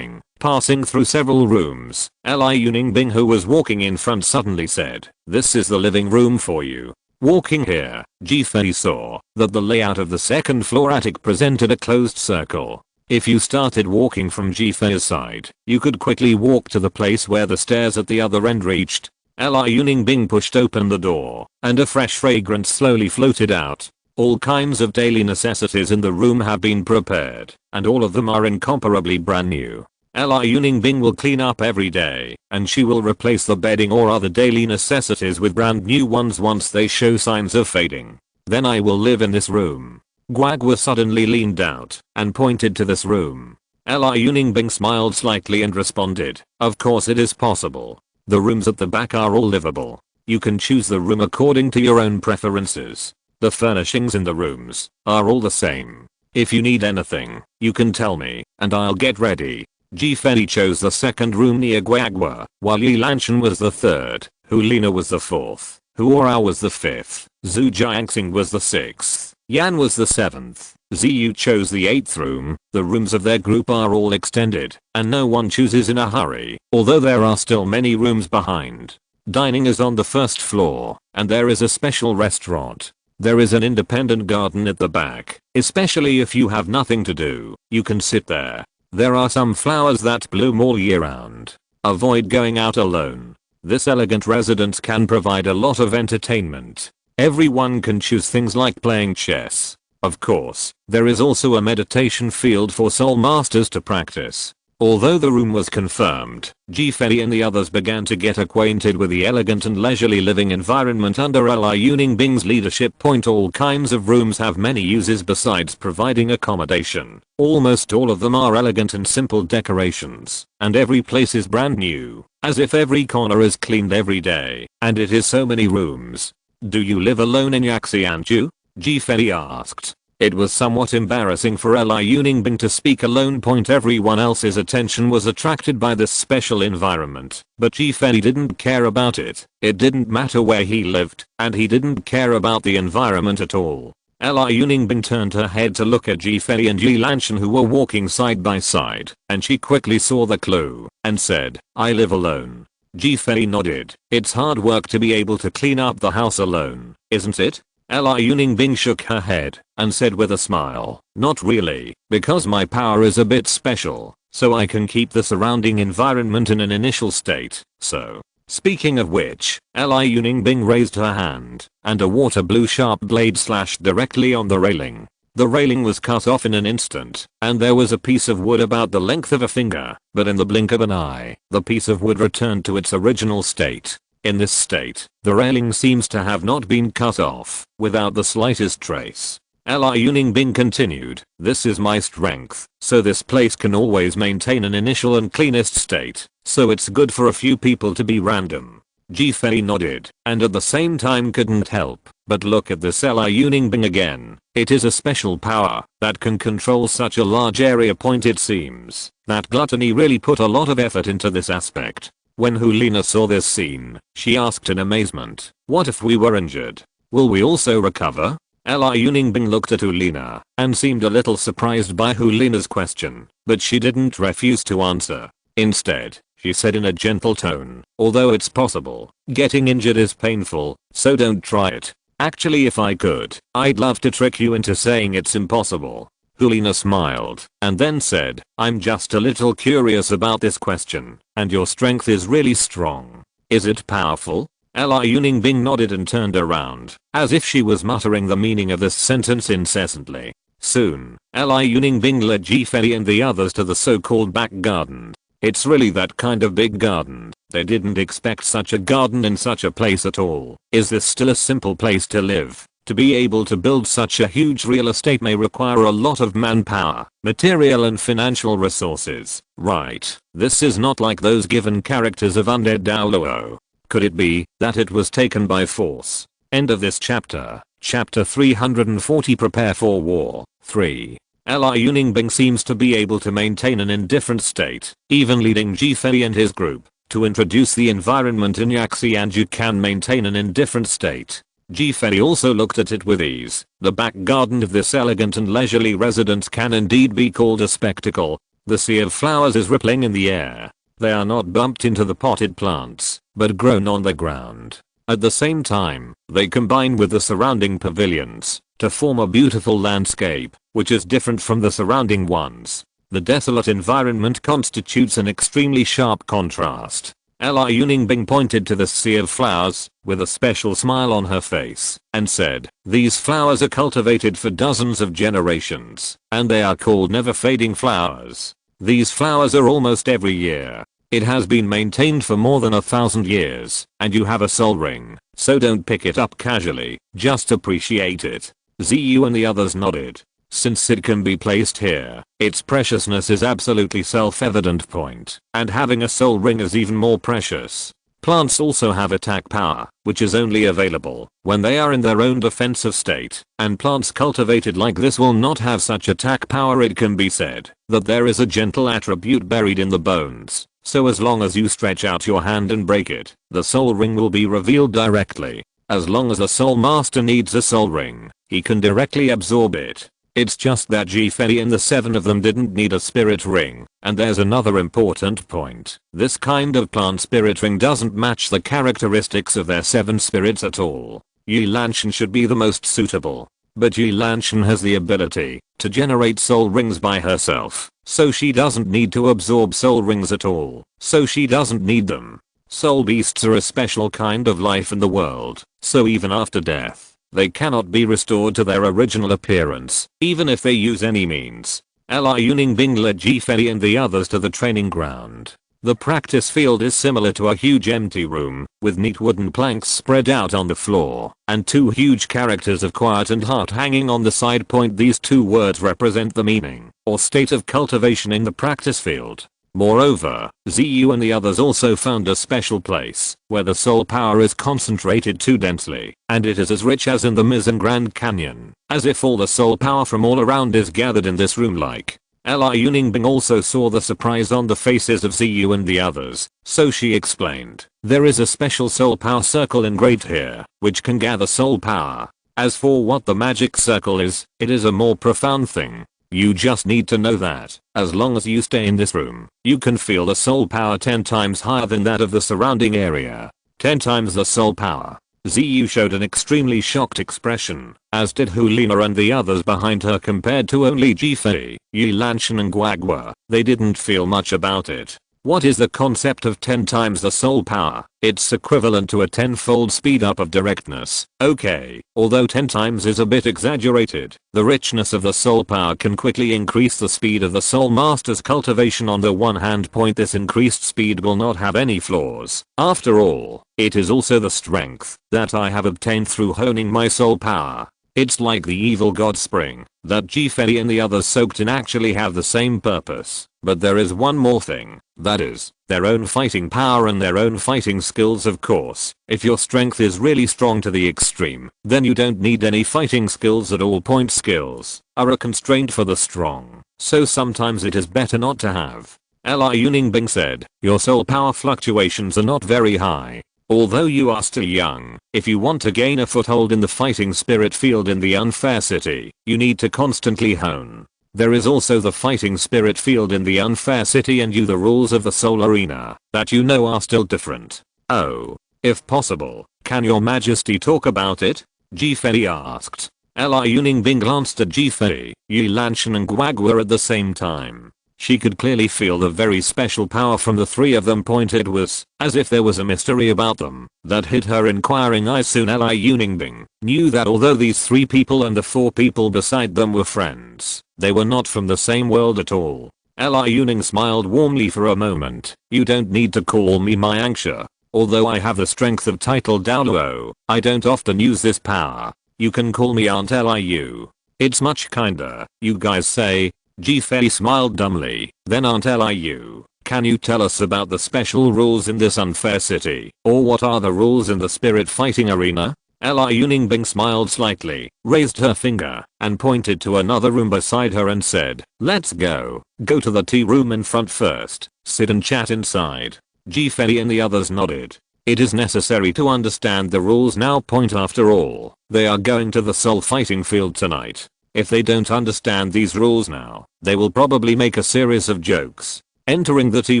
A: Passing through several rooms, Li Yuningbing who was walking in front suddenly said, "This is the living room for you." Walking here, Ji-Fei saw that the layout of the second floor attic presented a closed circle. If you started walking from Ji-Fei's side, you could quickly walk to the place where the stairs at the other end reached. Li Yuningbing pushed open the door, and a fresh fragrance slowly floated out. All kinds of daily necessities in the room have been prepared, and all of them are incomparably brand new. Li Yuningbing will clean up every day, and she will replace the bedding or other daily necessities with brand new ones once they show signs of fading. Then I will live in this room. Guagua suddenly leaned out and pointed to this room. Li Yuningbing smiled slightly and responded, "Of course it is possible. The rooms at the back are all livable. You can choose the room according to your own preferences. The furnishings in the rooms are all the same. If you need anything, you can tell me, and I'll get ready." Ji-Fei chose the second room near Guagua, while Yi Lanshan was the third, Hu Lina was the fourth, Hu Orao was the fifth, Zhu Jiangxing was the sixth, Yan was the seventh, Ziyu chose the eighth room. The rooms of their group are all extended, and no one chooses in a hurry, although there are still many rooms behind. Dining is on the first floor, and there is a special restaurant. There is an independent garden at the back, especially if you have nothing to do, you can sit there. There are some flowers that bloom all year round. Avoid going out alone. This elegant residence can provide a lot of entertainment. Everyone can choose things like playing chess. Of course, there is also a meditation field for soul masters to practice. Although the room was confirmed, Ji-Fei and the others began to get acquainted with the elegant and leisurely living environment under Li Yuningbing's leadership. All kinds of rooms have many uses besides providing accommodation. Almost all of them are elegant and simple decorations, and every place is brand new, as if every corner is cleaned every day, and it is so many rooms. "Do you live alone in Yaxianju?" Ji-Fei asked. It was somewhat embarrassing for Li Yuningbing to speak alone. Everyone else's attention was attracted by this special environment, but Ji-Fei didn't care about it. It didn't matter where he lived, and he didn't care about the environment at all. Li Yuningbing turned her head to look at Ji-Fei and Yi Lanshan who were walking side by side, and she quickly saw the clue, and said, "I live alone." Ji-Fei nodded. "It's hard work to be able to clean up the house alone, isn't it?" Li Yuningbing shook her head and said with a smile, "Not really, because my power is a bit special, so I can keep the surrounding environment in an initial state, so." Speaking of which, Li Yuningbing raised her hand, and a water blue sharp blade slashed directly on the railing. The railing was cut off in an instant, and there was a piece of wood about the length of a finger, but in the blink of an eye, the piece of wood returned to its original state. In this state, the railing seems to have not been cut off, without the slightest trace. Li Yuningbing continued, "This is my strength, so this place can always maintain an initial and cleanest state, so it's good for a few people to be random." Ji-Fei nodded, and at the same time couldn't help but look at this Li Yuningbing again. It is a special power that can control such a large area. It seems that Gluttony really put a lot of effort into this aspect. When Hu Lina saw this scene, she asked in amazement, "What if we were injured? Will we also recover?" Li Yuningbing looked at Hu Lina and seemed a little surprised by Hu Lina's question, but she didn't refuse to answer. Instead, she said in a gentle tone, "Although it's possible, getting injured is painful, so don't try it. Actually, if I could, I'd love to trick you into saying it's impossible." Hu Lina smiled and then said, "I'm just a little curious about this question, and your strength is really strong. Is it powerful?" Li Yuningbing nodded and turned around, as if she was muttering the meaning of this sentence incessantly. Soon, Li Yuningbing led Jifei and the others to the so-called back garden. It's really that kind of big garden. They didn't expect such a garden in such a place at all. Is this still a simple place to live? To be able to build such a huge real estate may require a lot of manpower, material and financial resources. Right, this is not like those given characters of Undead Douluo. Could it be that it was taken by force? End of this chapter. Chapter 340 Prepare for War. 3. Li Yuningbing seems to be able to maintain an indifferent state, even leading Jifei and his group. To introduce the environment in Yaxi and you can maintain an indifferent state. Jifei also looked at it with ease. The back garden of this elegant and leisurely residence can indeed be called a spectacle. The sea of flowers is rippling in the air. They are not bumped into the potted plants, but grown on the ground. At the same time, they combine with the surrounding pavilions to form a beautiful landscape, which is different from the surrounding ones. The desolate environment constitutes an extremely sharp contrast. Li Yuningbing pointed to the sea of flowers, with a special smile on her face, and said, "These flowers are cultivated for dozens of generations, and they are called never-fading flowers. These flowers are almost every year. It has been maintained for more than 1,000 years, and you have a soul ring, so don't pick it up casually, just appreciate it." Ziyu and the others nodded. Since it can be placed here, its preciousness is absolutely self-evident point, and having a soul ring is even more precious. Plants also have attack power, which is only available when they are in their own defensive state, and plants cultivated like this will not have such attack power. It can be said that there is a gentle attribute buried in the bones, so as long as you stretch out your hand and break it, the soul ring will be revealed directly. As long as a soul master needs a soul ring, he can directly absorb it. It's just that Jifei and the 7 of them didn't need a spirit ring, and there's another important point. This kind of plant spirit ring doesn't match the characteristics of their 7 spirits at all. Yi Lanshan should be the most suitable. But Yi Lanshan has the ability to generate soul rings by herself, so she doesn't need to absorb soul rings at all, so she doesn't need them. Soul beasts are a special kind of life in the world, so even after death, they cannot be restored to their original appearance, even if they use any means. Li Yuningbing led Jifei and the others to the training ground. The practice field is similar to a huge empty room, with neat wooden planks spread out on the floor, and 2 huge characters of quiet and heart hanging on the side point. These 2 words represent the meaning, or state of cultivation in the practice field. Moreover, Ziyu and the others also found a special place, where the soul power is concentrated too densely, and it is as rich as in the Mizzen Grand Canyon, as if all the soul power from all around is gathered in this room like. Li Yuningbing also saw the surprise on the faces of Ziyu and the others, so she explained, "There is a special soul power circle engraved here, which can gather soul power. As for what the magic circle is, it is a more profound thing. You just need to know that, as long as you stay in this room, you can feel the soul power 10 times higher than that of the surrounding area. 10 times the soul power." Ziyu showed an extremely shocked expression, as did Hulina and the others behind her. Compared to only Jifei, Yi Lanshan and Guagua, they didn't feel much about it. What is the concept of 10 times the soul power? It's equivalent to a 10-fold speed up of directness. Okay, although 10 times is a bit exaggerated, the richness of the soul power can quickly increase the speed of the soul master's cultivation. On the one hand, this increased speed will not have any flaws. After all, it is also the strength that I have obtained through honing my soul power. It's like the evil god spring that Jifei and the others soaked in actually have the same purpose. But there is one more thing, that is, their own fighting power and their own fighting skills. Of course, if your strength is really strong to the extreme, then you don't need any fighting skills at all. Point skills are a constraint for the strong, so sometimes it is better not to have. Li Yuningbing said, "Your soul power fluctuations are not very high. Although you are still young, if you want to gain a foothold in the fighting spirit field in the unfair city, you need to constantly hone. There is also the fighting spirit field in the unfair city, and the rules of the soul arena that you know are still different. Oh, if possible, can your majesty talk about it?" Jifei asked. Li Yuningbing glanced at Jifei, Yi Lanshan and Guagua at the same time. She could clearly feel the very special power from the three of them. It was as if there was a mystery about them that hid her inquiring eyes. Soon Li Yuningbing knew that although these three people and the four people beside them were friends, they were not from the same world at all. Li Yuning smiled warmly for a moment. You don't need to call me my anxia. Although I have the strength of title Douluo, I don't often use this power. You can call me Aunt Liu. It's much kinder, you guys say. Fei smiled dumbly. Then Aunt Liu, can you tell us about the special rules in this unfair city? Or what are the rules in the spirit fighting arena? Li Yuningbing smiled slightly, raised her finger, and pointed to another room beside her and said, let's go. Go to the tea room in front first. Sit and chat inside. Fei and the others nodded. It is necessary to understand the rules now. After all, they are going to the soul fighting field tonight. If they don't understand these rules now, they will probably make a series of jokes. Entering the tea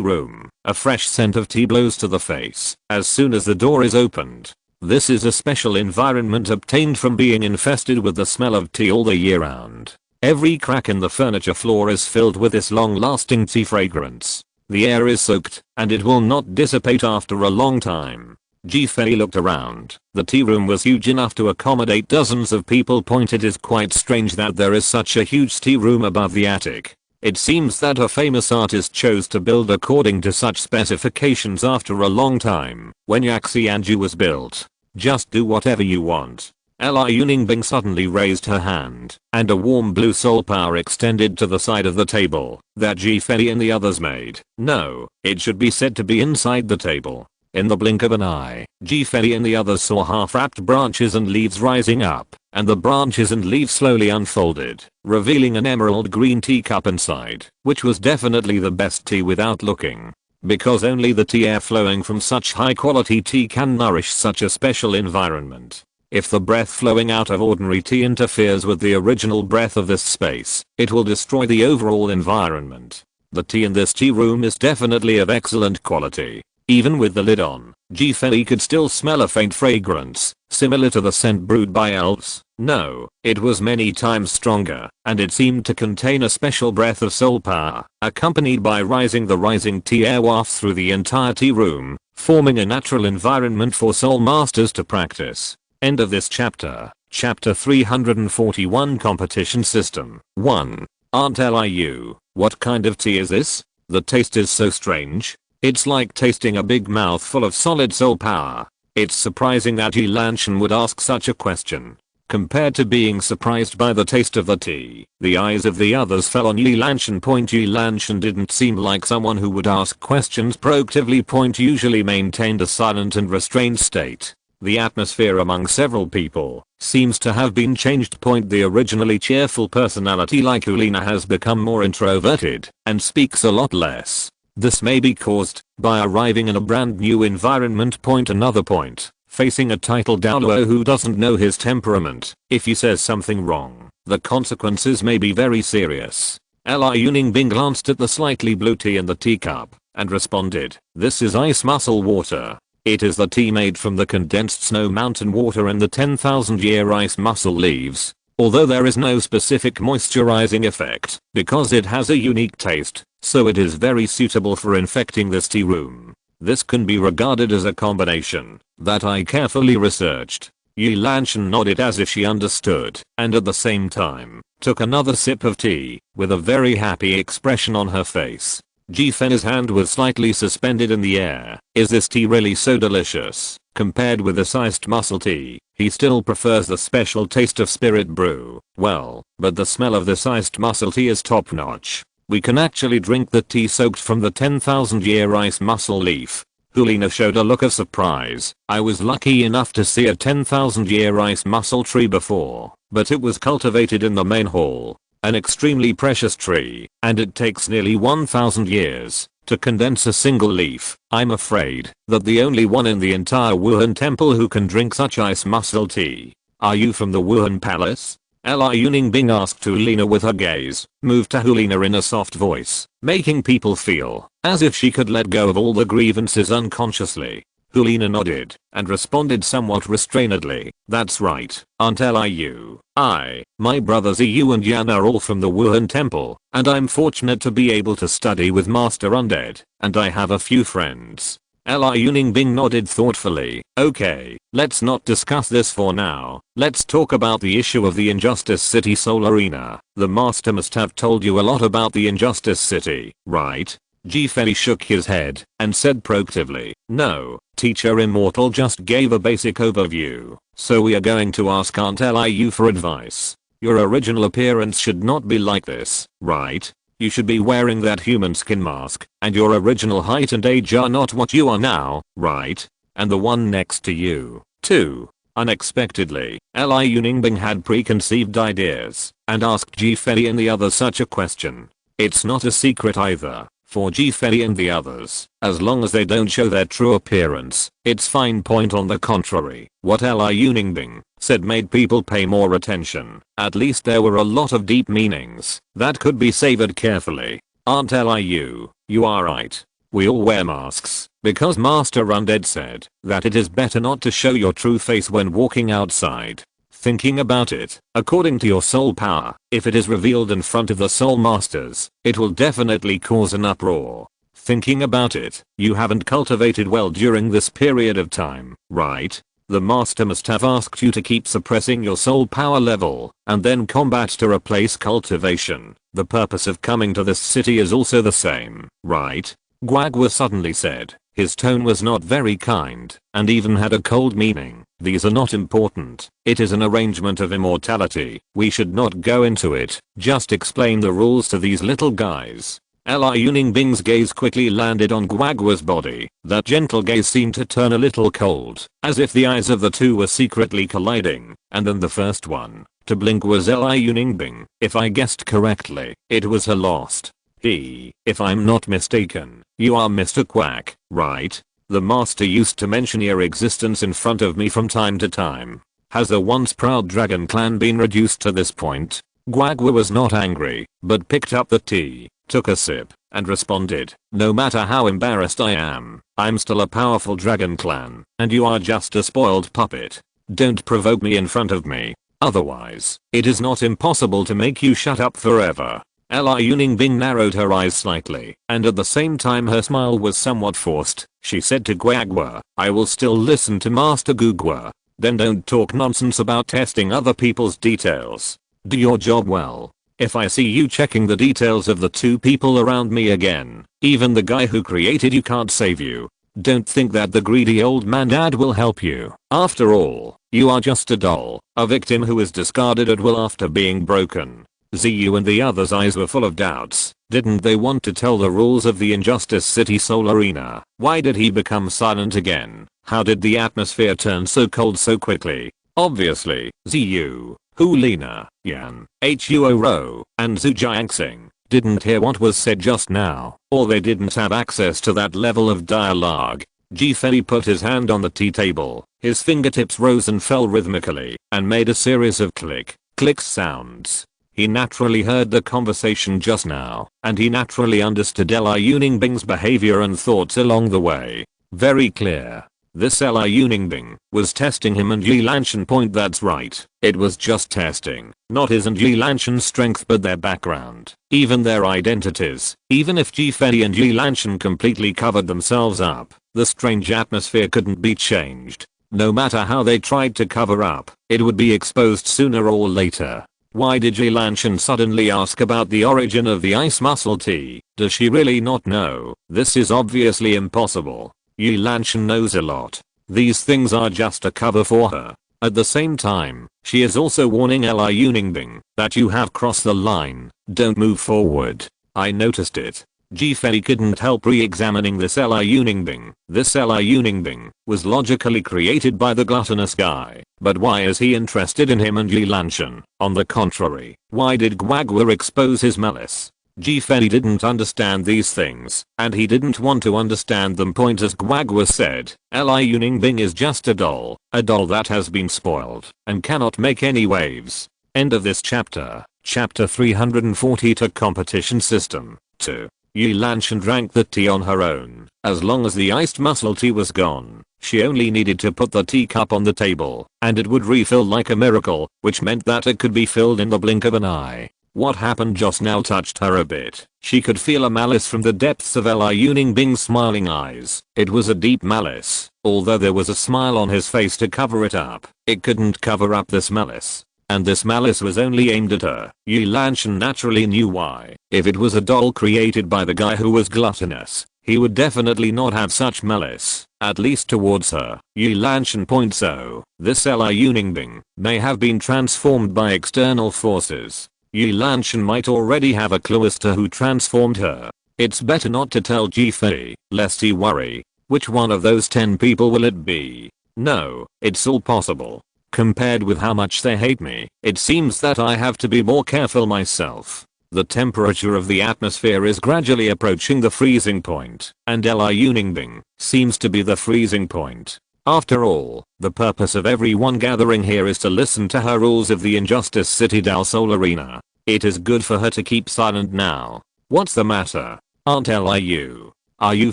A: room, a fresh scent of tea blows to the face as soon as the door is opened. This is a special environment obtained from being infested with the smell of tea all the year round. Every crack in the furniture floor is filled with this long-lasting tea fragrance. The air is soaked, and it will not dissipate after a long time. Fei looked around. The tea room was huge enough to accommodate dozens of people. It is quite strange that there is such a huge tea room above the attic. It seems that a famous artist chose to build according to such specifications after a long time. When Yaxianju was built, just do whatever you want. Li Yuningbing suddenly raised her hand, and a warm blue soul power extended to the side of the table that Fei and the others made. No, it should be said to be inside the table. In the blink of an eye, Fei and the others saw half-wrapped branches and leaves rising up, and the branches and leaves slowly unfolded, revealing an emerald green teacup inside, which was definitely the best tea without looking. Because only the tea air flowing from such high quality tea can nourish such a special environment. If the breath flowing out of ordinary tea interferes with the original breath of this space, it will destroy the overall environment. The tea in this tea room is definitely of excellent quality. Even with the lid on, Fei could still smell a faint fragrance, similar to the scent brewed by elves. No, it was many times stronger, and it seemed to contain a special breath of soul power, accompanied by the rising tea air wafts through the entire tea room, forming a natural environment for soul masters to practice. End of this chapter. Chapter 341 Competition System. 1. Aunt Liu, what kind of tea is this? The taste is so strange. It's like tasting a big mouthful of solid soul power. It's surprising that Yi Lanshan would ask such a question. Compared to being surprised by the taste of the tea, the eyes of the others fell on Yi Lanshan. Yi Lanshan didn't seem like someone who would ask questions proactively. Usually maintained a silent and restrained state. The atmosphere among several people seems to have been changed. The originally cheerful personality like Ulina has become more introverted and speaks a lot less. This may be caused by arriving in a brand new environment. Another point, facing a title Douluo who doesn't know his temperament. If he says something wrong, the consequences may be very serious. Li Yuningbing glanced at the slightly blue tea in the teacup and responded, this is ice muscle water. It is the tea made from the condensed snow mountain water and the 10,000-year ice mussel leaves. Although there is no specific moisturizing effect, because it has a unique taste, so it is very suitable for infecting this tea room. This can be regarded as a combination that I carefully researched. Yi Lanshan nodded as if she understood, and at the same time, took another sip of tea, with a very happy expression on her face. Fei's hand was slightly suspended in the air. Is this tea really so delicious? Compared with this iced muscle tea, he still prefers the special taste of spirit brew. Well, but the smell of this iced muscle tea is top notch. We can actually drink the tea soaked from the 10,000-year ice mussel leaf. Hulina showed a look of surprise. I was lucky enough to see a 10,000-year ice mussel tree before, but it was cultivated in the main hall. An extremely precious tree, and it takes nearly 1,000 years to condense a single leaf. I'm afraid that the only one in the entire Wuhan temple who can drink such ice mussel tea. Are you from the Wuhan palace? Li Yuningbing asked Hulina with her gaze, moved to Hulina in a soft voice, making people feel as if she could let go of all the grievances unconsciously. Hulina nodded and responded somewhat restrainedly, that's right, Aunt Liu. My brothers Yu and Yan are all from the Wuhan temple, and I'm fortunate to be able to study with Master Undead, and I have a few friends. Liu Ningbing nodded thoughtfully. Okay, let's not discuss this for now. Let's talk about the issue of the Injustice City Soul Arena. The master must have told you a lot about the Injustice City, right? Fei shook his head and said proactively, no, Teacher Immortal just gave a basic overview, so we are going to ask Aunt Liu for advice. Your original appearance should not be like this, right? You should be wearing that human skin mask, and your original height and age are not what you are now, right? And the one next to you, too. Unexpectedly, Liu Ningbing had preconceived ideas and asked Fei and the others such a question. It's not a secret either. For Fei and the others, as long as they don't show their true appearance, it's fine. Point on the contrary, what Liu Ningbing said made people pay more attention. At least there were a lot of deep meanings that could be savored carefully. Aunt Liu, you are right. We all wear masks because Master Undead said that it is better not to show your true face when walking outside. Thinking about it, according to your soul power, if it is revealed in front of the soul masters, it will definitely cause an uproar. Thinking about it, you haven't cultivated well during this period of time, right? The master must have asked you to keep suppressing your soul power level, and then combat to replace cultivation. The purpose of coming to this city is also the same, right? Guagua suddenly said. His tone was not very kind, and even had a cold meaning. These are not important. It is an arrangement of immortality. We should not go into it. Just explain the rules to these little guys. Liu Ningbing's gaze quickly landed on Guagua's body. That gentle gaze seemed to turn a little cold, as if the eyes of the two were secretly colliding. And then the first one to blink was Liu Ningbing. If I guessed correctly, it was her lost. If I'm not mistaken, you are Mr. Quack, right? The master used to mention your existence in front of me from time to time. Has the once proud dragon clan been reduced to this point? Guagua was not angry, but picked up the tea, took a sip, and responded, no matter how embarrassed I am, I'm still a powerful dragon clan, and you are just a spoiled puppet. Don't provoke me in front of me. Otherwise, it is not impossible to make you shut up forever. Liu Ningbing narrowed her eyes slightly, and at the same time her smile was somewhat forced. She said to Guagua, I will still listen to Master Guagua. Then don't talk nonsense about testing other people's details. Do your job well. If I see you checking the details of the two people around me again, even the guy who created you can't save you. Don't think that the greedy old man dad will help you. After all, you are just a doll, a victim who is discarded at will after being broken. Ziyu and the others' eyes were full of doubts. Didn't they want to tell the rules of the Injustice City Soul Arena? Why did he become silent again? How did the atmosphere turn so cold so quickly? Obviously, Ziyu, Hulina, Yan, Huoro, and Zhujiangxing didn't hear what was said just now, or they didn't have access to that level of dialogue. Fei put his hand on the tea table. His fingertips rose and fell rhythmically, and made a series of click sounds. He naturally heard the conversation just now, and he naturally understood Liu Ningbing's behavior and thoughts along the way. Very clear. This Liu Ningbing was testing him and Yi Lanshan. Point, that's right. It was just testing, not his and Yi Lanshan's strength but their background, even their identities. Even if Fei and Yi Lanshan completely covered themselves up, the strange atmosphere couldn't be changed. No matter how they tried to cover up, it would be exposed sooner or later. Why did Yi Lanshan suddenly ask about the origin of the ice muscle tea? Does she really not know? This is obviously impossible. Yi Lanshan knows a lot. These things are just a cover for her. At the same time, she is also warning Liu Ningbing that you have crossed the line. Don't move forward. I noticed it. Fei couldn't help re-examining this Liu Ningbing. This Liu Ningbing was logically created by the gluttonous guy. But why is he interested in him and Yi Lanshan? On the contrary, why did Guagua expose his malice? Fei didn't understand these things, and he didn't want to understand them. Point, as Guagua said, Liu Ningbing is just a doll that has been spoiled and cannot make any waves. End of this chapter. Chapter 340 to competition system. 2. Yi Lanshan drank the tea on her own. As long as the iced muscle tea was gone, She only needed to put the teacup on the table, and it would refill like a miracle, which meant that it could be filled in the blink of an eye. What happened just now touched her a bit. She could feel a malice from the depths of Li Bing's smiling eyes. It was a deep malice. Although there was a smile on his face to cover it up, it couldn't cover up this malice. And this malice was only aimed at her. Yi Lanshan naturally knew why. If it was a doll created by the guy who was gluttonous, he would definitely not have such malice, at least towards her. Yi Lanshan points out, this Li Bing may have been transformed by external forces. Yi Lanshan might already have a clue as to who transformed her. It's better not to tell Fei, lest he worry. Which one of those 10 people will it be? No, it's all possible. Compared with how much they hate me, it seems that I have to be more careful myself. The temperature of the atmosphere is gradually approaching the freezing point, and Li Bing seems to be the freezing point. After all, the purpose of everyone gathering here is to listen to her rules of the Injustice City Dal Sol Arena. It is good for her to keep silent now. What's the matter? Aunt Liu? Are you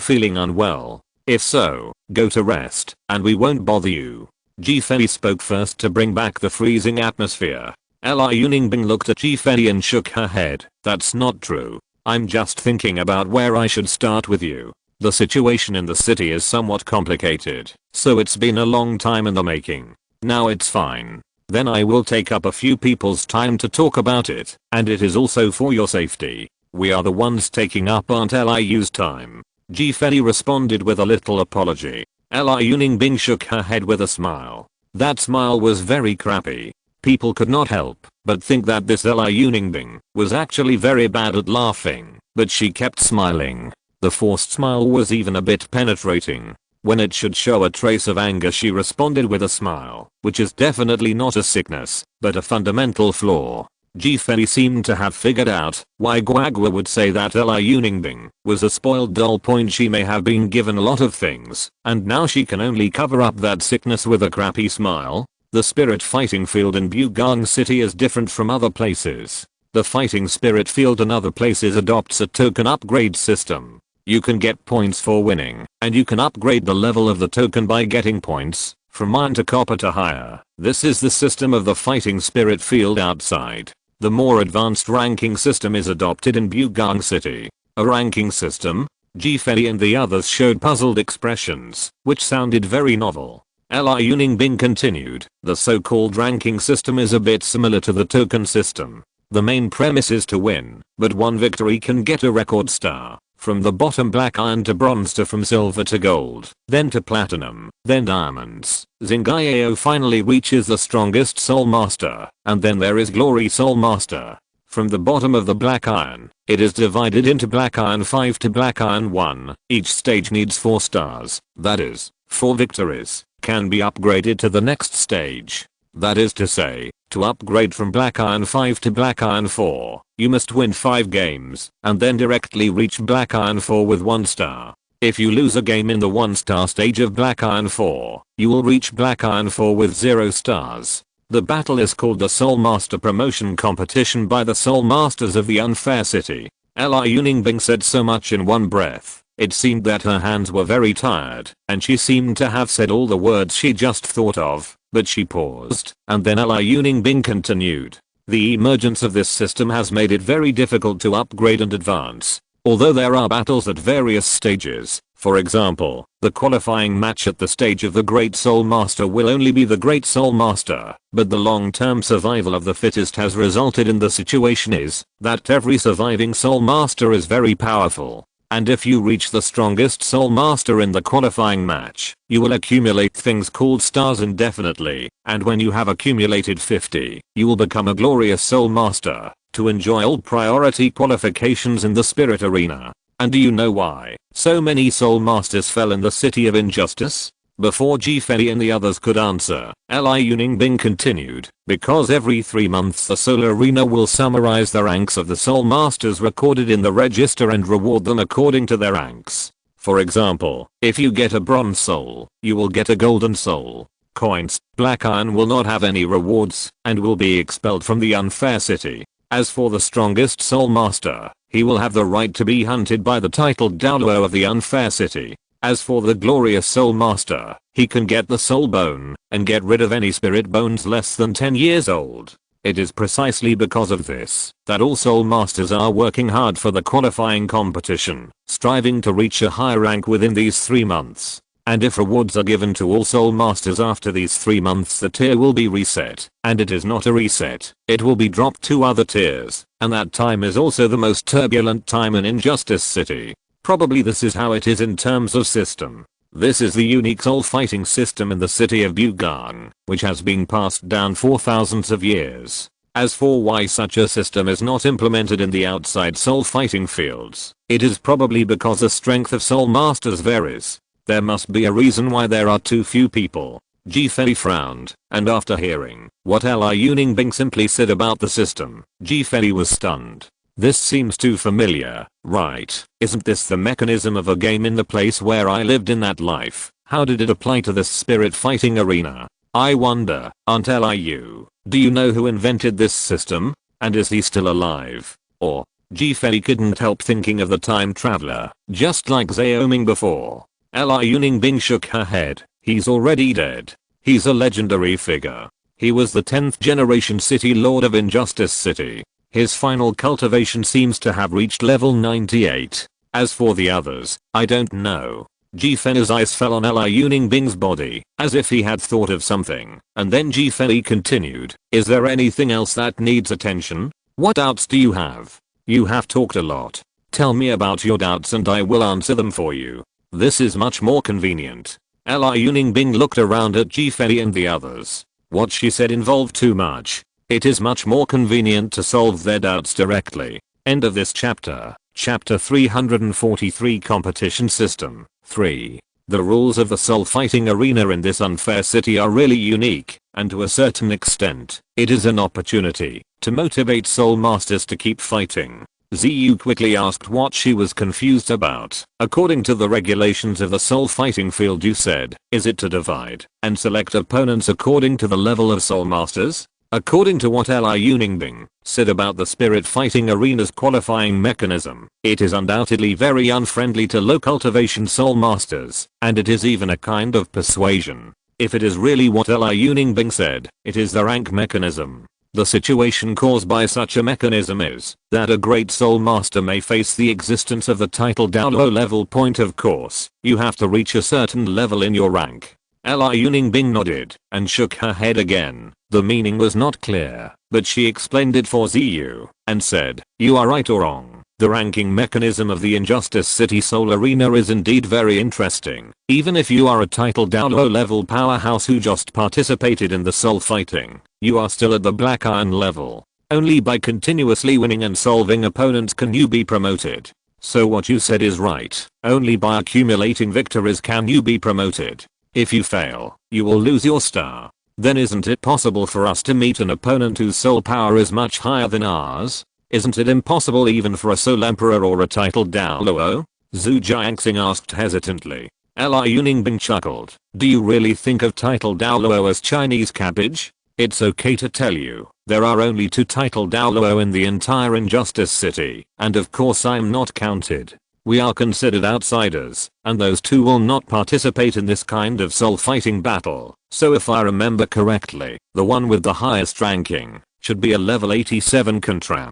A: feeling unwell? If so, go to rest, and we won't bother you. Fei spoke first to bring back the freezing atmosphere. Li Bing looked at Fei and shook her head. That's not true. I'm just thinking about where I should start with you. The situation in the city is somewhat complicated, so it's been a long time in the making. Now it's fine. Then I will take up a few people's time to talk about it, and it is also for your safety. We are the ones taking up Aunt Liu's time. Fei responded with a little apology. Li Bing shook her head with a smile. That smile was very crappy. People could not help but think that this Li Bing was actually very bad at laughing, but she kept smiling. The forced smile was even a bit penetrating. When it should show a trace of anger, she responded with a smile, which is definitely not a sickness, but a fundamental flaw. Fei seemed to have figured out why Guagua would say that Li Bing was a spoiled doll. She may have been given a lot of things, and now she can only cover up that sickness with a crappy smile. The spirit fighting field in Bugang City is different from other places. The fighting spirit field in other places adopts a token upgrade system. You can get points for winning, and you can upgrade the level of the token by getting points, from iron to copper to higher. This is the system of the fighting spirit field outside. The more advanced ranking system is adopted in Bugang City. A ranking system? Fei and the others showed puzzled expressions, which sounded very novel. Li Bing continued, the so-called ranking system is a bit similar to the token system. The main premise is to win, but one victory can get a record star. From the bottom black iron to bronze to from silver to gold, then to platinum, then diamonds. Zingayao finally reaches the strongest soul master, and then there is glory soul master. From the bottom of the black iron, it is divided into black iron 5 to black iron 1. Each stage needs 4 stars, that is, 4 victories, can be upgraded to the next stage. That is to say, to upgrade from black iron 5 to black iron 4, you must win 5 games, and then directly reach black iron 4 with 1 star. If you lose a game in the 1-star stage of black iron 4, you will reach black iron 4 with 0 stars. The battle is called the Soul Master Promotion Competition by the Soul Masters of the Unfair City. Li Bing said so much in one breath. It seemed that her hands were very tired, and she seemed to have said all the words she just thought of, but she paused, and then Li Bing continued. The emergence of this system has made it very difficult to upgrade and advance. Although there are battles at various stages, for example, the qualifying match at the stage of the Great Soul Master will only be the Great Soul Master, but the long-term survival of the fittest has resulted in the situation is that every surviving Soul Master is very powerful. And if you reach the strongest Soul Master in the qualifying match, you will accumulate things called stars indefinitely, and when you have accumulated 50, you will become a glorious Soul Master, to enjoy all priority qualifications in the spirit arena. And do you know why so many Soul Masters fell in the City of Injustice? Before Fei and the others could answer, Li Bing continued, because every 3 months the Soul Arena will summarize the ranks of the Soul Masters recorded in the register and reward them according to their ranks. For example, if you get a bronze soul, you will get a golden soul. Coins. Black Iron will not have any rewards, and will be expelled from the Unfair City. As for the strongest Soul Master, he will have the right to be hunted by the titled Douluo of the Unfair City. As for the glorious Soul Master, he can get the Soul Bone and get rid of any spirit bones less than 10 years old. It is precisely because of this that all Soul Masters are working hard for the qualifying competition, striving to reach a high rank within these 3 months. And if rewards are given to all Soul Masters after these 3 months, the tier will be reset, and it is not a reset, it will be dropped to other tiers, and that time is also the most turbulent time in Injustice City. Probably this is how it is in terms of system. This is the unique soul fighting system in the city of Bugan, which has been passed down for thousands of years. As for why such a system is not implemented in the outside soul fighting fields, it is probably because the strength of Soul Masters varies. There must be a reason why there are too few people. Fei frowned, and after hearing what Liu Ningbing simply said about the system, Fei was stunned. This seems too familiar, right? Isn't this the mechanism of a game in the place where I lived in that life? How did it apply to this spirit fighting arena? I wonder, Aunt Liu, do you know who invented this system? And is he still alive? Or, Fei couldn't help thinking of the time traveler, just like Xiaoming before. Liu Ningbing shook her head. He's already dead. He's a legendary figure. He was the 10th generation city lord of Injustice City. His final cultivation seems to have reached level 98. As for the others, I don't know. Fei's eyes fell on Liu Ningbing's body, as if he had thought of something, and then Fei continued, is there anything else that needs attention? What doubts do you have? You have talked a lot. Tell me about your doubts and I will answer them for you. This is much more convenient. Liu Ningbing looked around at Fei and the others. What she said involved too much. It is much more convenient to solve their doubts directly. End of this chapter. Chapter 343 Competition System 3. The rules of the soul fighting arena in this unfair city are really unique, and to a certain extent, it is an opportunity to motivate soul masters to keep fighting. Ziyu quickly asked what she was confused about. According to the regulations of the soul fighting field, you said, is it to divide and select opponents according to the level of soul masters? According to what Liu Ningbing said about the spirit fighting arena's qualifying mechanism, it is undoubtedly very unfriendly to low cultivation soul masters, and it is even a kind of persuasion. If it is really what Liu Ningbing said, it is the rank mechanism. The situation caused by such a mechanism is that a great soul master may face the existence of the title Douluo level point. Of course, you have to reach a certain level in your rank. Liu Ningbing nodded and shook her head again. The meaning was not clear, but she explained it for Ziyu and said, you are right or wrong. The ranking mechanism of the Injustice City Soul Arena is indeed very interesting. Even if you are a title Douluo level powerhouse who just participated in the soul fighting, you are still at the Black Iron level. Only by continuously winning and solving opponents can you be promoted. So what you said is right. Only by accumulating victories can you be promoted. If you fail, you will lose your star. Then isn't it possible for us to meet an opponent whose soul power is much higher than ours? Isn't it impossible even for a soul emperor or a titled Douluo? Zhu Jiangxing asked hesitantly. Liu Ningbing chuckled. Do you really think of titled Douluo as Chinese cabbage? It's okay to tell you, there are only 2 titled Douluo in the entire Injustice City, and of course I'm not counted. We are considered outsiders, and those 2 will not participate in this kind of soul fighting battle. So if I remember correctly, the one with the highest ranking should be a level 87 Contra.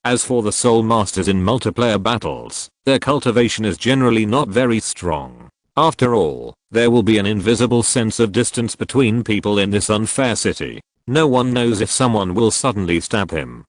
A: As for the soul masters in multiplayer battles, their cultivation is generally not very strong. After all, there will be an invisible sense of distance between people in this unfair city. No one knows if someone will suddenly stab him.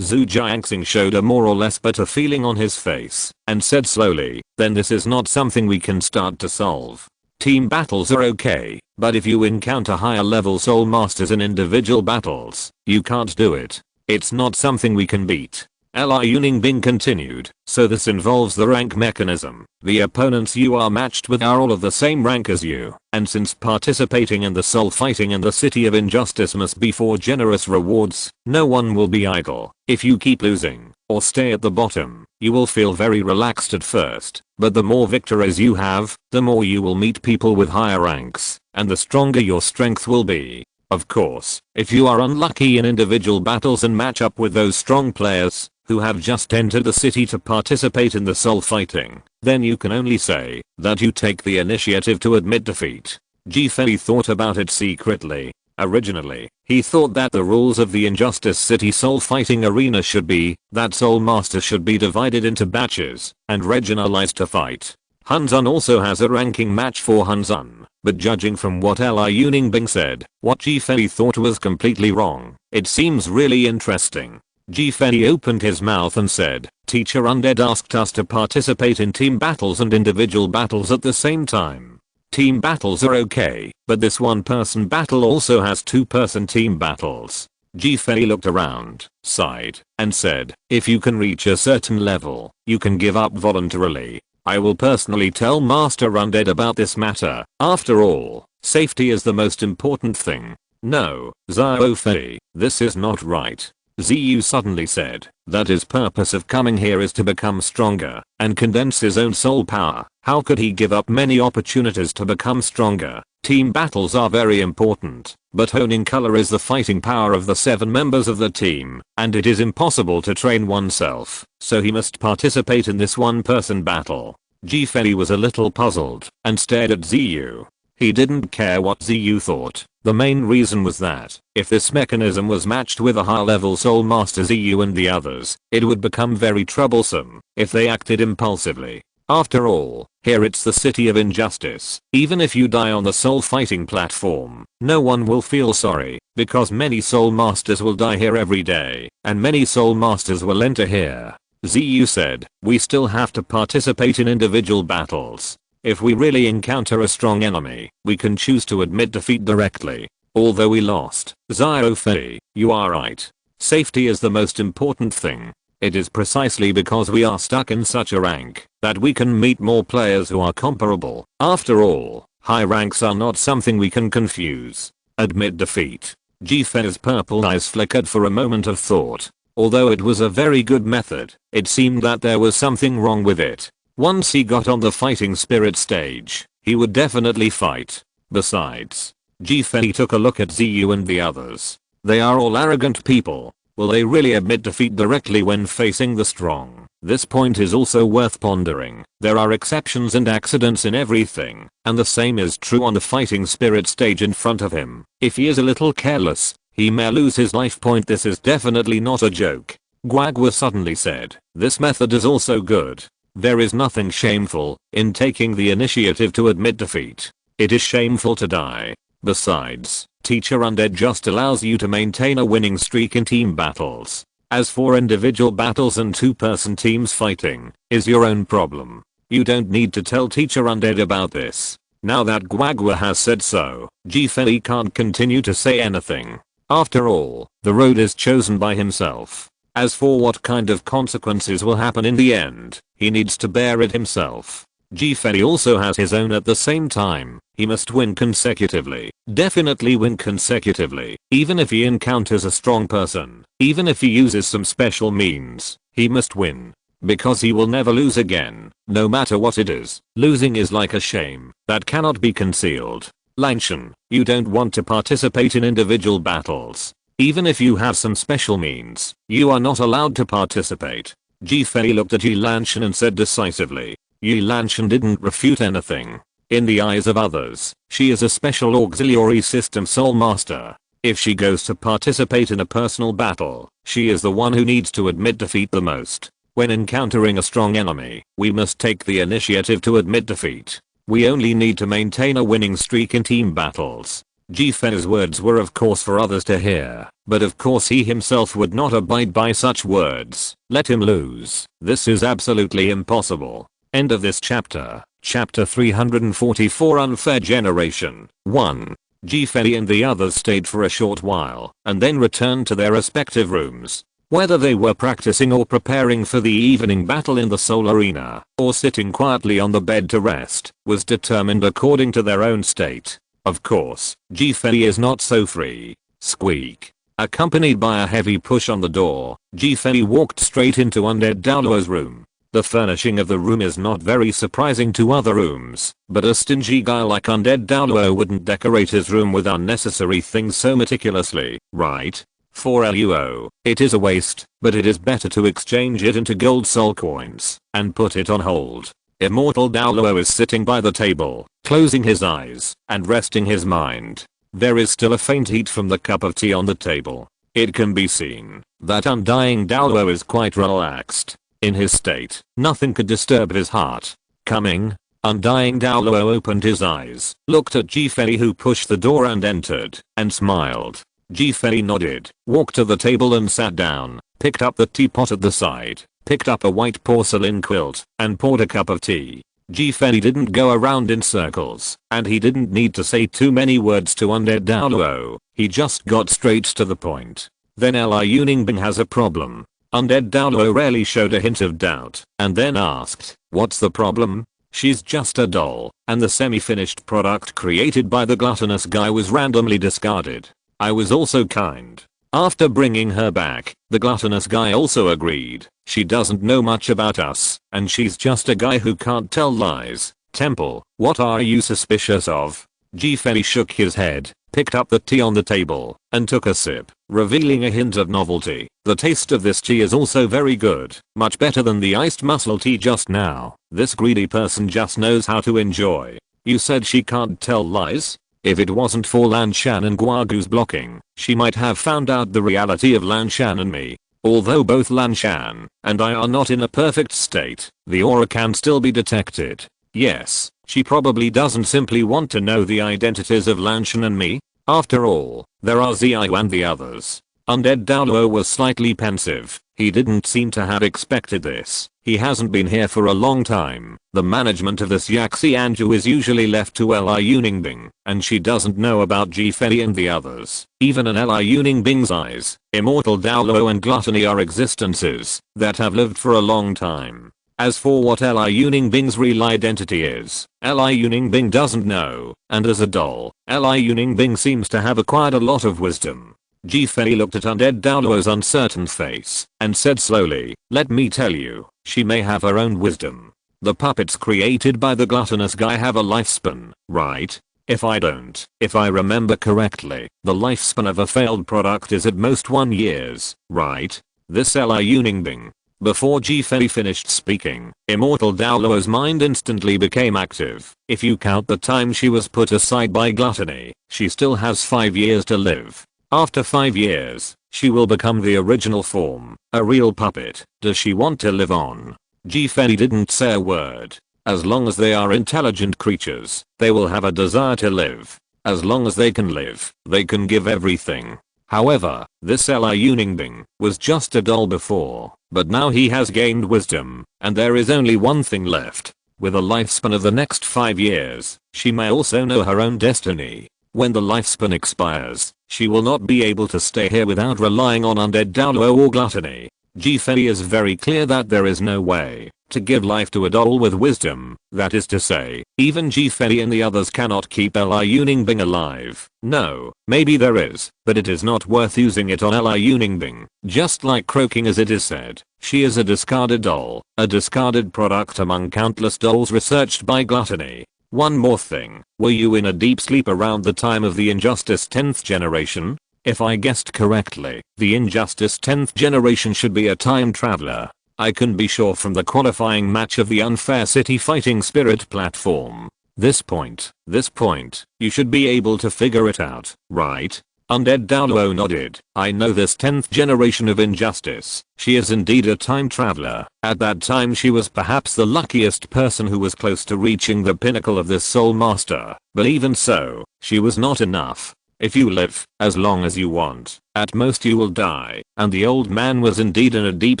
A: Zhu Jiangxing showed a more or less better feeling on his face and said slowly, then this is not something we can start to solve. Team battles are okay, but if you encounter higher level soul masters in individual battles, you can't do it. It's not something we can beat. Liu Ningbing continued, so this involves the rank mechanism. The opponents you are matched with are all of the same rank as you, and since participating in the soul fighting in the City of Injustice must be for generous rewards, no one will be idle. If you keep losing, or stay at the bottom, you will feel very relaxed at first, but the more victories you have, the more you will meet people with higher ranks, and the stronger your strength will be. Of course, if you are unlucky in individual battles and match up with those strong players, who have just entered the city to participate in the soul fighting, then you can only say that you take the initiative to admit defeat. Fei thought about it secretly. Originally, he thought that the rules of the Injustice City Soul Fighting Arena should be that Soul Masters should be divided into batches and regionalized to fight. Hunzun also has a ranking match for Hunzun, but judging from what Li Yunningbing said, what Fei thought was completely wrong. It seems really interesting. Fei opened his mouth and said, Teacher Undead asked us to participate in team battles and individual battles at the same time. Team battles are okay, but this one-person battle also has two-person team battles. Fei looked around, sighed, and said, if you can reach a certain level, you can give up voluntarily. I will personally tell Master Undead about this matter. After all, safety is the most important thing. No, Xiao Fei, this is not right. Ziyu suddenly said that his purpose of coming here is to become stronger and condense his own soul power. How could he give up many opportunities to become stronger? Team battles are very important, but honing color is the fighting power of the 7 members of the team, and it is impossible to train oneself, so he must participate in this one-person battle. Fei was a little puzzled and stared at Ziyu. He didn't care what Ziyu thought. The main reason was that, if this mechanism was matched with a high-level Soul Master Ziyu and the others, it would become very troublesome if they acted impulsively. After all, here it's the City of Injustice. Even if you die on the soul fighting platform, no one will feel sorry, because many Soul Masters will die here every day, and many Soul Masters will enter here. Ziyu said, we still have to participate in individual battles. If we really encounter a strong enemy, we can choose to admit defeat directly. Although we lost. Xiao Fei, you are right. Safety is the most important thing. It is precisely because we are stuck in such a rank that we can meet more players who are comparable. After all, high ranks are not something we can confuse. Admit defeat. Fei's purple eyes flickered for a moment of thought. Although it was a very good method, it seemed that there was something wrong with it. Once he got on the fighting spirit stage, he would definitely fight. Besides, Fei took a look at Ziyu and the others. They are all arrogant people. Will they really admit defeat directly when facing the strong? This point is also worth pondering. There are exceptions and accidents in everything, and the same is true on the fighting spirit stage in front of him. If he is a little careless, he may lose his life point. This is definitely not a joke. Guagua suddenly said, this method is also good. There is nothing shameful in taking the initiative to admit defeat. It is shameful to die. Besides, Teacher Undead just allows you to maintain a winning streak in team battles. As for individual battles and two-person teams fighting, is your own problem. You don't need to tell Teacher Undead about this. Now that Guagua has said so, Fei can't continue to say anything. After all, the road is chosen by himself. As for what kind of consequences will happen in the end, he needs to bear it himself. Fei also has his own at the same time. He must win consecutively. Definitely win consecutively. Even if he encounters a strong person, even if he uses some special means, he must win. Because he will never lose again, no matter what it is. Losing is like a shame that cannot be concealed. Langshan, you don't want to participate in individual battles. Even if you have some special means, you are not allowed to participate. Fei looked at Yi Lanshan and said decisively. Yi Lanshan didn't refute anything. In the eyes of others, she is a special auxiliary system soul master. If she goes to participate in a personal battle, she is the one who needs to admit defeat the most. When encountering a strong enemy, we must take the initiative to admit defeat. We only need to maintain a winning streak in team battles. Fei's words were of course for others to hear, but of course he himself would not abide by such words. Let him lose. This is absolutely impossible. End of this chapter. Chapter 344 Unfair Generation 1. Fei and the others stayed for a short while and then returned to their respective rooms. Whether they were practicing or preparing for the evening battle in the soul arena, or sitting quietly on the bed to rest, was determined according to their own state. Of course, Fei is not so free. Squeak. Accompanied by a heavy push on the door, Fei walked straight into Undead Douluo's room. The furnishing of the room is not very surprising to other rooms, but a stingy guy like Undead Douluo wouldn't decorate his room with unnecessary things so meticulously, right? For Luo, it is a waste, but it is better to exchange it into gold soul coins and put it on hold. Immortal Douluo is sitting by the table, closing his eyes and resting his mind. There is still a faint heat from the cup of tea on the table. It can be seen that undying Douluo is quite relaxed. In his state, nothing could disturb his heart. Coming, undying Douluo opened his eyes, looked at Fei who pushed the door and entered, and smiled. Fei nodded, walked to the table and sat down, picked up the teapot at the side, picked up a white porcelain quilt, and poured a cup of tea. Fei didn't go around in circles, and he didn't need to say too many words to undead Douluo. He just got straight to the point. Then Liu Ningbing has a problem. Undead Douluo rarely showed a hint of doubt, and then asked, "What's the problem?" "She's just a doll, and the semi-finished product created by the gluttonous guy was randomly discarded. I was also kind. After bringing her back, the gluttonous guy also agreed. She doesn't know much about us, and she's just a guy who can't tell lies." "Temple, what are you suspicious of?" Fei shook his head, picked up the tea on the table, and took a sip, revealing a hint of novelty. "The taste of this tea is also very good, much better than the iced muscle tea just now. This greedy person just knows how to enjoy." "You said she can't tell lies?" If it wasn't for Lanshan and Guagu's blocking, she might have found out the reality of Lanshan and me. Although both Lanshan and I are not in a perfect state, the aura can still be detected. Yes, she probably doesn't simply want to know the identities of Lanshan and me. After all, there are Ziyu and the others. Undead Douluo was slightly pensive. He didn't seem to have expected this. He hasn't been here for a long time. The management of this Yaxi Anju is usually left to Liu Ningbing, and she doesn't know about Fei and the others. Even in Liu Ningbing's eyes, Immortal Douluo and Gluttony are existences that have lived for a long time. As for what Liu Ningbing's real identity is, Liu Ningbing doesn't know, and as a doll, Liu Ningbing seems to have acquired a lot of wisdom. Fei looked at undead Douluo's uncertain face and said slowly, "Let me tell you, she may have her own wisdom. The puppets created by the gluttonous guy have a lifespan, right? If I remember correctly, the lifespan of a failed product is at most 1 year, right?" This Liu Ningbing. Before Fei finished speaking, Immortal Douluo's mind instantly became active. If you count the time she was put aside by gluttony, she still has 5 years to live. After 5 years, she will become the original form, a real puppet. Does she want to live on? Fei didn't say a word. As long as they are intelligent creatures, they will have a desire to live. As long as they can live, they can give everything. However, this Liu Ningbing was just a doll before, but now he has gained wisdom, and there is only one thing left. With a lifespan of the next 5 years, she may also know her own destiny. When the lifespan expires, she will not be able to stay here without relying on undead Douluo or gluttony. Fei is very clear that there is no way to give life to a doll with wisdom. That is to say, even Fei and the others cannot keep Liu Ningbing alive. No, maybe there is, but it is not worth using it on Liu Ningbing. Just like croaking as it is said, she is a discarded doll, a discarded product among countless dolls researched by gluttony. One more thing, were you in a deep sleep around the time of the Injustice 10th generation? If I guessed correctly, the Injustice 10th generation should be a time traveler. I can be sure from the qualifying match of the Unfair City Fighting Spirit platform. This point, you should be able to figure it out, right? Undead Douluo nodded. I know this 10th generation of Injustice. She is indeed a time traveler. At that time she was perhaps the luckiest person who was close to reaching the pinnacle of this soul master. But even so, she was not enough. If you live as long as you want, at most you will die. And the old man was indeed in a deep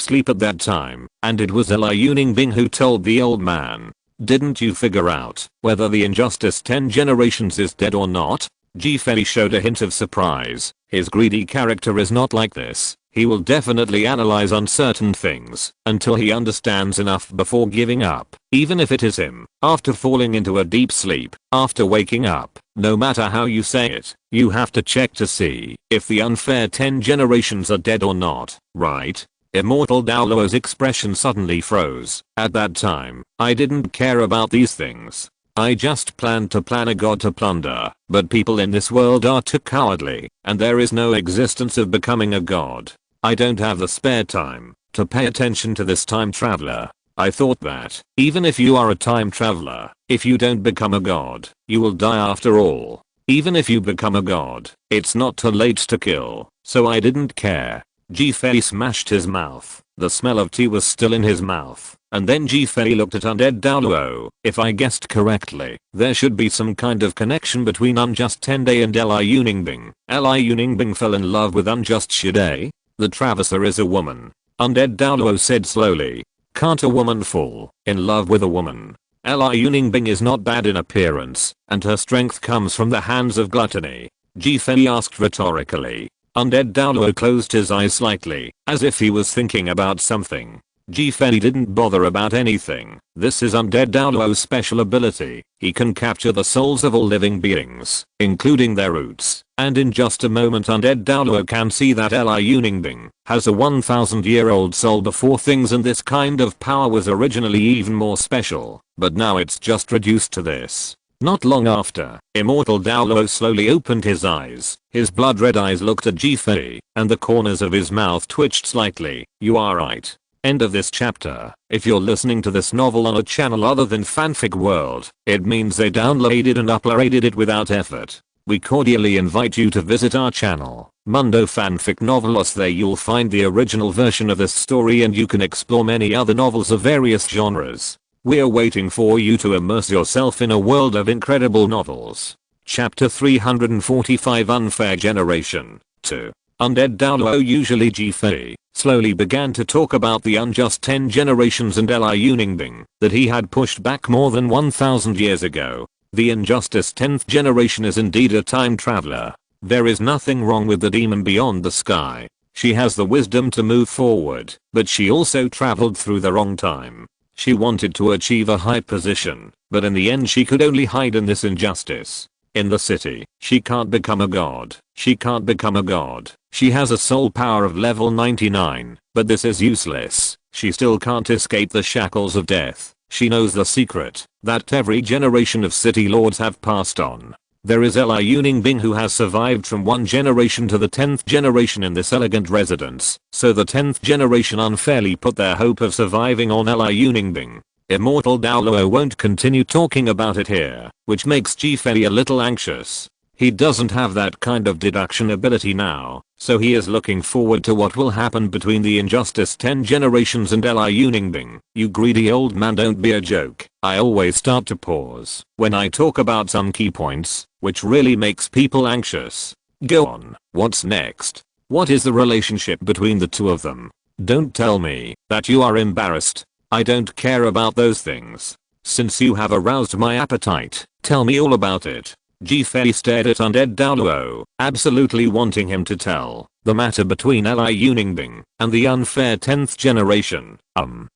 A: sleep at that time, and it was Liu Ningbing who told the old man. Didn't you figure out whether the Injustice 10 generations is dead or not? Fei showed a hint of surprise. His greedy character is not like this. He will definitely analyze uncertain things until he understands enough before giving up. Even if it is him, after falling into a deep sleep, after waking up, no matter how you say it, you have to check to see if the unfair 10 generations are dead or not, right? Immortal Douluo's expression suddenly froze. At that time, I didn't care about these things. I just planned to plan a god to plunder, but people in this world are too cowardly, and there is no existence of becoming a god. I don't have the spare time to pay attention to this time traveler. I thought that, even if you are a time traveler, if you don't become a god, you will die after all. Even if you become a god, it's not too late to kill, so I didn't care. Ji-Fei smashed his mouth. The smell of tea was still in his mouth, and then Ji-Fei looked at undead Douluo. If I guessed correctly, there should be some kind of connection between Unjust Tende and Li Yuningbing. Li Yuningbing fell in love with Unjust Shide. The Traveser is a woman. Undead Douluo said slowly. Can't a woman fall in love with a woman? Li Yuningbing is not bad in appearance, and her strength comes from the hands of gluttony. Ji-Fei asked rhetorically. Undead Douluo closed his eyes slightly, as if he was thinking about something. Ji-Fei didn't bother about anything. This is Undead Douluo's special ability. He can capture the souls of all living beings, including their roots, and in just a moment Undead Douluo can see that Li Yuningbing has a 1,000-year-old soul before things, and this kind of power was originally even more special, but now it's just reduced to this. Not long after, Immortal Douluo slowly opened his eyes. His blood-red eyes looked at Ji-Fei, and the corners of his mouth twitched slightly. You are right. End of this chapter. If you're listening to this novel on a channel other than Fanfic World, it means they downloaded and uploaded it without effort. We cordially invite you to visit our channel, Mundo Fanfic Novelos. There you'll find the original version of this story, and you can explore many other novels of various genres. We're waiting for you to immerse yourself in a world of incredible novels. Chapter 345 Unfair Generation 2. Undead Douluo, usually Ji-Fei, slowly began to talk about the unjust 10 generations and Li Yuningbing that he had pushed back more than 1,000 years ago. The injustice 10th generation is indeed a time traveler. There is nothing wrong with the demon beyond the sky. She has the wisdom to move forward, but she also traveled through the wrong time. She wanted to achieve a high position, but in the end she could only hide in this injustice. In the city, she can't become a god. She can't become a god. She has a soul power of level 99, but this is useless. She still can't escape the shackles of death. She knows the secret that every generation of city lords have passed on. There is Li Yuningbing who has survived from one generation to the 10th generation in this elegant residence, so the 10th generation unfairly put their hope of surviving on Li Yuningbing. Immortal Douluo won't continue talking about it here, which makes Ji-Fei a little anxious. He doesn't have that kind of deduction ability now, so he is looking forward to what will happen between the injustice 10 generations and Li Yuningbing. You greedy old man, don't be a joke. I always start to pause when I talk about some key points, which really makes people anxious. Go on. What's next? What is the relationship between the two of them? Don't tell me that you are embarrassed. I don't care about those things. Since you have aroused my appetite, tell me all about it. Ji-Fei stared at Undead Douluo, absolutely wanting him to tell the matter between Li Yuningbing and the unfair 10th generation.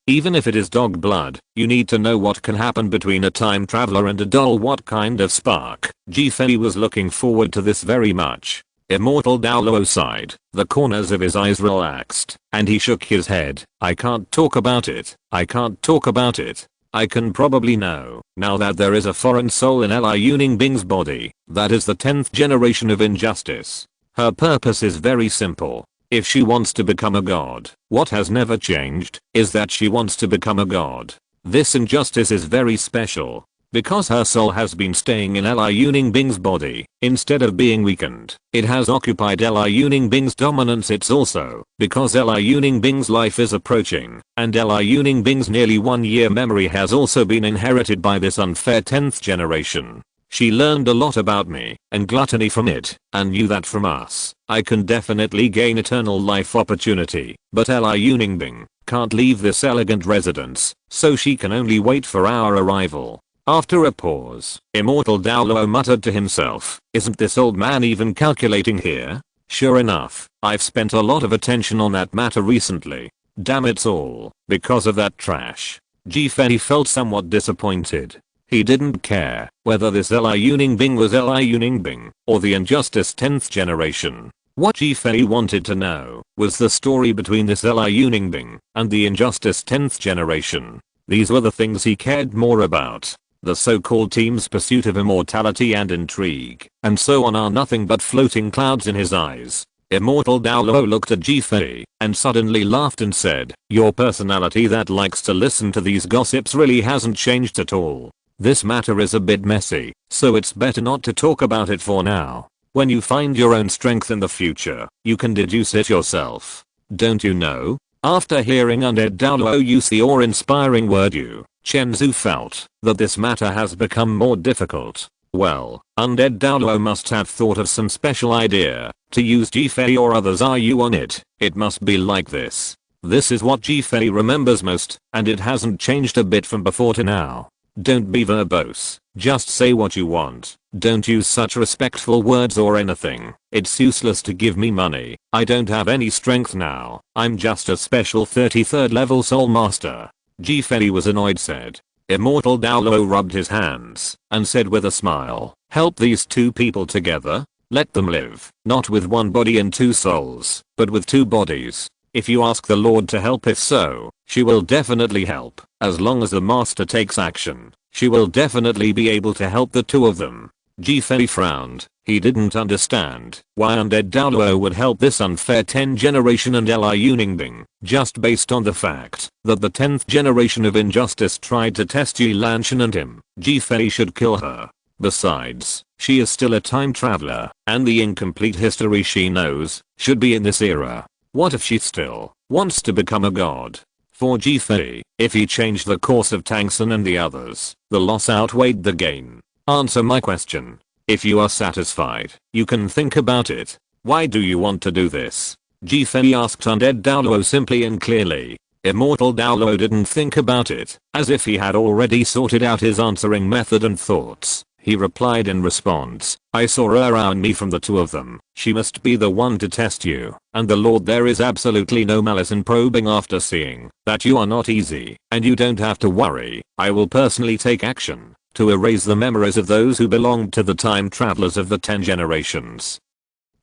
A: Even if it is dog blood, you need to know what can happen between a time traveler and a doll. What kind of spark? Ji-Fei was looking forward to this very much. Immortal Douluo sighed, the corners of his eyes relaxed, and he shook his head. I can't talk about it. I can't talk about it. I can probably know, now that there is a foreign soul in Li Yuningbing's body, that is the 10th generation of injustice. Her purpose is very simple. If she wants to become a god, what has never changed, is that she wants to become a god. This injustice is very special, because her soul has been staying in Li Yuningbing's body, instead of being weakened. It has occupied Li Yuningbing's dominance. It's also because Li Yuningbing's life is approaching, and Li Yuningbing's nearly 1 year memory has also been inherited by this unfair 10th generation. She learned a lot about me and gluttony from it, and knew that from us, I can definitely gain eternal life opportunity, but Li Yuningbing can't leave this elegant residence, so she can only wait for our arrival. After a pause, Immortal Douluo muttered to himself, isn't this old man even calculating here? Sure enough, I've spent a lot of attention on that matter recently. Damn, it's all because of that trash. Ji-Fei felt somewhat disappointed. He didn't care whether this Li Yuningbing was Li Yuningbing or the injustice 10th generation. What Ji-Fei wanted to know was the story between this Li Yuningbing and the injustice 10th generation. These were the things he cared more about. The so-called team's pursuit of immortality and intrigue, and so on are nothing but floating clouds in his eyes. Immortal Douluo looked at Fei and suddenly laughed and said, "Your personality that likes to listen to these gossips really hasn't changed at all. This matter is a bit messy, so it's better not to talk about it for now. When you find your own strength in the future, you can deduce it yourself. Don't you know?" After hearing Undead Douluo use the awe-inspiring word Chenzu felt that this matter has become more difficult. Well, Undead Douluo must have thought of some special idea to use Fei or others. Are you on it? It must be like this. This is what Fei remembers most, and it hasn't changed a bit from before to now. Don't be verbose, just say what you want. Don't use such respectful words or anything. It's useless to give me money. I don't have any strength now. I'm just a special 33rd level soul master. Fei was annoyed said. Immortal Douluo rubbed his hands and said with a smile, "Help these two people together? Let them live, not with one body and two souls, but with two bodies. If you ask the Lord to help, if so, she will definitely help. As long as the master takes action, she will definitely be able to help the two of them." Fei frowned. He didn't understand why Undead Douluo would help this unfair 10th generation and Liu Ningbing, just based on the fact that the 10th generation of injustice tried to test Yi Lanshan and him. Fei should kill her. Besides, she is still a time traveler, and the incomplete history she knows should be in this era. What if she still wants to become a god? For Fei, if he changed the course of Tang San and the others, the loss outweighed the gain. Answer my question. If you are satisfied, you can think about it. Why do you want to do this? Fei asked Undead Douluo simply and clearly. Immortal Douluo didn't think about it, as if he had already sorted out his answering method and thoughts. He replied in response, "I saw her around me from the two of them. She must be the one to test you, and the Lord, there is absolutely no malice in probing after seeing that you are not easy, and you don't have to worry. I will personally take action to erase the memories of those who belonged to the time travelers of the 10 generations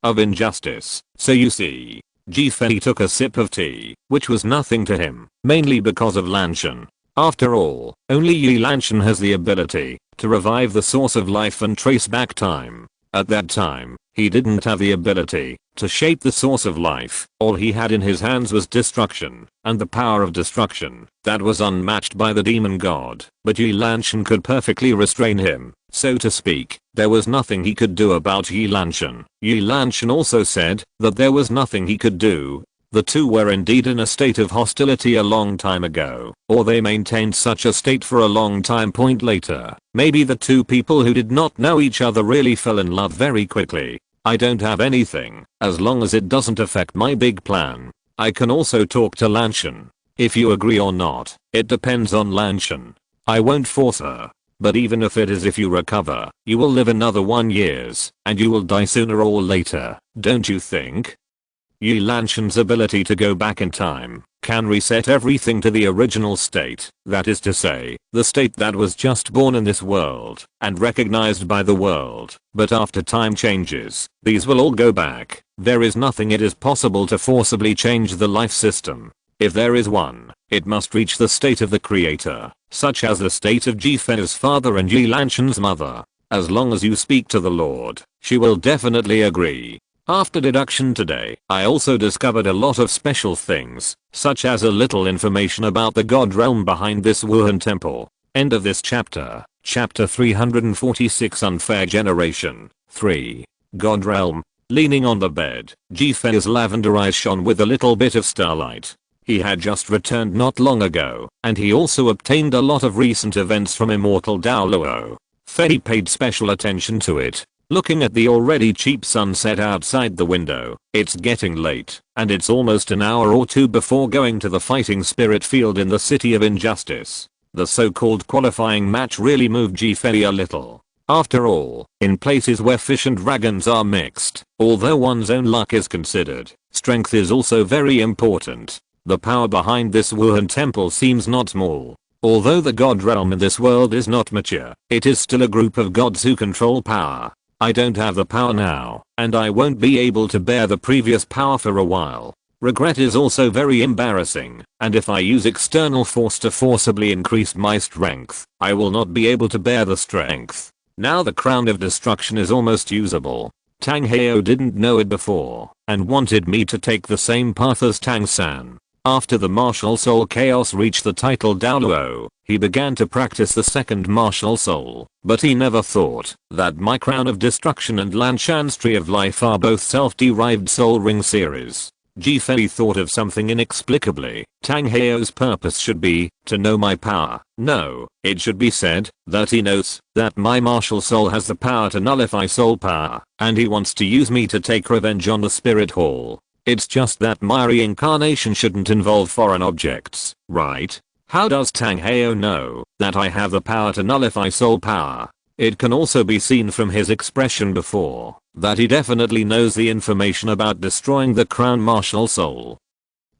A: of injustice." So you see. Fei took a sip of tea, which was nothing to him, mainly because of Lanshan. After all, only Yi Lanshan has the ability to revive the source of life and trace back time. At that time, he didn't have the ability to shape the source of life. All he had in his hands was destruction, and the power of destruction that was unmatched by the demon god. But Yi Lanshan could perfectly restrain him, so to speak. There was nothing he could do about Yi Lanshan. Yi Lanshan also said that there was nothing he could do. The two were indeed in a state of hostility a long time ago, or they maintained such a state for a long time. Point later, maybe the two people who did not know each other really fell in love very quickly. I don't have anything, as long as it doesn't affect my big plan. I can also talk to Lanshan. If you agree or not, it depends on Lanshan. I won't force her. But even if you recover, you will live another 1 year, and you will die sooner or later, don't you think? Yi Lanshan's ability to go back in time can reset everything to the original state, that is to say, the state that was just born in this world and recognized by the world. But after time changes, these will all go back. There is nothing it is possible to forcibly change the life system. If there is one, it must reach the state of the creator, such as the state of Fei's father and Yi Lanshan's mother. As long as you speak to the Lord, she will definitely agree. After deduction today, I also discovered a lot of special things, such as a little information about the god realm behind this Wuhan temple. End of this chapter. Chapter 346 Unfair Generation. 3. God Realm. Leaning on the bed, Fei's lavender eyes shone with a little bit of starlight. He had just returned not long ago, and he also obtained a lot of recent events from Immortal Douluo. Fei paid special attention to it. Looking at the already cheap sunset outside the window, it's getting late, and it's almost an hour or two before going to the fighting spirit field in the City of Injustice. The so-called qualifying match really moved Fei a little. After all, in places where fish and dragons are mixed, although one's own luck is considered, strength is also very important. The power behind this Wuhan temple seems not small. Although the god realm in this world is not mature, it is still a group of gods who control power. I don't have the power now, and I won't be able to bear the previous power for a while. Regret is also very embarrassing, and if I use external force to forcibly increase my strength, I will not be able to bear the strength. Now the crown of destruction is almost usable. Tang Heo didn't know it before, and wanted me to take the same path as Tang San. After the martial soul chaos reached the title Douluo, he began to practice the second martial soul, but he never thought that my crown of destruction and Lan Shan's tree of life are both self-derived soul ring series. Fei thought of something inexplicably. Tang Heo's purpose should be to know my power. No, it should be said that he knows that my martial soul has the power to nullify soul power, and he wants to use me to take revenge on the spirit hall. It's just that my reincarnation shouldn't involve foreign objects, right? How does Tang Heo know that I have the power to nullify soul power? It can also be seen from his expression before that he definitely knows the information about destroying the crown martial soul.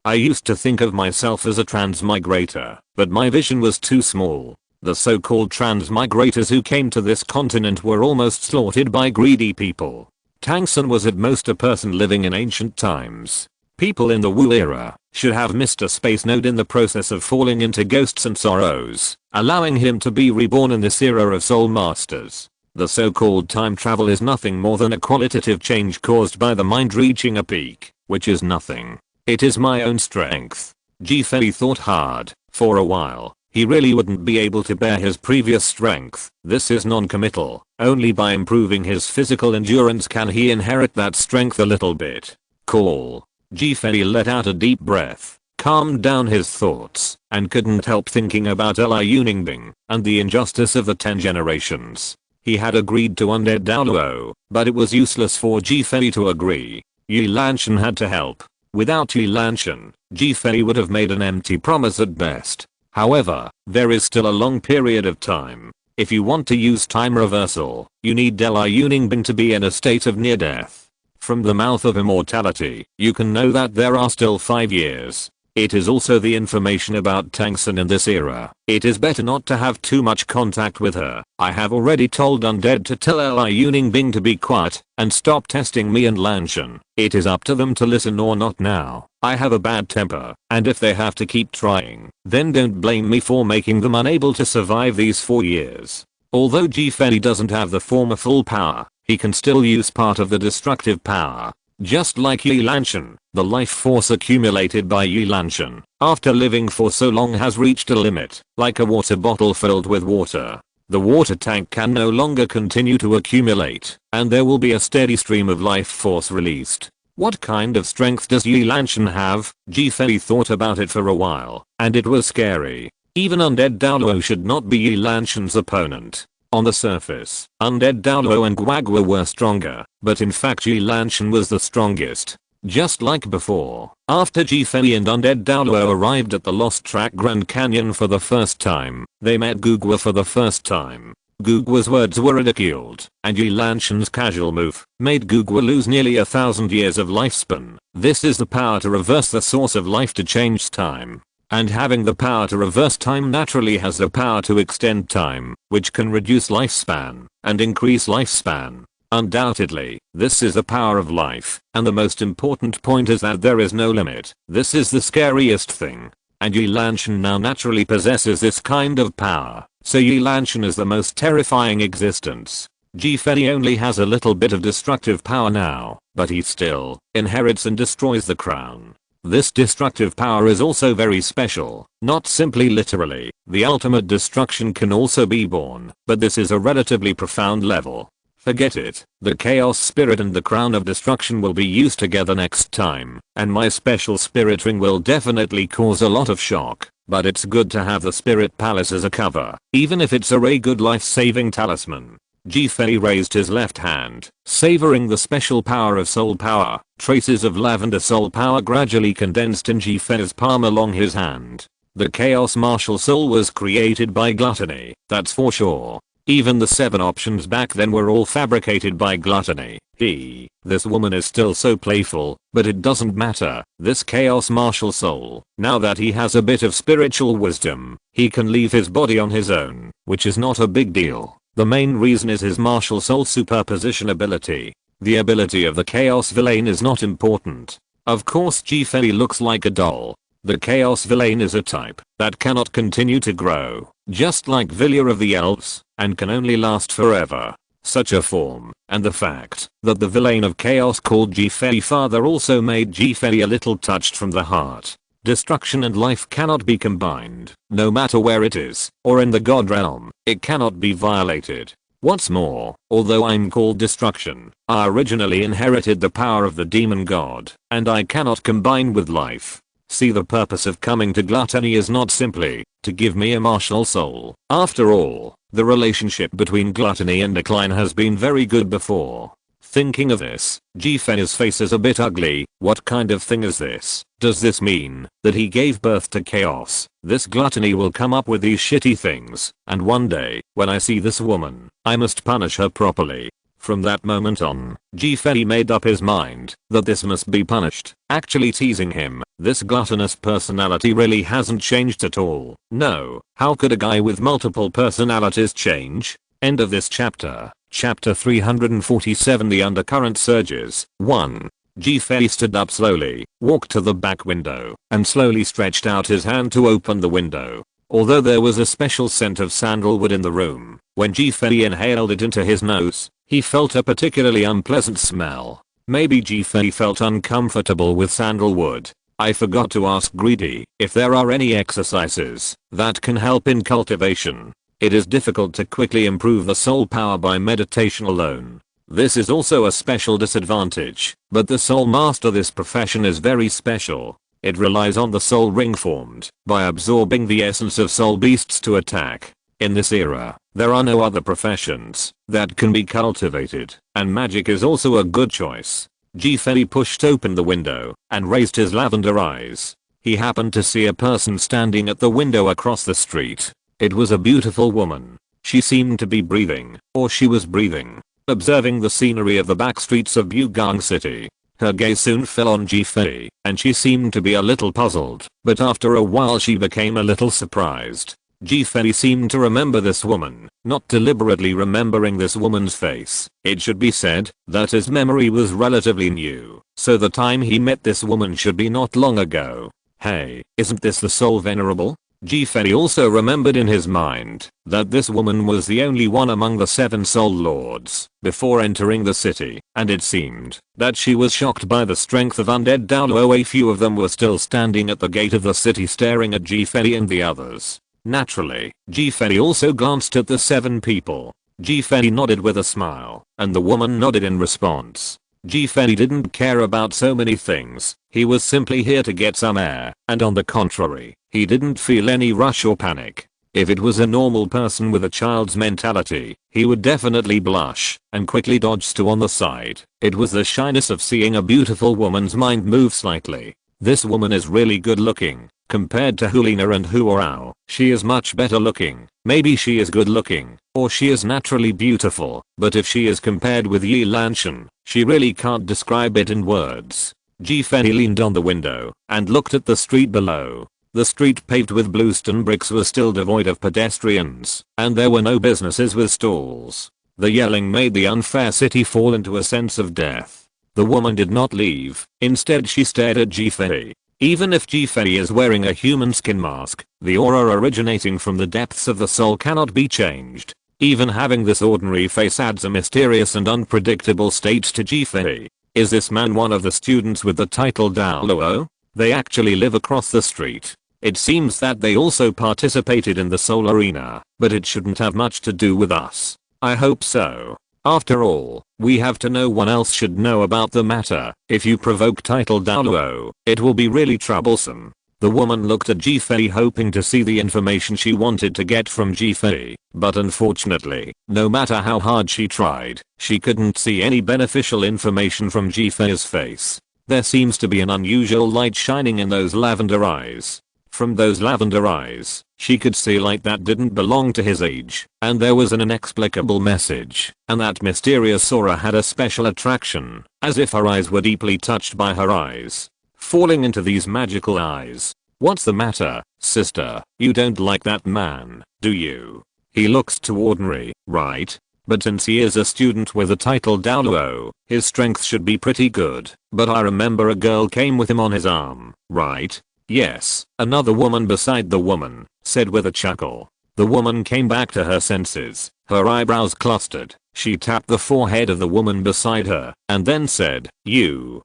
A: I used to think of myself as a transmigrator, but my vision was too small. The so-called transmigrators who came to this continent were almost slaughtered by greedy people. Tang San was at most a person living in ancient times. People in the Wu era should have missed a space node in the process of falling into ghosts and sorrows, allowing him to be reborn in this era of soul masters. The so-called time travel is nothing more than a qualitative change caused by the mind reaching a peak, which is nothing. It is my own strength. Fei thought hard. For a while, he really wouldn't be able to bear his previous strength. This is non-committal. Only by improving his physical endurance can he inherit that strength a little bit. Cool. Fei let out a deep breath, calmed down his thoughts, and couldn't help thinking about Li Yuningbing and the injustice of the 10 generations. He had agreed to undead Douluo, but it was useless for Fei to agree. Yi Lanshan had to help. Without Yi Lanshan, Fei would have made an empty promise at best. However, there is still a long period of time. If you want to use time reversal, you need Li Yuningbing to be in a state of near death. From the mouth of immortality, you can know that there are still 5 years. It is also the information about Tang San in this era. It is better not to have too much contact with her. I have already told Undead to tell Li Yuningbing to be quiet and stop testing me and Lanshan. It is up to them to listen or not now. I have a bad temper, and if they have to keep trying, then don't blame me for making them unable to survive these 4 years. Although Fei doesn't have the former full power, he can still use part of the destructive power. Just like Yi Lanshan, the life force accumulated by Yi Lanshan after living for so long has reached a limit, like a water bottle filled with water. The water tank can no longer continue to accumulate, and there will be a steady stream of life force released. What kind of strength does Yi Lanshan have? Fei thought about it for a while, and it was scary. Even undead Douluo should not be Yi Lanshan's opponent. On the surface, undead Douluo and Guagua were stronger, but in fact Yi Lanshan was the strongest. Just like before, after Fei and undead Douluo arrived at the Lost Track Grand Canyon for the first time, they met Guagua for the first time. Gugua's words were ridiculed, and Yi Lanshan's casual move made Guagua lose nearly 1,000 years of lifespan. This is the power to reverse the source of life to change time. And having the power to reverse time naturally has the power to extend time, which can reduce lifespan and increase lifespan. Undoubtedly, this is the power of life, and the most important point is that there is no limit. This is the scariest thing. And Yi Lanshan now naturally possesses this kind of power, so Yi Lanshan is the most terrifying existence. Fei only has a little bit of destructive power now, but he still inherits and destroys the crown. This destructive power is also very special, not simply literally. The ultimate destruction can also be born, but this is a relatively profound level. Forget it. The chaos spirit and the crown of destruction will be used together next time, and my special spirit ring will definitely cause a lot of shock, but it's good to have the spirit palace as a cover, even if it's a very good life-saving talisman. Fei raised his left hand, savoring the special power of soul power. Traces of lavender soul power gradually condensed in Fei's palm along his hand. The chaos martial soul was created by gluttony, that's for sure. Even the 7 options back then were all fabricated by gluttony. This woman is still so playful, but it doesn't matter. This chaos martial soul, now that he has a bit of spiritual wisdom, he can leave his body on his own, which is not a big deal. The main reason is his martial soul superposition ability. The ability of the chaos villain is not important. Of course Ji-Fei looks like a doll. The chaos villain is a type that cannot continue to grow, just like Vilya of the Elves, and can only last forever. Such a form, and the fact that the villain of chaos called Ji-Fei father also made Ji-Fei a little touched from the heart. Destruction and life cannot be combined, no matter where it is, or in the god realm, it cannot be violated. What's more, although I'm called destruction, I originally inherited the power of the demon god, and I cannot combine with life. See, the purpose of coming to gluttony is not simply to give me a martial soul. After all, the relationship between gluttony and decline has been very good before. Thinking of this, Ji-Fei's face is a bit ugly. What kind of thing is this? Does this mean that he gave birth to chaos? This gluttony will come up with these shitty things, and one day, when I see this woman, I must punish her properly. From that moment on, Ji-Fei made up his mind that this must be punished. Actually teasing him, this gluttonous personality really hasn't changed at all. No, how could a guy with multiple personalities change? End of this chapter. Chapter 347 The Undercurrent Surges. 1. Ji-Fei stood up slowly, walked to the back window, and slowly stretched out his hand to open the window. Although there was a special scent of sandalwood in the room, when Ji-Fei inhaled it into his nose, he felt a particularly unpleasant smell. Maybe Ji-Fei felt uncomfortable with sandalwood. I forgot to ask Greedy if there are any exercises that can help in cultivation. It is difficult to quickly improve the soul power by meditation alone. This is also a special disadvantage, but the soul master this profession is very special. It relies on the soul ring formed by absorbing the essence of soul beasts to attack. In this era, there are no other professions that can be cultivated, and magic is also a good choice. Ji-Fei pushed open the window and raised his lavender eyes. He happened to see a person standing at the window across the street. It was a beautiful woman. She seemed to be breathing, or she was breathing, observing the scenery of the back streets of Bugang City. Her gaze soon fell on Ji-Fei, and she seemed to be a little puzzled, but after a while she became a little surprised. Ji-Fei seemed to remember this woman, not deliberately remembering this woman's face. It should be said that his memory was relatively new, so the time he met this woman should be not long ago. Hey, isn't this the Soul Venerable? Ji-Fei also remembered in his mind that this woman was the only one among the 7 Soul Lords before entering the city, and it seemed that she was shocked by the strength of undead Douluo. A few of them were still standing at the gate of the city staring at Ji-Fei and the others. Naturally, Ji-Fei also glanced at the 7 people. Ji-Fei nodded with a smile, and the woman nodded in response. Ji-Fei didn't care about so many things. He was simply here to get some air, and on the contrary, he didn't feel any rush or panic. If it was a normal person with a child's mentality, he would definitely blush and quickly dodge to on the side. It was the shyness of seeing a beautiful woman's mind move slightly. This woman is really good looking. Compared to Hulina and Huorao, she is much better looking. Maybe she is good looking, or she is naturally beautiful, but if she is compared with Yi Lanshan, she really can't describe it in words. Ji-Fei leaned on the window and looked at the street below. The street paved with bluestone bricks was still devoid of pedestrians, and there were no businesses with stalls. The yelling made the unfair city fall into a sense of death. The woman did not leave. Instead she stared at Ji-Fei. Even if Ji-Fei is wearing a human skin mask, the aura originating from the depths of the soul cannot be changed. Even having this ordinary face adds a mysterious and unpredictable state to Ji-Fei. Is this man one of the students with the title Douluo? They actually live across the street. It seems that they also participated in the soul arena, but it shouldn't have much to do with us. I hope so. After all, we have to no one else should know about the matter. If you provoke title Douluo, it will be really troublesome. The woman looked at Ji-Fei hoping to see the information she wanted to get from Ji-Fei, but unfortunately, no matter how hard she tried, she couldn't see any beneficial information from Ji-Fei's face. There seems to be an unusual light shining in those lavender eyes. From those lavender eyes, she could see light that didn't belong to his age, and there was an inexplicable message, and that mysterious aura had a special attraction, as if her eyes were deeply touched by her eyes. Falling into these magical eyes. What's the matter, sister? You don't like that man, do you? He looks too ordinary, right? but since he is a student with the title Douluo, his strength should be pretty good. But I remember a girl came with him on his arm, right? Yes, another woman beside the woman, said with a chuckle. The woman came back to her senses, her eyebrows clustered. She tapped the forehead of the woman beside her, and then said, You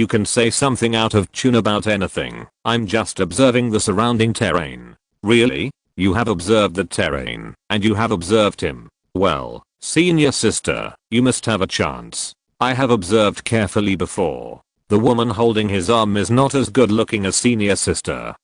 A: can say something out of tune about anything. I'm just observing the surrounding terrain. Really? You have observed the terrain, and you have observed him. Well, senior sister, you must have a chance. I have observed carefully before. The woman holding his arm is not as good looking as senior sister.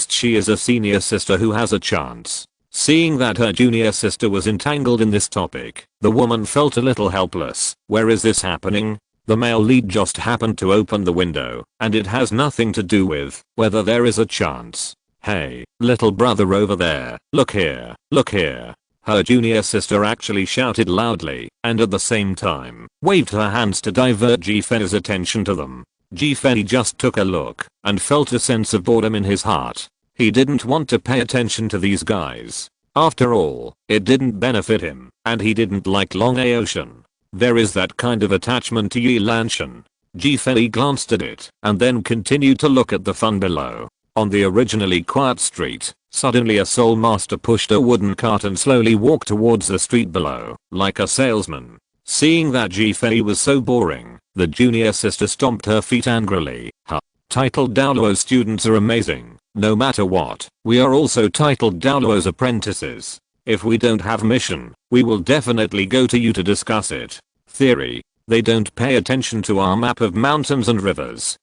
A: She is a senior sister who has a chance. Seeing that her junior sister was entangled in this topic, the woman felt a little helpless. Where is this happening? The male lead just happened to open the window, and it has nothing to do with whether there is a chance. Hey, little brother over there, look here, look here. Her junior sister actually shouted loudly, and at the same time, waved her hands to divert Jifei's attention to them. Jifei just took a look, and felt a sense of boredom in his heart. He didn't want to pay attention to these guys. After all, it didn't benefit him, and he didn't like Long Ocean. There is that kind of attachment to Yi Lanshan. Jifei glanced at it, and then continued to look at the fun below. On the originally quiet street, suddenly a soul master pushed a wooden cart and slowly walked towards the street below, like a salesman. Seeing that Jifei was so boring, the junior sister stomped her feet angrily. Titled Douluo students are amazing. No matter what, we are also titled Douluo's apprentices. If we don't have mission, we will definitely go to you to discuss it. Theory. They don't pay attention to our map of mountains and rivers.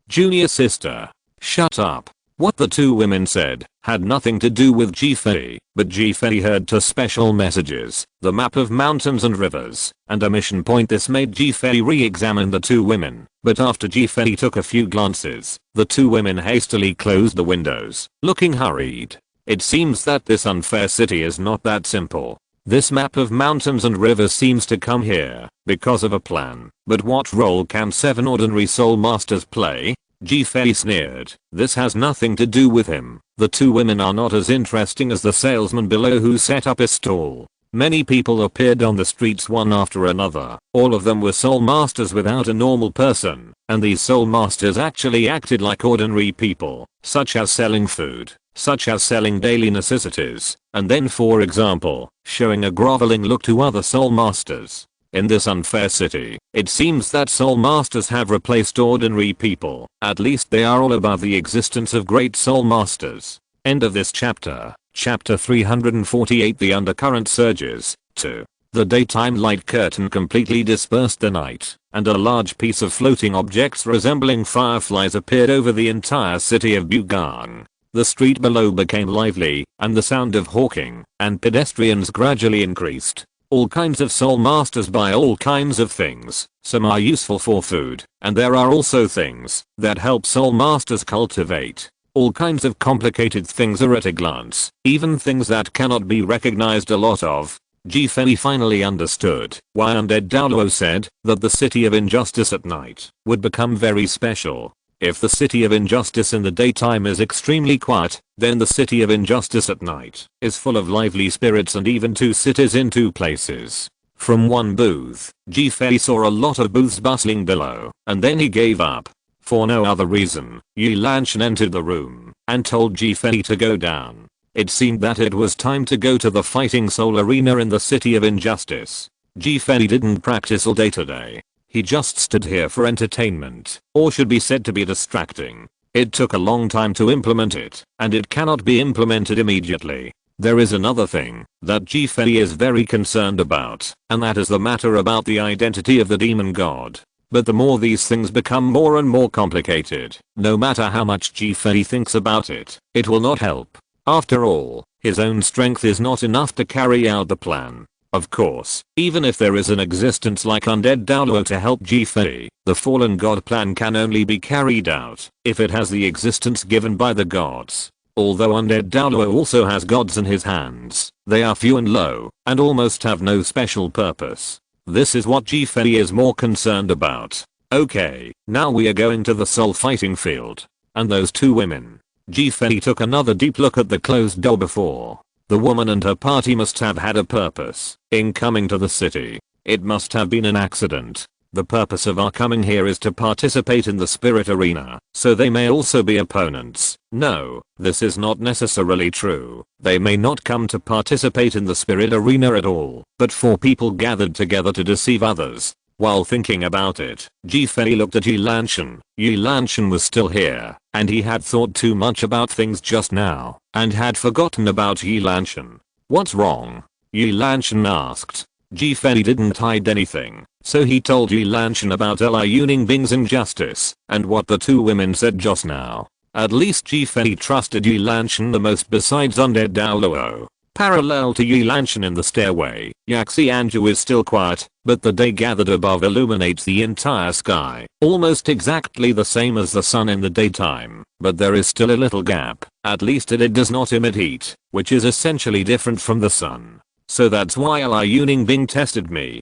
A: Junior sister. Shut up. What the two women said had nothing to do with Jifei, but Jifei heard two special messages, the map of mountains and rivers, and a mission point. This made Jifei re-examine the two women, but after Jifei took a few glances, the two women hastily closed the windows, looking hurried. It seems that this unfair city is not that simple. This map of mountains and rivers seems to come here because of a plan, but what role can 7 ordinary soul masters play? Jifei sneered. This has nothing to do with him. The two women are not as interesting as the salesman below who set up a stall. Many people appeared on the streets one after another. All of them were soul masters without a normal person, and these soul masters actually acted like ordinary people, such as selling food, such as selling daily necessities, and then for example, showing a groveling look to other soul masters. In this unfair city, it seems that soul masters have replaced ordinary people. At least they are all above the existence of great soul masters. End of this chapter. Chapter 348. The undercurrent surges. 2. The daytime light curtain completely dispersed the night, and a large piece of floating objects resembling fireflies appeared over the entire city of Bugang. The street below became lively, and the sound of hawking and pedestrians gradually increased. All kinds of soul masters buy all kinds of things. Some are useful for food, and there are also things that help soul masters cultivate. All kinds of complicated things are at a glance, even things that cannot be recognized a lot of. Jifei finally understood why Undead Douluo said that the city of injustice at night would become very special. If the city of injustice in the daytime is extremely quiet, then the city of injustice at night is full of lively spirits, and even 2 cities in 2 places. From one booth, Jifei saw a lot of booths bustling below, and then he gave up. For no other reason, Yi Lanshan entered the room and told Jifei to go down. It seemed that it was time to go to the fighting soul arena in the city of injustice. Jifei didn't practice all day today. He just stood here for entertainment, or should be said to be distracting. It took a long time to implement it, and it cannot be implemented immediately. There is another thing that Jifei is very concerned about, and that is the matter about the identity of the demon god. But the more these things become more and more complicated, no matter how much Jifei thinks about it, it will not help. After all, his own strength is not enough to carry out the plan. Of course, even if there is an existence like Undead Douluo to help Jifei, the fallen god plan can only be carried out if it has the existence given by the gods. Although Undead Douluo also has gods in his hands, they are few and low, and almost have no special purpose. This is what Jifei is more concerned about. Okay, now we are going to the soul fighting field. And those 2 women. Jifei took another deep look at the closed door before The woman and her party must have had a purpose in coming to the city. It must have been an accident. The purpose of our coming here is to participate in the spirit arena, so they may also be opponents. No, this is not necessarily true. They may not come to participate in the spirit arena at all, but 4 people gathered together to deceive others. While thinking about it, Fei looked at Yi Lanshan. Yi Lanshan was still here, and he had thought too much about things just now, and had forgotten about Yi Lanshan. What's wrong? Yi Lanshan asked. Fei didn't hide anything, so he told Yi Lanshan about Liu Bing's injustice, and what the 2 women said just now. At least Fei trusted Yi Lanshan the most besides undead Douluo. Parallel to Yi Lanshan in the stairway, Yaxi Anju is still quiet, but the day gathered above illuminates the entire sky, almost exactly the same as the sun in the daytime, but there is still a little gap. At least it does not emit heat, which is essentially different from the sun. So that's why Liu Bing tested me.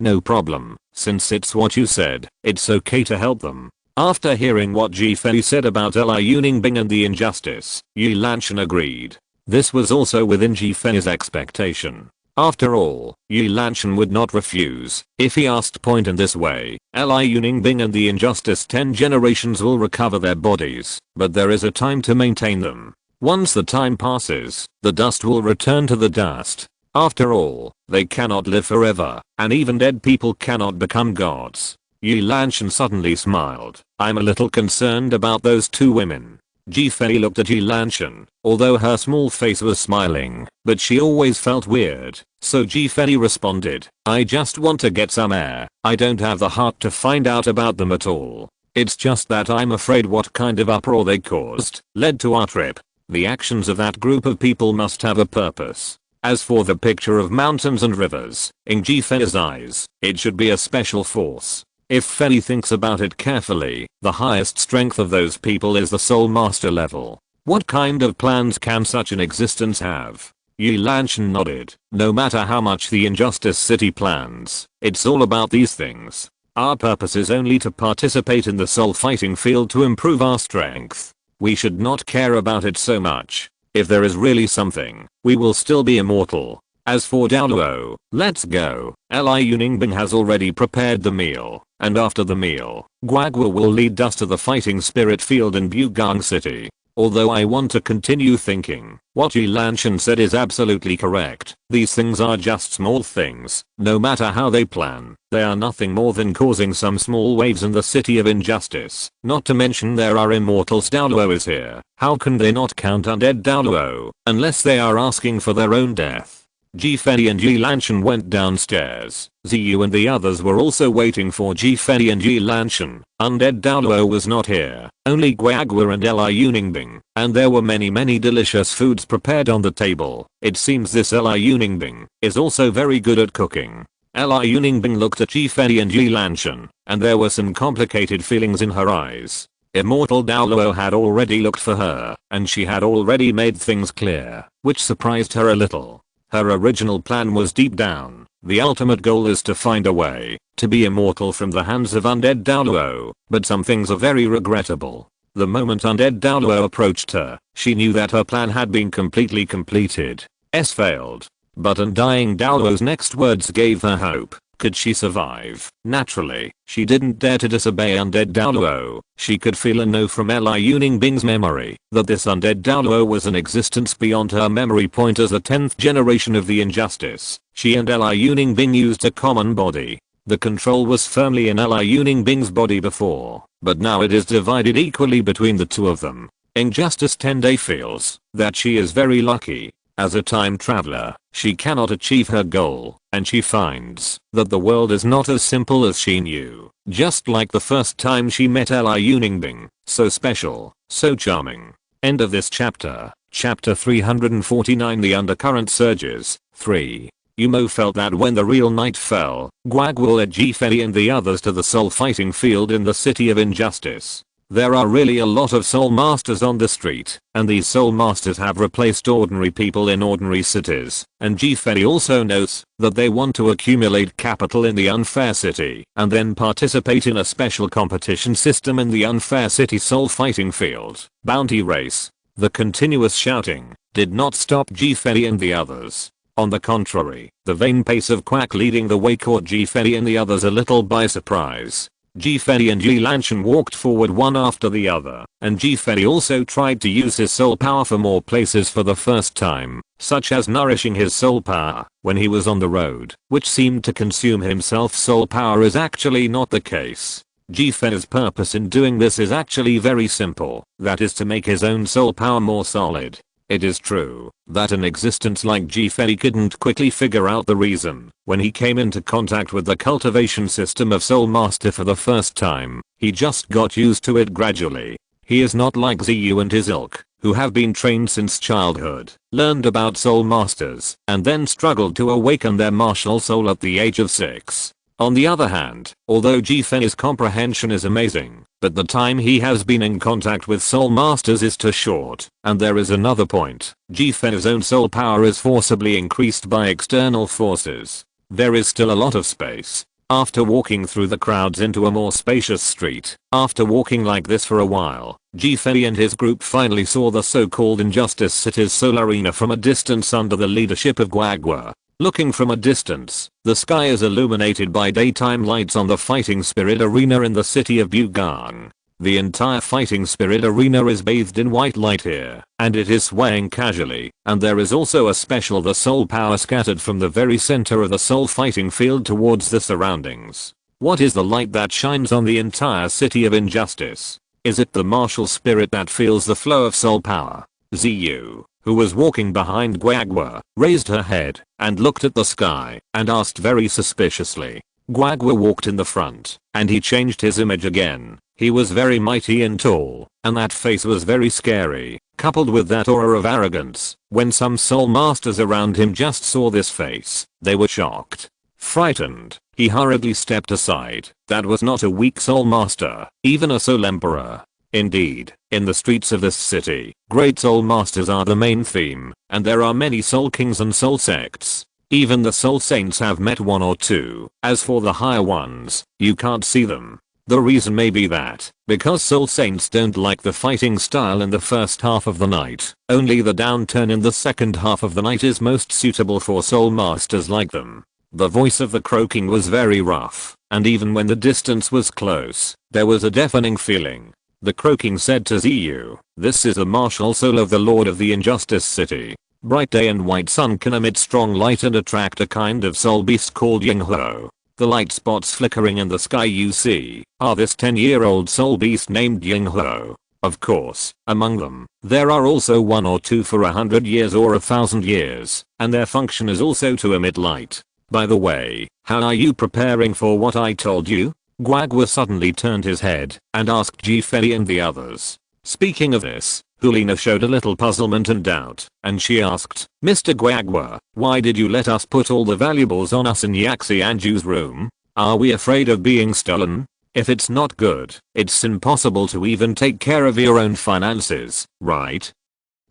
A: No problem, since it's what you said, it's okay to help them. After hearing what Fei said about Liu Bing and the injustice, Yi Lanshan agreed. This was also within Fei's expectation. After all, Yi Lanshan would not refuse. If he asked point in this way, Liu Bing and the injustice 10 generations will recover their bodies, but there is a time to maintain them. Once the time passes, the dust will return to the dust. After all, they cannot live forever, and even dead people cannot become gods. Yi Lanshan suddenly smiled. I'm a little concerned about those 2 women. Fei looked at Yi Lanshan, although her small face was smiling, but she always felt weird, so Fei responded, I just want to get some air. I don't have the heart to find out about them at all. It's just that I'm afraid what kind of uproar they caused led to our trip. The actions of that group of people must have a purpose. As for the picture of mountains and rivers, in Fei's eyes, it should be a special force. If Fei thinks about it carefully, the highest strength of those people is the Soul Master level. What kind of plans can such an existence have? Yi Lanshan nodded. No matter how much the Injustice City plans, it's all about these things. Our purpose is only to participate in the soul fighting field to improve our strength. We should not care about it so much. If there is really something, we will still be immortal. As for Douluo, let's go. Liu Bing has already prepared the meal, and after the meal, Guagua will lead us to the fighting spirit field in Bugang City. Although I want to continue thinking, what Yi Lanshan said is absolutely correct. These things are just small things. No matter how they plan, they are nothing more than causing some small waves in the city of injustice. Not to mention there are immortals. Douluo is here. How can they not count undead Douluo, unless they are asking for their own death? Fei and Yi Lanshan went downstairs. Ziyu and the others were also waiting for Fei and Yi Lanshan. Undead Douluo was not here, only Guagua and Liu Bing, and there were many delicious foods prepared on the table. It seems this Liu Bing is also very good at cooking. Liu Bing looked at Fei and Yi Lanshan, and there were some complicated feelings in her eyes. Immortal Douluo had already looked for her, and she had already made things clear, which surprised her a little. Her original plan was deep down, the ultimate goal is to find a way to be immortal from the hands of undead Douluo, but some things are very regrettable. The moment undead Douluo approached her, she knew that her plan had been completely completed. Failed. But undying Douluo's next words gave her hope. Could she survive? Naturally, she didn't dare to disobey undead Douluo. She could feel a no from Liu Bing's memory that this undead Douluo was an existence beyond her memory point as the 10th generation of the injustice. She and Liu Bing used a common body. The control was firmly in Liu Bing's body before, but now it is divided equally between the 2 of them. Injustice 10-day feels that she is very lucky. As a time traveler, she cannot achieve her goal, and she finds that the world is not as simple as she knew. Just like the first time she met Liu Bing, so special, so charming. End of this chapter. Chapter 349. The Undercurrent Surges. 3. Yumo felt that when the real night fell, Guagua led Fei and the others to the soul fighting field in the city of injustice. There are really a lot of soul masters on the street, and these soul masters have replaced ordinary people in ordinary cities, and Fei also notes that they want to accumulate capital in the unfair city, and then participate in a special competition system in the unfair city soul fighting field. Bounty race. The continuous shouting did not stop Ji-Fei and the others. On the contrary, the vain pace of Quack leading the way caught Ji-Fei and the others a little by surprise. Ji-Fei and Yi Lanshan walked forward one after the other, and Ji-Fei also tried to use his soul power for more places for the first time, such as nourishing his soul power when he was on the road, which seemed to consume himself. Soul power is actually not the case. Ji-Fei's purpose in doing this is actually very simple, that is to make his own soul power more solid. It is true that an existence like Ji-Fei couldn't quickly figure out the reason when he came into contact with the cultivation system of Soul Master for the first time. He just got used to it gradually. He is not like Ziyu and his ilk, who have been trained since childhood, learned about Soul Masters, and then struggled to awaken their martial soul at the age of 6. On the other hand, although Ji-Fei's comprehension is amazing, but the time he has been in contact with Soul Masters is too short. And there is another point. Ji-Fei's own soul power is forcibly increased by external forces. There is still a lot of space. After walking through the crowds into a more spacious street, after walking like this for a while, Ji-Fei and his group finally saw the so-called Injustice City's Soul Arena from a distance under the leadership of Guagua. Looking from a distance, the sky is illuminated by daytime lights on the Fighting Spirit Arena in the city of Bugang. The entire Fighting Spirit Arena is bathed in white light here, and it is swaying casually, and there is also a special the soul power scattered from the very center of the soul fighting field towards the surroundings. What is the light that shines on the entire city of Injustice? Is it the martial spirit that feels the flow of soul power? Ziyu, who was walking behind Guagua, raised her head and looked at the sky and asked very suspiciously. Guagua walked in the front, and he changed his image again. He was very mighty and tall, and that face was very scary, coupled with that aura of arrogance. When some soul masters around him just saw this face, they were shocked. Frightened, he hurriedly stepped aside. That was not a weak soul master, even a soul emperor. Indeed, in the streets of this city, great soul masters are the main theme, and there are many soul kings and soul sects. Even the soul saints have met one or two. As for the higher ones, you can't see them. The reason may be that, because soul saints don't like the fighting style in the first half of the night, only the downturn in the second half of the night is most suitable for soul masters like them. The voice of the croaking was very rough, and even when the distance was close, there was a deafening feeling. The croaking said to Ziyu, "This is the martial soul of the Lord of the Injustice City. Bright day and white sun can emit strong light and attract a kind of soul beast called Yinghuo. The light spots flickering in the sky you see are this 10-year-old soul beast named Yinghuo. Of course, among them, there are also one or two for 100 years or 1,000 years, and their function is also to emit light. By the way, how are you preparing for what I told you?" Guagua suddenly turned his head and asked Ji-Fei and the others. Speaking of this, Hulina showed a little puzzlement and doubt, and she asked, "Mr. Guagua, why did you let us put all the valuables on us in Yaxi Anju's room? Are we afraid of being stolen? If it's not good, it's impossible to even take care of your own finances, right?"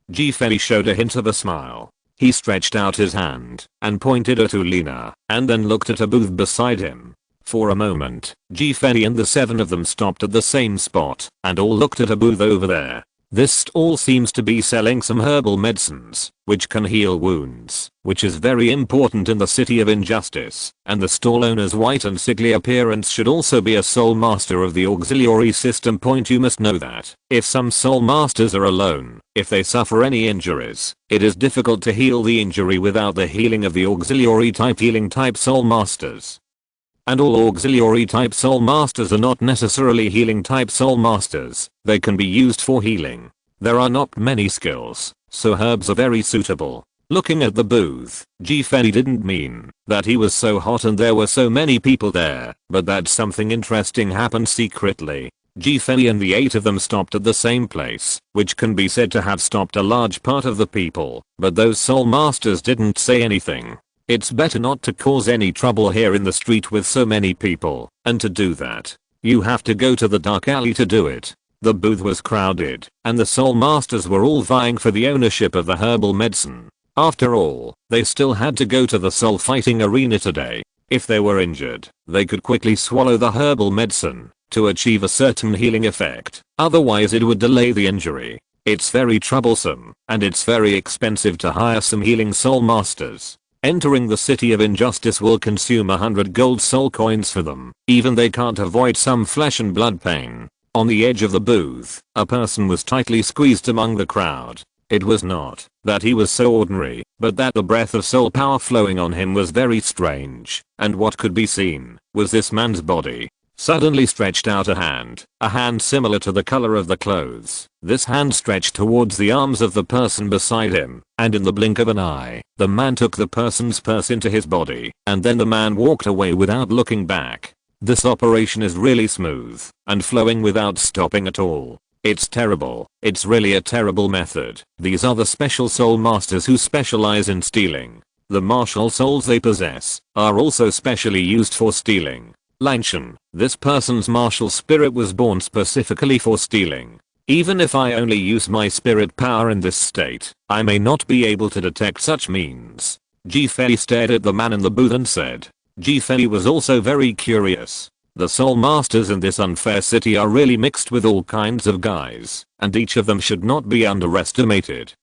A: Ji-Fei showed a hint of a smile. He stretched out his hand and pointed at Hulina, and then looked at a booth beside him. For a moment, Ji-Fei and the 7 of them stopped at the same spot and all looked at a booth over there. This stall seems to be selling some herbal medicines, which can heal wounds, which is very important in the city of Injustice, and the stall owner's white and sickly appearance should also be a soul master of the auxiliary system. You must know that, if some soul masters are alone, if they suffer any injuries, it is difficult to heal the injury without the healing of the auxiliary type healing type soul masters. And all auxiliary type soul masters are not necessarily healing type soul masters, they can be used for healing. There are not many skills, so herbs are very suitable. Looking at the booth, Ji-Fei didn't mean that he was so hot and there were so many people there, but that something interesting happened secretly. Ji-Fei and the 8 of them stopped at the same place, which can be said to have stopped a large part of the people, but those soul masters didn't say anything. It's better not to cause any trouble here in the street with so many people, and to do that, you have to go to the dark alley to do it. The booth was crowded, and the soul masters were all vying for the ownership of the herbal medicine. After all, they still had to go to the soul fighting arena today. If they were injured, they could quickly swallow the herbal medicine to achieve a certain healing effect, otherwise it would delay the injury. It's very troublesome, and it's very expensive to hire some healing soul masters. Entering the city of injustice will consume 100 gold soul coins for them, even they can't avoid some flesh and blood pain. On the edge of the booth, a person was tightly squeezed among the crowd. It was not that he was so ordinary, but that the breath of soul power flowing on him was very strange, and what could be seen was this man's body. Suddenly stretched out a hand similar to the color of the clothes. This hand stretched towards the arms of the person beside him, and in the blink of an eye, the man took the person's purse into his body, and then the man walked away without looking back. This operation is really smooth, and flowing without stopping at all. It's terrible. It's really a terrible method. These are the special soul masters who specialize in stealing. The martial souls they possess are also specially used for stealing. Lanshan, this person's martial spirit was born specifically for stealing. Even if I only use my spirit power in this state, I may not be able to detect such means. Fei stared at the man in the booth and said. Fei was also very curious. The soul masters in this unfair city are really mixed with all kinds of guys, and each of them should not be underestimated.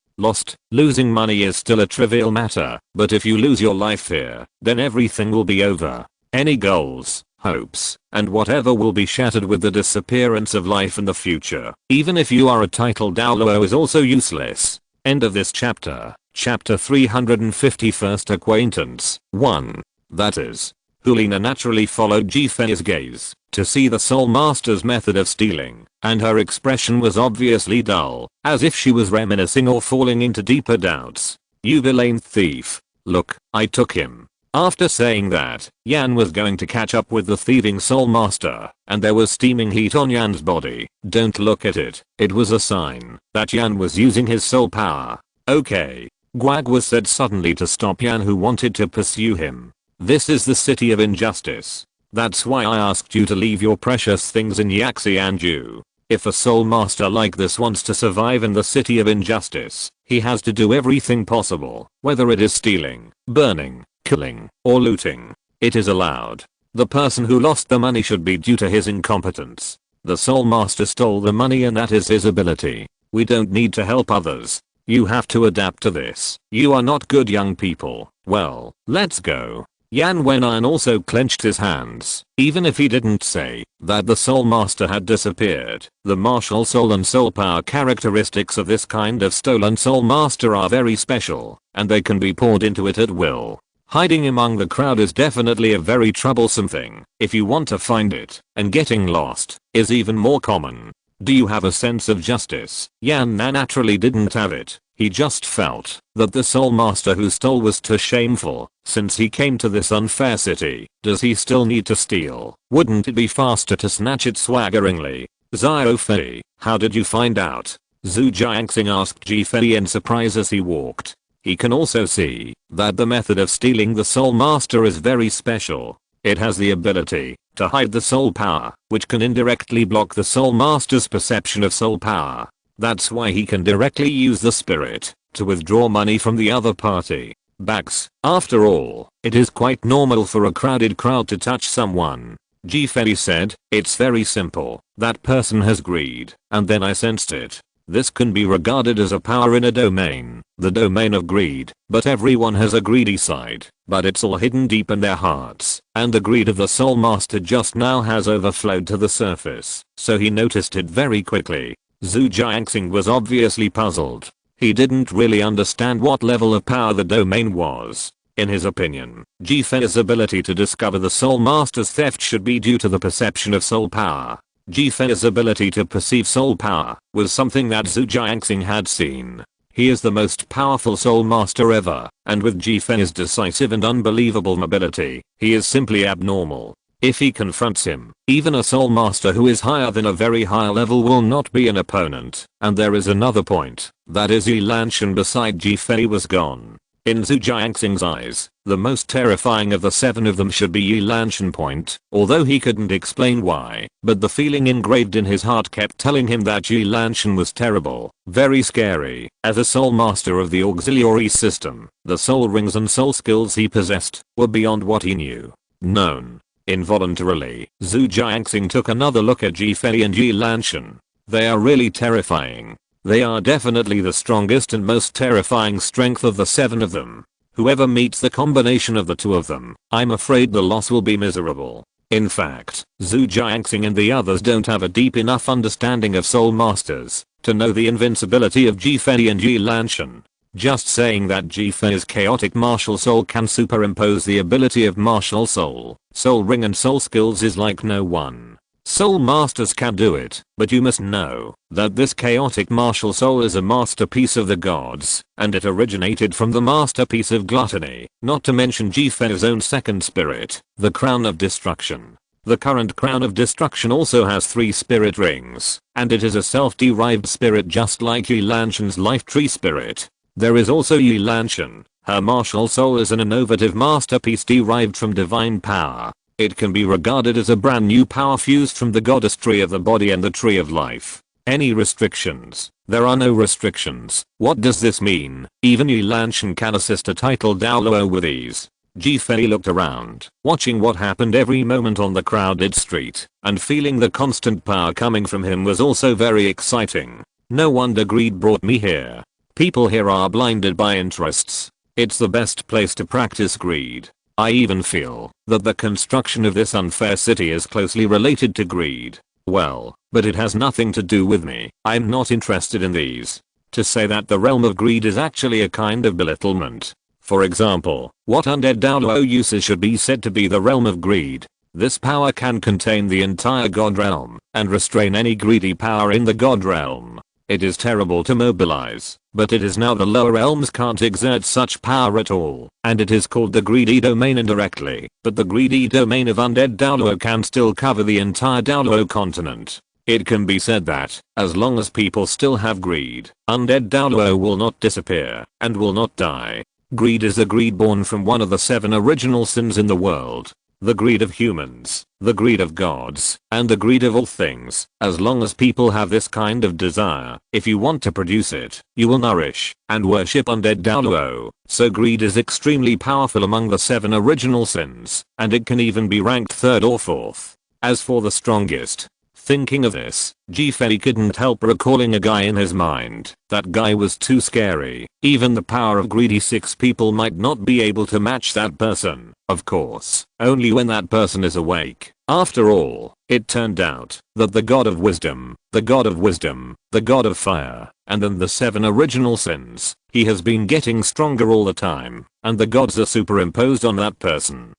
A: Losing money is still a trivial matter, but if you lose your life here, then everything will be over. Any goals, hopes, and whatever will be shattered with the disappearance of life in the future. Even if you are a titled Douluo is also useless. End of this chapter. Chapter 351st Acquaintance 1. That is, Hulina naturally followed Fei's gaze to see the soul master's method of stealing, and her expression was obviously dull, as if she was reminiscing or falling into deeper doubts. You villain thief. Look, I took him. After saying that, Yan was going to catch up with the thieving soul master, and there was steaming heat on Yan's body. Don't look at it. It was a sign that Yan was using his soul power. Okay. Guag was said suddenly to stop Yan, who wanted to pursue him. This is the city of injustice. That's why I asked you to leave your precious things in Yaxi and you. If a soul master like this wants to survive in the city of injustice, he has to do everything possible, whether it is stealing, burning, killing, or looting. It is allowed. The person who lost the money should be due to his incompetence. The soul master stole the money and that is his ability. We don't need to help others. You have to adapt to this. You are not good young people. Well, let's go. Yan Wenan also clenched his hands. Even if he didn't say that the soul master had disappeared, the martial soul and soul power characteristics of this kind of stolen soul master are very special, and they can be poured into it at will. Hiding among the crowd is definitely a very troublesome thing if you want to find it, and getting lost is even more common. Do you have a sense of justice? Yan naturally didn't have it. He just felt that the soul master who stole was too shameful, since he came to this unfair city. Does he still need to steal? Wouldn't it be faster to snatch it swaggeringly? Xiao Fei, how did you find out? Zhu Jiangxing asked Fei in surprise as he walked. He can also see that the method of stealing the soul master is very special. It has the ability to hide the soul power, which can indirectly block the soul master's perception of soul power. That's why he can directly use the spirit to withdraw money from the other party. Bags. After all, it is quite normal for a crowded crowd to touch someone. Fei said, it's very simple. That person has greed, and then I sensed it. This can be regarded as a power in a domain, the domain of greed, but everyone has a greedy side, but it's all hidden deep in their hearts, and the greed of the soul master just now has overflowed to the surface, so he noticed it very quickly. Zhu Jiangxing was obviously puzzled. He didn't really understand what level of power the domain was. In his opinion, Fei's ability to discover the soul master's theft should be due to the perception of soul power. Fei's ability to perceive soul power was something that Zhu Jiangxing had seen. He is the most powerful soul master ever, and with Fei's decisive and unbelievable mobility, he is simply abnormal. If he confronts him, even a soul master who is higher than a very high level will not be an opponent. And there is another point, that is Yi Lanshan beside Fei was gone. In Zhu Jiangxing's eyes, the most terrifying of the 7 of them should be Yi Lanshan point, although he couldn't explain why, but the feeling engraved in his heart kept telling him that Yi Lanshan was terrible, very scary. As a soul master of the auxiliary system, the soul rings and soul skills he possessed were beyond what he knew. Known. Involuntarily, Zhu Jiangxing took another look at Fei and Yi Lanshan. They are really terrifying. They are definitely the strongest and most terrifying strength of the 7 of them. Whoever meets the combination of the 2 of them, I'm afraid the loss will be miserable. In fact, Zhu Jiangxing and the others don't have a deep enough understanding of Soul Masters to know the invincibility of Jifei and Yi Lanshan. Just saying that Jifei's chaotic martial soul can superimpose the ability of martial soul, soul ring and soul skills is like no one. Soul Masters can do it, but you must know that this chaotic martial soul is a masterpiece of the gods, and it originated from the masterpiece of gluttony, not to mention Jifei's own second spirit, the Crown of Destruction. The current Crown of Destruction also has 3 spirit rings, and it is a self-derived spirit just like Yi Lanshan's life tree spirit. There is also Yi Lanshan. Her martial soul is an innovative masterpiece derived from divine power. It can be regarded as a brand new power fused from the goddess tree of the body and the tree of life. Any restrictions? There are no restrictions. What does this mean? Even Yi Lanshan can assist a titled Douluo with ease. Jifei looked around, watching what happened every moment on the crowded street, and feeling the constant power coming from him was also very exciting. No wonder greed brought me here. People here are blinded by interests. It's the best place to practice greed. I even feel that the construction of this unfair city is closely related to greed. Well, but it has nothing to do with me. I'm not interested in these. To say that the realm of greed is actually a kind of belittlement. For example, what undead Douluo uses should be said to be the realm of greed. This power can contain the entire god realm and restrain any greedy power in the god realm. It is terrible to mobilize, but it is now the lower realms can't exert such power at all, and it is called the greedy domain indirectly, but the greedy domain of undead Douluo can still cover the entire Douluo continent. It can be said that, as long as people still have greed, undead Douluo will not disappear, and will not die. Greed is the greed born from one of the 7 original sins in the world. The greed of humans, the greed of gods, and the greed of all things. As long as people have this kind of desire, if you want to produce it, you will nourish and worship undead Douluo. So greed is extremely powerful among the 7 original sins, and it can even be ranked 3rd or 4th. As for the strongest, thinking of this, Jifei couldn't help recalling a guy in his mind. That guy was too scary. Even the power of greedy 6 people might not be able to match that person. Of course, only when that person is awake. After all, it turned out that the god of wisdom, the god of wisdom, the god of fire, and then the 7 original sins, he has been getting stronger all the time, and the gods are superimposed on that person.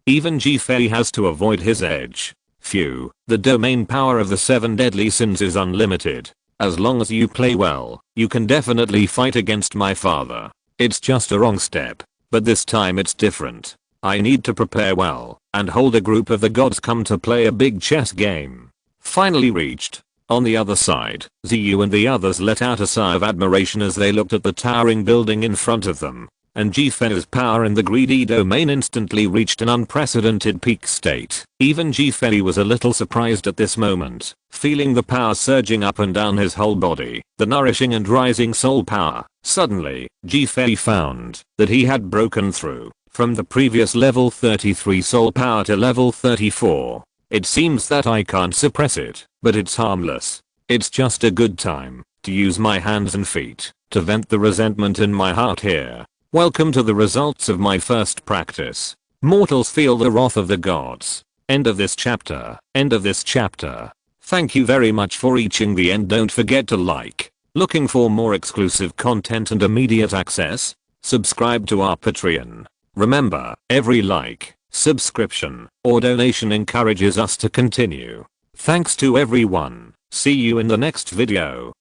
A: Even Jifei has to avoid his edge. Phew, the domain power of the 7 deadly sins is unlimited. As long as you play well, you can definitely fight against my father. It's just a wrong step. But this time it's different. I need to prepare well, and hold a group of the gods come to play a big chess game. Finally reached. On the other side, Ziyu and the others let out a sigh of admiration as they looked at the towering building in front of them. And Jifei's power in the greedy domain instantly reached an unprecedented peak state. Even Jifei was a little surprised at this moment, feeling the power surging up and down his whole body, the nourishing and rising soul power. Suddenly, Jifei found that he had broken through from the previous level 33 soul power to level 34. It seems that I can't suppress it, but it's harmless. It's just a good time to use my hands and feet to vent the resentment in my heart here. Welcome to the results of my first practice. Mortals feel the wrath of the gods. End of this chapter. End of this chapter. Thank you very much for reaching the end. Don't forget to like. Looking for more exclusive content and immediate access? Subscribe to our Patreon. Remember, every like, subscription, or donation encourages us to continue. Thanks to everyone. See you in the next video.